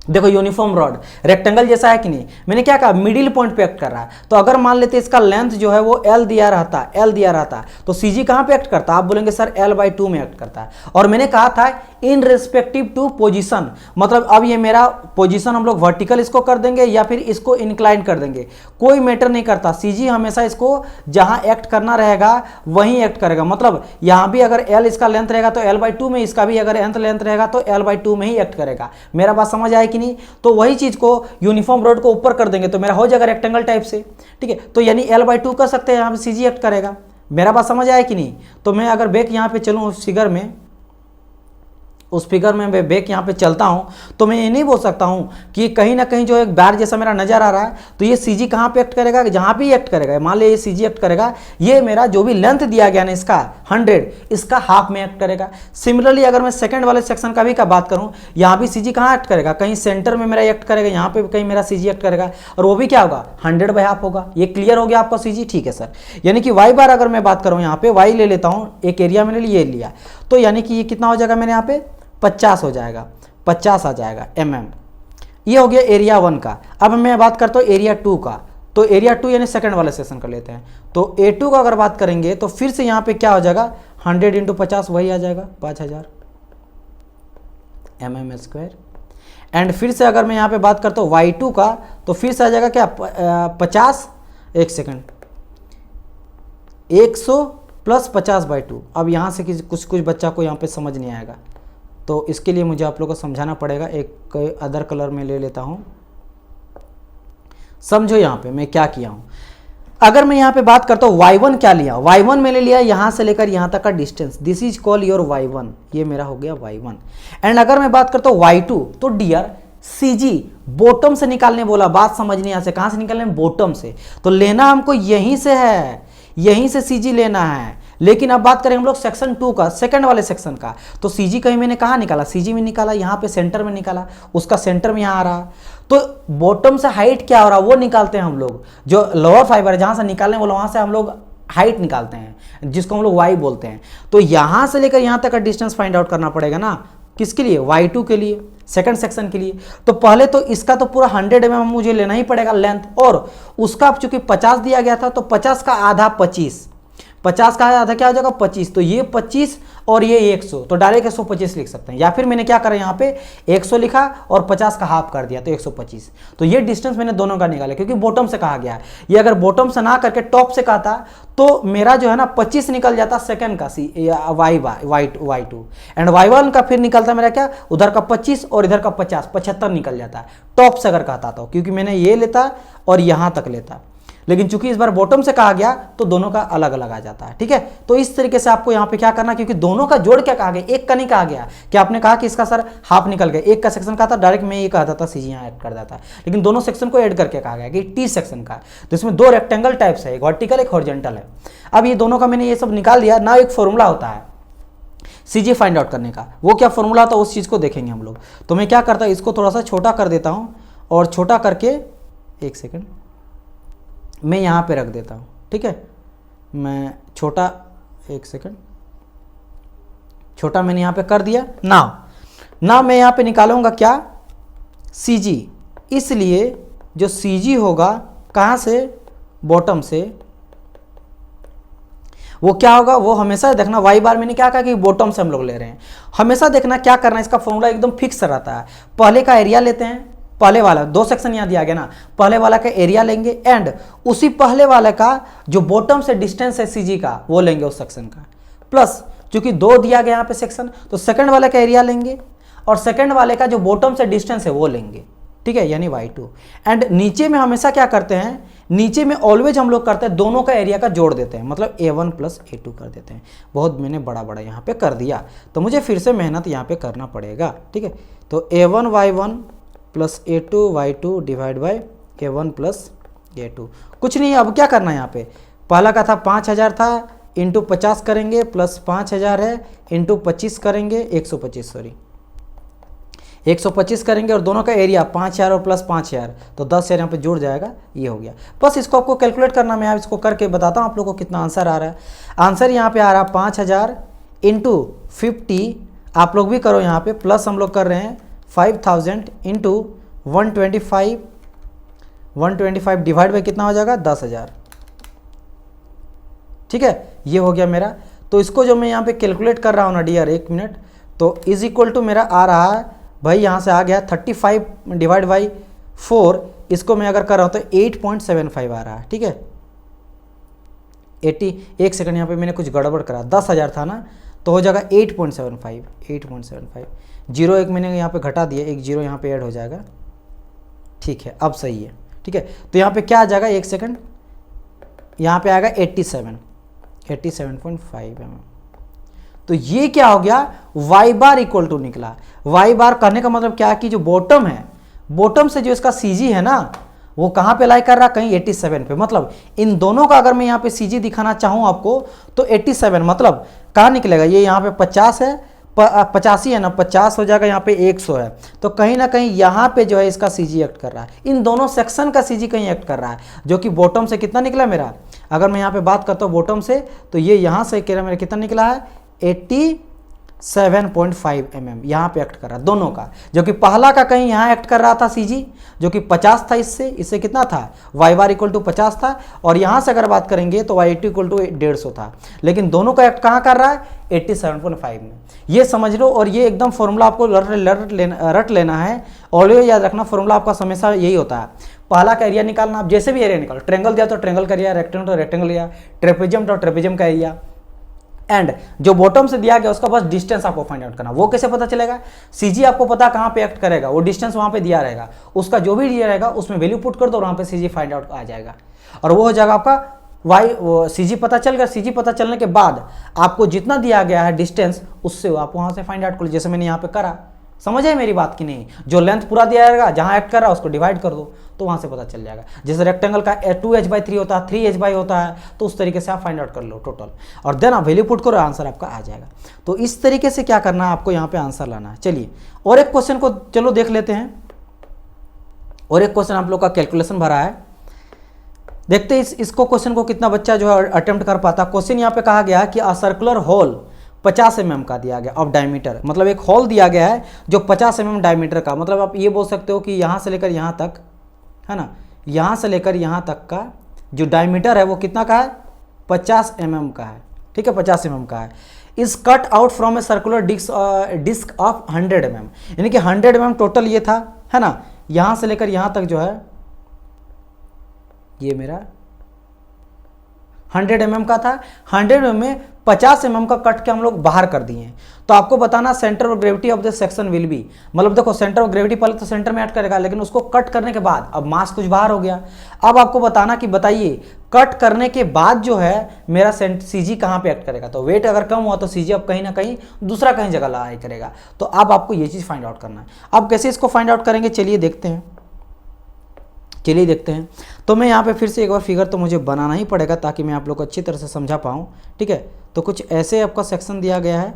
देखो यूनिफॉर्म रॉड रेक्टेंगल जैसा है कि नहीं, मैंने क्या कहा मिडिल पॉइंट पे एक्ट कर रहा है, तो अगर मान लेते इसका लेंथ जो है वो L दिया रहता, तो CG कहां पे एक्ट करता है, आप बोलेंगे सर L/2 में एक्ट करता है, और मैंने कहा था इन रेस्पेक्टिव टू पोजीशन, मतलब अब ये मेरा पोजीशन हम लोग वर्टिकल इसको कर देंगे या फिर इसको इंक्लाइन कर देंगे, कोई मैटर नहीं करता, CG हमेशा इसको जहां एक्ट करना रहेगा वहीं एक्ट करेगा, मतलब यहां भी अगर L इसका लेंथ रहेगा तो L/2 में, इसका भी अगर लेंथ रहेगा तो L/2 में ही एक्ट करेगा। मेरा बात समझ आए कि नहीं, तो वही चीज को यूनिफॉर्म रॉड को ऊपर कर देंगे तो मेरा हो जाएगा रेक्टेंगल टाइप से, ठीक है, तो यानी L/2 कर सकते हैं, यहाँ पे CG एक्ट करेगा। मेरा बात समझ आया कि नहीं, तो मैं अगर बैक यहाँ पे चलूँ फिगर में, उस फिगर में मैं बैक यहाँ पे चलता हूँ तो मैं ये नहीं बोल सकता हूँ कि कहीं ना कहीं जो एक बार जैसा मेरा नजर आ रहा है, तो ये सी जी कहाँ पे एक्ट करेगा, जहाँ भी एक्ट करेगा, मान लिया ये सी जी एक्ट करेगा, ये मेरा जो भी लेंथ दिया गया ना इसका 100, इसका हाफ में एक्ट करेगा। सिमिलरली अगर मैं सेकंड वाले सेक्शन का भी का बात करूँ, यहाँ भी सी जी कहाँ एक्ट करेगा, कहीं सेंटर में मेरा एक्ट करेगा, यहाँ पे कहीं मेरा सी जी एक्ट करेगा, और वो भी क्या होगा 100/2 होगा। ये क्लियर हो गया आपका सी जी? ठीक है सर। यानी कि वाई बार अगर मैं बात करूँ, यहाँ पे वाई ले लेता हूँ, एक एरिया मैंने ये लिया, तो यानी कि ये कितना हो जाएगा मेरे यहाँ पे 50 हो जाएगा, 50 आ जाएगा mm। ये हो गया एरिया 1 का। अब मैं बात करता हूँ एरिया 2 का, तो एरिया 2 यानी सेकंड वाले सेक्शन कर लेते हैं। तो A2 का अगर बात करेंगे तो फिर से यहाँ पे क्या हो जाएगा 100 × 50 वही आ जाएगा 5000 mm²। एंड फिर से अगर मैं यहाँ पे बात करता हूँ Y2 का, तो फिर से आ जाएगा क्या 50, एक सेकंड 100 + 50/2। अब यहाँ से कुछ बच्चा को यहाँ पे समझ नहीं आएगा, तो इसके लिए मुझे आप लोगों को समझाना पड़ेगा। एक अदर कलर में ले लेता हूँ, समझो यहाँ पे मैं क्या किया हूँ। अगर मैं यहाँ पे बात करता हूँ y1 क्या लिया, y1 मैंने लिया यहाँ से लेकर यहाँ तक का distance, this is call your y1, ये मेरा हो गया y1। एंड अगर मैं बात करता हूँ y2, तो डियर CG बॉटम से निकालने बोला, बात समझनी यहाँ से, कहाँ से निकालने, बॉटम से, तो लेना हमको यहीं से है, यहीं से CG लेना है। लेकिन अब बात करें हम लोग सेक्शन 2 का, सेकंड वाले सेक्शन का, तो CG कहीं मैंने कहाँ निकाला, CG में निकाला, यहाँ पे सेंटर में निकाला, उसका सेंटर में यहाँ आ रहा। तो बॉटम से हाइट क्या हो रहा वो निकालते हैं हम लोग, जो लोअर फाइबर है जहाँ से निकालने बोला वहाँ से हम लोग हाइट निकालते हैं, जिसको हम लोग y बोलते हैं। तो यहाँ से लेकर यहाँ तक का डिस्टेंस फाइंड आउट करना पड़ेगा ना, किसके लिए, y2 के लिए, सेकंड सेक्शन के लिए। तो पहले तो इसका तो पूरा 100 mm मुझे लेना ही पड़ेगा लेंथ, और उसका चूंकि 50 दिया गया था, तो 50 का आधा 25, 50 का आधा क्या हो जाएगा 25, तो ये 25 और ये 100, तो डायरेक्ट 125 लिख सकते हैं। या फिर मैंने क्या करा यहाँ पे 100 लिखा और 50 का हाफ कर दिया, तो 125। तो ये डिस्टेंस मैंने दोनों का निकाला, क्योंकि बॉटम से कहा गया है। ये अगर बॉटम से ना करके टॉप से कहा था, तो मेरा जो है ना 25 निकल जाता सेकंड का y2, एंड y1 का फिर निकलता मेरा क्या, उधर का 25 और इधर का 50, 75 निकल जाता है टॉप से अगर कहता तो, क्योंकि मैंने ये लेता और यहाँ तक लेता। लेकिन चूंकि इस बार बॉटम से कहा गया, तो दोनों का अलग अलग आ जाता है। ठीक है, तो इस तरीके से आपको यहाँ पे क्या करना, क्योंकि दोनों का जोड़ क्या कहा गया, एक का नहीं कहा गया कि आपने कहा कि इसका सर हाफ निकल गया, एक का सेक्शन कहा था, डायरेक्ट मैं ये कहता था CG यहाँ ऐड कर देता, लेकिन दोनों सेक्शन को ऐड करके कहा गया कि T सेक्शन का। तो इसमें 2 रेक्टेंगल टाइप्स है, एक वर्टिकल एक हॉरिजॉन्टल है। अब ये दोनों का मैंने ये सब निकाल दिया ना, एक फॉर्मूला होता है CG फाइंड आउट करने का, वो क्या फॉर्मूला होता है उस चीज़ को देखेंगे हम लोग। तो मैं क्या करता हूँ, इसको थोड़ा सा छोटा कर देता हूँ, और छोटा करके एक सेकेंड मैं यहाँ पे रख देता हूँ। ठीक है, मैं छोटा, एक सेकंड, छोटा मैंने यहाँ पे कर दिया। नाउ मैं यहाँ पे निकालूंगा क्या, CG। इसलिए जो CG होगा कहाँ से, बॉटम से, वो क्या होगा, वो हमेशा देखना y बार मैंने क्या कहा कि बॉटम से हम लोग ले रहे हैं, हमेशा देखना क्या करना, इसका फॉर्मूला एकदम फिक्स रहता है। पहले का एरिया लेते हैं, पहले वाला 2 सेक्शन यहाँ दिया गया ना, पहले वाला का एरिया लेंगे, एंड उसी पहले वाले का जो बॉटम से डिस्टेंस है CG का वो लेंगे उस सेक्शन का, प्लस चूंकि 2 दिया गया यहाँ पे सेक्शन, तो सेकंड वाले का एरिया लेंगे और सेकंड वाले का जो बॉटम से डिस्टेंस है वो लेंगे। ठीक है, यानी y2। एंड नीचे में हमेशा क्या करते हैं, नीचे में ऑलवेज हम लोग करते हैं दोनों का एरिया का जोड़ देते हैं, मतलब A1 + A2 कर देते हैं। बहुत मैंने बड़ा यहाँ पे कर दिया, तो मुझे फिर से मेहनत यहाँ पे करना पड़ेगा। ठीक है, तो A1 y1 + A2 y2 divide by A1 + A2, कुछ नहीं। अब क्या करना है यहाँ पे, पहला का था 5000 था, इंटू 50 करेंगे, प्लस 5000 है, इंटू 25 करेंगे, 125 सॉरी 125 करेंगे, और दोनों का एरिया 5000 और प्लस 5000, तो 10,000 यहाँ पे जुड़ जाएगा। ये हो गया, बस इसको आपको कैलकुलेट करना। मैं इसको करके बताता हूँ आप लोगों को कितना आंसर आ रहा है। आंसर यहाँ पे आ रहा है 5000 इंटू 50, आप लोग भी करो यहाँ पे, प्लस हम लोग कर रहे हैं 5000 इंटू 125 डिवाइड बाई कितना हो जाएगा 10,000। ठीक है, ये हो गया मेरा। तो इसको जो मैं यहाँ पे कैलकुलेट कर रहा हूँ ना डियर, 1 मिनट, तो इज इक्वल टू मेरा आ रहा है भाई, यहाँ से आ गया 35 डिवाइड बाई 4, इसको मैं अगर कर रहा हूँ तो 8.75 आ रहा है। ठीक है, 80, एक सेकंड यहाँ पे मैंने कुछ गड़बड़ करा, 10,000 था ना, तो हो जाएगा 8.75, 0 एक मैंने यहाँ पे घटा दिया, एक 0 यहाँ पे ऐड हो जाएगा। ठीक है, अब सही है। ठीक है, तो यहाँ पे क्या आ जाएगा, एक सेकंड, यहाँ पे आएगा 87.5 mm। तो ये क्या हो गया, वाई बार इक्वल टू निकला। वाई बार करने का मतलब क्या कि जो बॉटम है, बॉटम से जो इसका सीजी है ना वो कहाँ पे लाई कर रहा है, कहीं 87 पे। मतलब इन दोनों का अगर मैं यहाँ पे सीजी दिखाना चाहूँ आपको तो 87 मतलब कहाँ निकलेगा, ये यहाँ पे 50 है, 85 है ना, 50 हो जाएगा, यहाँ पे 100 है, तो कहीं ना कहीं यहाँ पे जो है इसका सीजी एक्ट कर रहा है। इन दोनों सेक्शन का सीजी कहीं एक्ट कर रहा है, जो कि बॉटम से कितना निकला मेरा, अगर मैं यहाँ पे बात करता हूँ बॉटम से, तो ये यहाँ से मेरा कितना निकला है 87.5 mm यहाँ पे एक्ट कर रहा है दोनों का, जो कि पहला का कहीं यहाँ एक्ट कर रहा था सीजी जो कि 50 था, इससे कितना था वाई बार इक्वल टू 50 था, और यहाँ से अगर बात करेंगे तो वाई टू इक्वल टू 150 था, लेकिन दोनों का एक्ट कहाँ कर रहा है 87.5 में। ये समझ लो, और ये एकदम फॉर्मूला आपको रट लेना है, ऑलवेज याद रखना फॉर्मूला आपका हमेशा यही होता है। पहला का एरिया निकालना, आप जैसे भी एरिया निकालो, ट्रेंगल दिया तो ट्रेंगल का एरिया, रेक्टेंगल तो रेक्टेंगल एरिया, ट्रेपेजियम तो ट्रेपेजियम का एरिया, एंड जो बॉटम से दिया गया उसका बस डिस्टेंस आपको फाइंड आउट करना। वो कैसे पता चलेगा, सीजी आपको पता कहाँ पे एक्ट करेगा, वो डिस्टेंस वहाँ पे दिया रहेगा, उसका जो भी दिया रहेगा उसमें वैल्यू पुट कर दो, वहाँ पे सीजी फाइंड आउट आ जाएगा, और वो हो जाएगा आपका वाई सीजी पता चल गया। सीजी पता चलने के बाद आपको जितना दिया गया है डिस्टेंस, उससे आप वहाँ से फाइंड आउट कर लो, जैसे मैंने यहाँ पे करा। समझ है मेरी बात की नहीं, जो लेंथ पूरा दिया जाएगा जहाँ एक्ट कर रहा है उसको डिवाइड कर दो, तो वहाँ से पता चल जाएगा। जैसे रेक्टेंगल का 2h/3 होता है, 3h/ होता है, तो उस तरीके से आप फाइंड आउट कर लो टोटल, और देन आप वैल्यू पुट करो, आंसर आपका आ जाएगा। तो इस तरीके से क्या करना है आपको, यहाँ पे आंसर लाना है। चलिए और एक क्वेश्चन को चलो देख लेते हैं, और एक क्वेश्चन आप लोग का कैलकुलेशन भरा है, देखते हैं इसको क्वेश्चन को कितना बच्चा जो है अटेम्प्ट कर पाता। क्वेश्चन यहाँ पे कहा गया कि अ सर्कुलर होल 50 mm का दिया गया ऑफ डायमीटर, मतलब एक होल दिया गया है जो 50 mm डायमीटर का, मतलब आप ये बोल सकते हो कि यहाँ से लेकर यहाँ तक है ना, यहाँ से लेकर यहाँ तक का जो डायमीटर है वो कितना का है 50 mm का है, ठीक है 50 mm का है। इस cut out from a circular disc of 100 mm, यानी कि 100 mm टोटल ये था है ना, यहाँ से लेकर यहाँ तक जो है ये मेरा 100 mm का था, 100 mm में 50 mm का कट के हम लोग बाहर कर दिए। तो आपको बताना centre of gravity of the section will be, मतलब देखो सेंटर ऑफ ग्रेविटी पहले तो सेंटर में ऐड करेगा, लेकिन उसको कट करने के बाद अब मास कुछ बाहर हो गया। अब आपको बताना कि बताइए कट करने के बाद जो है मेरा सीजी कहाँ पे एक्ट करेगा, तो वेट अगर कम हुआ तो सीजी अब कहीं ना कहीं दूसरा कहीं जगह लाई करेगा। तो अब आपको ये चीज़ फाइंड आउट करना है। अब कैसे इसको फाइंड आउट करेंगे, चलिए देखते हैं। तो मैं यहाँ पे फिर से एक बार फिगर तो मुझे बनाना ही पड़ेगा ताकि मैं आप लोग को अच्छी तरह से समझा पाऊँ, ठीक है। तो कुछ ऐसे आपका सेक्शन दिया गया है,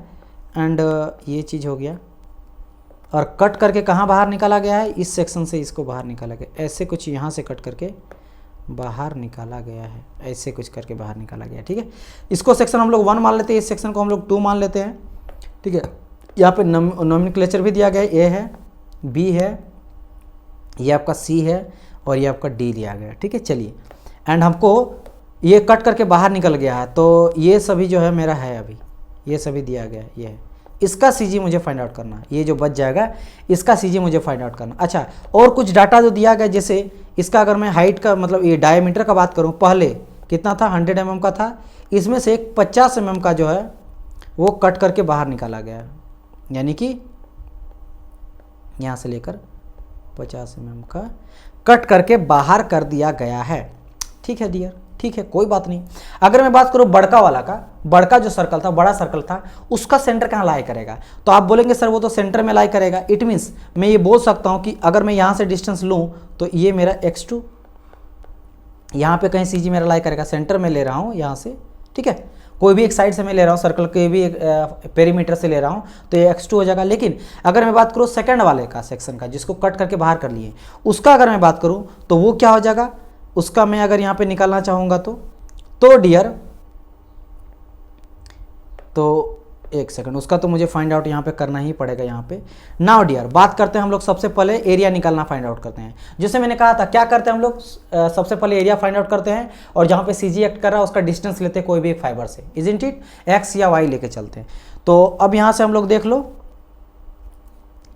एंड ये चीज़ हो गया, और कट करके कहाँ बाहर निकाला गया है, इस सेक्शन से इसको बाहर निकाला गया, ऐसे कुछ यहाँ से कट करके बाहर निकाला गया है, ऐसे कुछ करके बाहर निकाला गया, ठीक है। इसको सेक्शन हम लोग 1 मान लेते हैं, इस सेक्शन को हम लोग 2 मान लेते हैं, ठीक है। यहाँ पे नोमेनक्लेचर भी दिया गया है, ए है, बी है, ये आपका सी है, और ये आपका डी दिया गया, ठीक है। चलिए एंड हमको ये कट करके बाहर निकल गया है, तो ये सभी जो है मेरा है, अभी ये सभी दिया गया है, ये है, इसका सीजी मुझे फाइंड आउट करना है, ये जो बच जाएगा इसका सीजी मुझे फाइंड आउट करना। अच्छा, और कुछ डाटा जो दिया गया, जैसे इसका अगर मैं हाइट का मतलब ये डायमीटर का बात करूँ, पहले कितना था 100 mm का था, इसमें से एक 50 mm का जो है वो कट करके बाहर निकाला गया, यानी कि यहाँ से लेकर 50 mm का कट करके बाहर कर दिया गया है, ठीक है डियर, ठीक है, कोई बात नहीं। अगर मैं बात करूं बड़का वाला का, बड़का जो सर्कल था, बड़ा सर्कल था, उसका सेंटर कहाँ लाई करेगा, तो आप बोलेंगे सर वो तो सेंटर में लाई करेगा। इट मीन्स मैं ये बोल सकता हूं कि अगर मैं यहां से डिस्टेंस लूं तो ये मेरा x2 यहाँ पे कहीं सीजी मेरा लाई करेगा, सेंटर में ले रहा हूँ यहाँ से, ठीक है, कोई भी एक साइड से मैं ले रहा हूँ, सर्कल के भी एक पेरीमीटर से ले रहा हूँ, तो ये x2 हो जाएगा। लेकिन अगर मैं बात करूँ सेकंड वाले का सेक्शन का, जिसको कट करके बाहर कर लिए, उसका अगर मैं बात करूँ तो वो क्या हो जाएगा, उसका मैं अगर यहाँ पे निकालना चाहूँगा तो डियर, तो एक सेकंड, उसका तो मुझे फाइंड आउट यहाँ पे करना ही पड़ेगा। यहाँ पे नाउ डियर बात करते हैं हम लोग, सबसे पहले एरिया निकालना फाइंड आउट करते हैं। जैसे मैंने कहा था क्या करते हैं हम लोग, सबसे पहले एरिया फाइंड आउट करते हैं, और जहाँ पे सीजी एक्ट कर रहा है उसका डिस्टेंस लेते हैं कोई भी एक फाइबर से, इजंट इट, एक्स या वाई लेके चलते हैं। तो अब यहाँ से हम लोग देख लो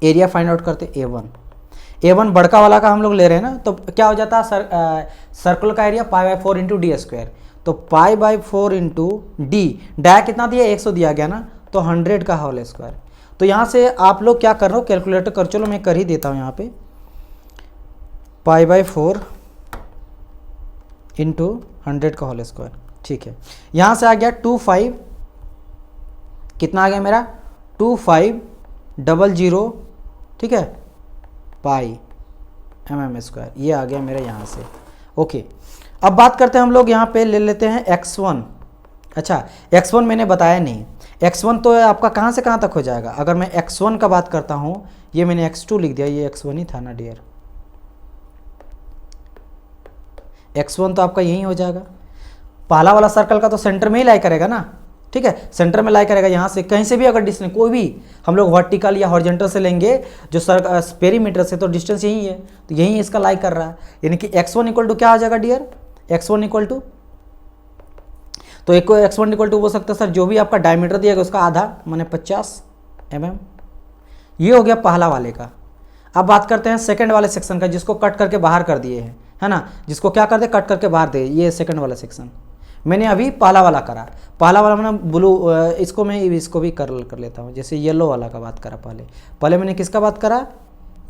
एरिया फाइंड आउट करते A1 बड़का वाला का हम लोग ले रहे हैं ना, तो क्या हो जाता है सर्कल का एरिया π/4 इंटू d², तो π/4 इंटू डी, डाया कितना दिया 100 दिया गया ना, तो 100 का होल स्क्वायर। तो यहाँ से आप लोग क्या कर रहे हो, कैलकुलेटर कर, चलो मैं कर ही देता हूँ यहाँ पे, π/4 इंटू 100 का होल स्क्वायर, ठीक है। यहाँ से आ गया 25, कितना आ गया मेरा 2500, ठीक है, पाई mm², ये आ गया मेरे यहाँ से। ओके, अब बात करते हैं हम लोग यहाँ पे ले लेते हैं x1। अच्छा, x1 मैंने बताया नहीं, x1 तो आपका कहाँ से कहाँ तक हो जाएगा। अगर मैं x1 का बात करता हूँ, ये मैंने x2 लिख दिया, ये x1 ही था ना डियर, x1 तो आपका यही हो जाएगा। पहला वाला सर्कल का तो सेंटर में ही लाई करेगा ना, ठीक है, सेंटर में लाई करेगा। यहाँ से कहीं से भी अगर डिस्टेंस कोई भी हम लोग वर्टिकल या हॉरिजॉन्टल से लेंगे जो पेरीमीटर से, तो डिस्टेंस यही है, तो यही इसका लाई कर रहा है। यानी कि x1 इक्वल टू क्या आ जाएगा डियर, x1 इक्वल टू, तो एक x1 इक्वल टू हो सकता है सर जो भी आपका डायमीटर दिया गया उसका आधा, माने 50 mm। ये हो गया पहला वाले का। अब बात करते हैं सेकंड वाले सेक्शन का, जिसको कट करके बाहर कर दिए हैं, है ना, जिसको क्या कर दे, कट करके बाहर दे। ये सेकंड वाला सेक्शन मैंने अभी पहला वाला करा, पहला वाला मैंने ब्लू, इसको मैं इसको भी कर लेता हूँ। जैसे येलो वाला का बात करा, पहले मैंने किसका बात करा,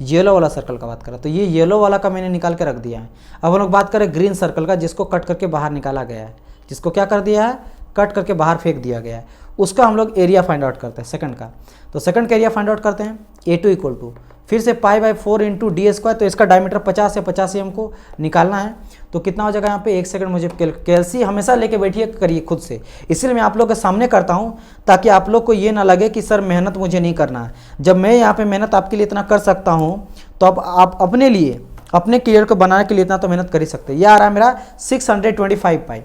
येलो वाला सर्कल का बात करा, तो ये येलो वाला का मैंने निकाल के रख दिया है। अब हम लोग बात करें ग्रीन सर्कल का, जिसको कट करके बाहर निकाला गया है, जिसको क्या कर दिया है, कट करके बाहर फेंक दिया गया है। उसका हम लोग एरिया फाइंड आउट करते हैं सेकंड का। तो सेकंड का एरिया फाइंड आउट करते हैं, A2 इक्वल टू फिर से π/4 इंटू d², तो इसका डायमीटर 50 है, 50 ही हमको निकालना है। तो कितना हो जाएगा यहाँ पे, एक सेकंड मुझे कैलसी हमेशा लेके बैठिए, करिए खुद से, इसलिए मैं आप लोग के सामने करता हूँ ताकि आप लोग को ये ना लगे कि सर मेहनत मुझे नहीं करना है। जब मैं यहाँ पे मेहनत आपके लिए इतना कर सकता हूँ, तो अब आप अपने लिए, अपने करियर को बनाने के लिए इतना तो मेहनत कर ही सकते हैं। ये आ रहा है मेरा 625 पाई,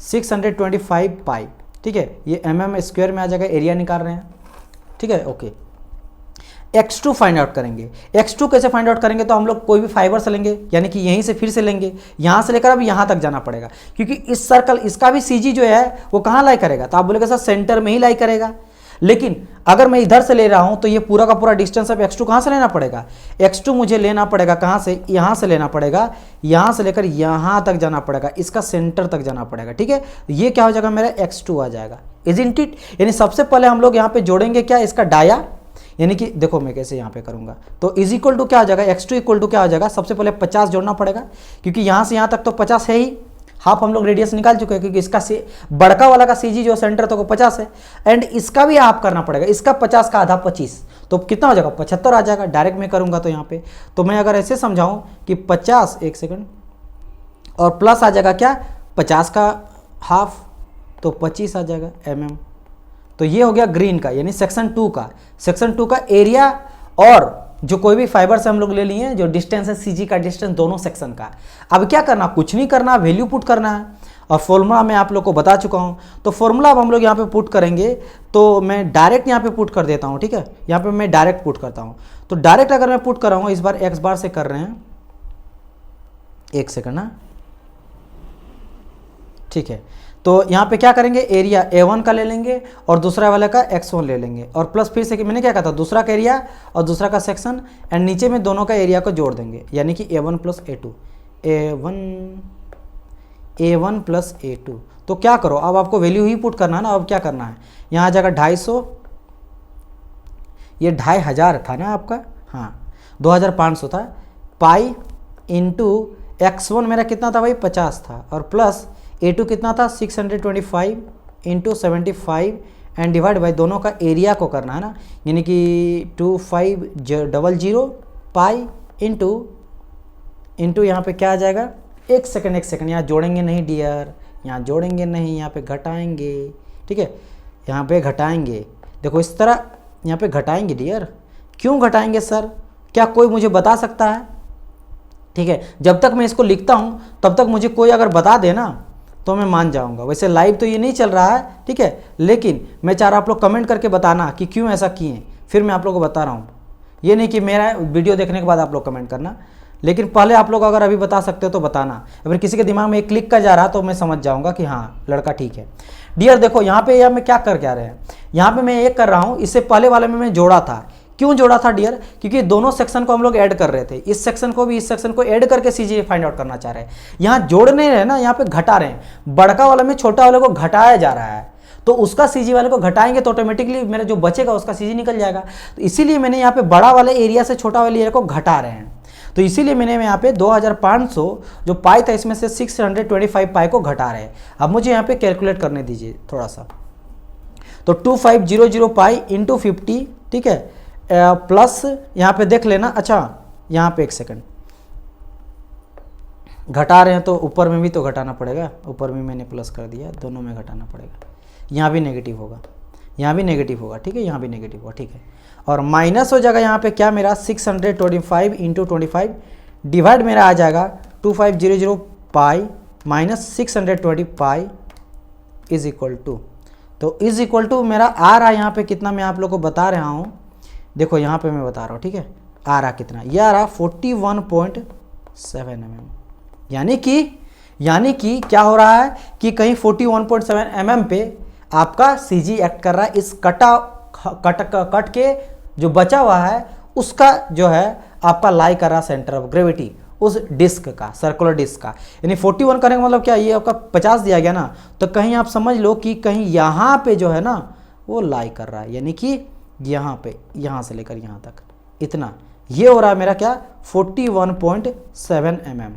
625 पाई, ठीक है, ये mm² में आ जाएगा, एरिया निकाल रहे हैं, ठीक है। ओके, x2 फाइंड आउट करेंगे। x2 कैसे फाइंड आउट करेंगे, तो हम लोग कोई भी फाइबर से लेंगे, यानी कि यहीं से फिर से लेंगे, यहाँ से लेकर अब यहाँ तक जाना पड़ेगा, क्योंकि इस सर्कल, इसका भी CG जो है वो कहाँ लाई करेगा, तो आप बोलेगा सर सेंटर में ही लाई करेगा। लेकिन अगर मैं इधर से ले रहा हूँ तो ये पूरा का पूरा डिस्टेंस अब x2 कहाँ से लेना पड़ेगा, x2 मुझे लेना पड़ेगा कहाँ से, यहाँ से लेना पड़ेगा, यहाँ से लेकर यहाँ तक जाना पड़ेगा, इसका सेंटर तक जाना पड़ेगा, ठीक है। ये क्या हो जाएगा, मेरा x2 आ जाएगा, इजंट इट। यानी सबसे पहले हम लोग यहाँ पे जोड़ेंगे क्या, इसका डाया, यानी कि देखो मैं कैसे यहाँ पे करूँगा, तो इज इक्वल टू क्या आ जाएगा, x2 इक्वल टू क्या हो जाएगा, सबसे पहले 50 जोड़ना पड़ेगा, क्योंकि यहाँ से यहाँ तक तो 50 है ही, हाफ हम लोग रेडियस निकाल चुके हैं, क्योंकि इसका बड़का वाला का CG जो सेंटर तक 50 है, एंड इसका भी हाफ करना पड़ेगा, इसका 50 का आधा 25, तो कितना हो जाएगा, 75 आ जाएगा। डायरेक्ट मैं करूँगा तो यहाँ पे, तो मैं अगर ऐसे समझाऊँ कि 50, एक सेकंड, और प्लस आ जाएगा क्या, 50 का हाफ, तो 25 आ जाएगा mm। तो ये हो गया ग्रीन का, यानी सेक्शन 2 का, सेक्शन 2 का एरिया, और जो कोई भी फाइबर से हम लोग ले लिए हैं, जो डिस्टेंस है CG का डिस्टेंस दोनों सेक्शन का। अब क्या करना, कुछ नहीं करना, वैल्यू पुट करना है, और फॉर्मूला मैं आप लोग को बता चुका हूं। तो फॉर्मूला अब हम लोग यहाँ पे पुट करेंगे, तो मैं डायरेक्ट यहाँ पे पुट कर देता हूँ, ठीक है, यहाँ पे मैं डायरेक्ट पुट करता हूँ। तो डायरेक्ट अगर मैं पुट कर रहा हूँ, इस बार x बार से कर रहे हैं, एक सेकंड ना, ठीक है। तो यहाँ पे क्या करेंगे, एरिया A1 का ले लेंगे और दूसरा वाले का x1 ले लेंगे, और प्लस फिर से कि मैंने क्या कहा था, दूसरा का एरिया और दूसरा का सेक्शन, एंड नीचे में दोनों का एरिया को जोड़ देंगे, यानी कि A1 plus A2, A1 plus A2। तो क्या करो, अब आपको वैल्यू ही पुट करना है ना। अब क्या करना है, यहाँ आ जाएगा 250, ये 2500 था ना आपका, हाँ 2500 था, पाई इंटू x1 मेरा कितना था भाई, 50 था, और प्लस A2 कितना था, 625 इंटू 75, एंड डिवाइड बाई दोनों का एरिया को करना है ना, यानी कि 2500 पाई इंटू यहाँ पे क्या आ जाएगा, एक सेकंड, यहाँ जोड़ेंगे नहीं डियर, यहाँ जोड़ेंगे नहीं, यहाँ पे घटाएंगे, ठीक है, यहाँ पे घटाएंगे, देखो इस तरह यहाँ पे घटाएंगे डियर। क्यों घटाएंगे सर, क्या कोई मुझे बता सकता है, ठीक है। जब तक मैं इसको लिखता हूँ तब तक मुझे कोई अगर बता दे ना तो मैं मान जाऊंगा। वैसे लाइव तो ये नहीं चल रहा है, ठीक है, लेकिन मैं चाह रहा आप लोग कमेंट करके बताना कि क्यों ऐसा किए, फिर मैं आप लोगों को बता रहा हूँ। ये नहीं कि मेरा वीडियो देखने के बाद आप लोग कमेंट करना, लेकिन पहले आप लोग अगर अभी बता सकते हो तो बताना। अगर किसी के दिमाग में एक क्लिक का जा रहा तो मैं समझ जाऊँगा कि हाँ लड़का ठीक है। डियर देखो यहाँ पे मैं क्या करके आ रहे हैं, यहाँ पे मैं एक कर रहा हूँ, इससे पहले वाले में मैं जोड़ा था। क्यों जोड़ा था डियर, क्योंकि दोनों सेक्शन को हम लोग ऐड कर रहे थे, इस सेक्शन को भी इस सेक्शन को ऐड करके CG फाइंड आउट करना चाह रहे हैं। यहाँ जोड़ नहीं रहे ना, यहाँ पे घटा रहे हैं, बड़का वाला में छोटा वाले को घटाया जा रहा है, तो उसका CG वाले को घटाएंगे तो ऑटोमेटिकली मेरा जो बचेगा उसका CG निकल जाएगा। तो इसीलिए मैंने यहाँ पे बड़ा वाले एरिया से छोटा वाले एरिया को घटा रहे हैं, तो इसीलिए मैंने यहाँ पे 2500 जो पाई था इसमें से 625 पाई को घटा रहे हैं। अब मुझे यहाँ पे कैलकुलेट करने दीजिए थोड़ा सा। तो 2500 पाई इंटू 50, ठीक है, प्लस यहाँ पे देख लेना। अच्छा यहाँ पे एक सेकंड, घटा रहे हैं तो ऊपर में भी तो घटाना पड़ेगा, ऊपर में मैंने प्लस कर दिया, दोनों में घटाना पड़ेगा। यहाँ भी नेगेटिव होगा, यहाँ भी नेगेटिव होगा, ठीक है, यहाँ भी नेगेटिव होगा, ठीक है। और माइनस हो जाएगा यहाँ पे क्या मेरा 625 इंटू 25 डिवाइड मेरा आ जाएगा 2500 pi minus 620 pi is equal to, तो इज इक्वल टू मेरा आ रहा है यहाँ पे कितना, मैं आप लोग को बता रहा हूँ, देखो यहाँ पे मैं बता रहा हूँ, ठीक है, आ रहा कितना, ये आ रहा 41.7 mm। यानी कि क्या हो रहा है कि कहीं 41.7 mm पे आपका CG एक्ट कर रहा है, इस कट के जो बचा हुआ है उसका जो है आपका लाई कर रहा सेंटर ऑफ ग्रेविटी उस डिस्क का, सर्कुलर डिस्क का। यानी 41 करने का मतलब क्या, ये आपका 50 दिया गया ना, तो कहीं आप समझ लो कि कहीं यहाँ पे जो है ना वो लाई कर रहा है, यानी कि यहाँ पे, यहाँ से लेकर यहाँ तक इतना, ये हो रहा है मेरा क्या 41.7 mm।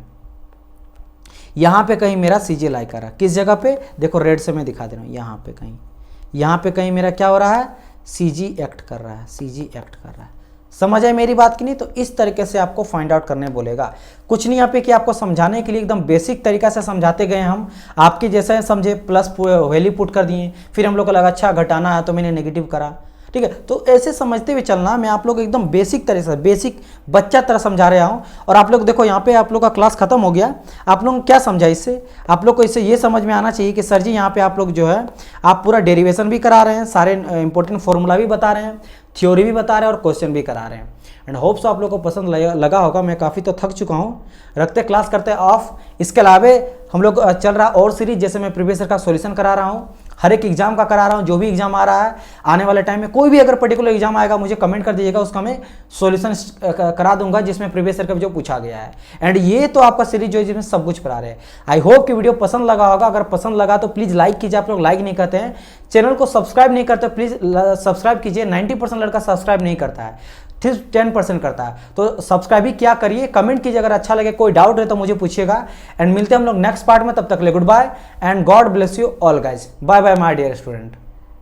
यहाँ पे कहीं मेरा CG लाई कर रहा है, किस जगह पे, देखो रेड से मैं दिखा दे रहा हूँ, यहाँ पे कहीं मेरा क्या हो रहा है, CG एक्ट कर रहा है, CG एक्ट कर रहा है। समझ आए मेरी बात की नहीं? तो इस तरीके से आपको फाइंड आउट करने बोलेगा, कुछ नहीं यहाँ पे कि आपको समझाने के लिए एकदम बेसिक तरीका से समझाते गए हम, आपके जैसे समझे, प्लस वैल्यू पुट कर दिए, फिर हम लोग को लगा अच्छा घटाना है तो मैंने नेगेटिव करा, ठीक है। तो ऐसे समझते हुए चलना, मैं आप लोग को एकदम बेसिक तरह से, बेसिक बच्चा तरह समझा रहा हूँ। और आप लोग देखो यहाँ पे आप लोग का क्लास खत्म हो गया, आप लोग क्या समझा इससे, आप लोग को इससे ये समझ में आना चाहिए कि सर जी यहाँ पे आप लोग जो है आप पूरा डेरिवेशन भी करा रहे हैं, सारे इंपॉर्टेंट फॉर्मूला भी बता रहे हैं, थ्योरी भी बता रहे हैं और क्वेश्चन भी करा रहे हैं। एंड होप सो आप लोग को पसंद लगा होगा। मैं काफ़ी तो थक चुका हूँ, रखते क्लास करते ऑफ। इसके अलावा हम लोग चल रहा और सीरीज, जैसे मैं प्रीवियस ईयर का सॉल्यूशन करा रहा हूँ, हर एक एग्जाम का करा रहा हूँ, जो भी एग्जाम आ रहा है आने वाले टाइम में, कोई भी अगर पर्टिकुलर एग्जाम आएगा मुझे कमेंट कर दीजिएगा, उसका मैं सॉल्यूशन करा दूंगा जिसमें प्रीवियस ईयर का जो पूछा गया है। एंड ये तो आपका सीरीज जो है जिसमें सब कुछ करा रहे हैं। आई होप कि वीडियो पसंद लगा होगा, अगर पसंद लगा तो प्लीज़ लाइक कीजिए, आप लोग लाइक नहीं करते हैं, चैनल को सब्सक्राइब नहीं करते प्लीज़ सब्सक्राइब कीजिए। 90% लड़का सब्सक्राइब नहीं करता है, 10% करता है, तो सब्सक्राइब ही क्या करिए, कमेंट कीजिए अगर अच्छा लगे, कोई डाउट है तो मुझे पूछिएगा। एंड मिलते हैं हम लोग नेक्स्ट पार्ट में, तब तक ले good bye and God bless you all guys, bye bye my dear student.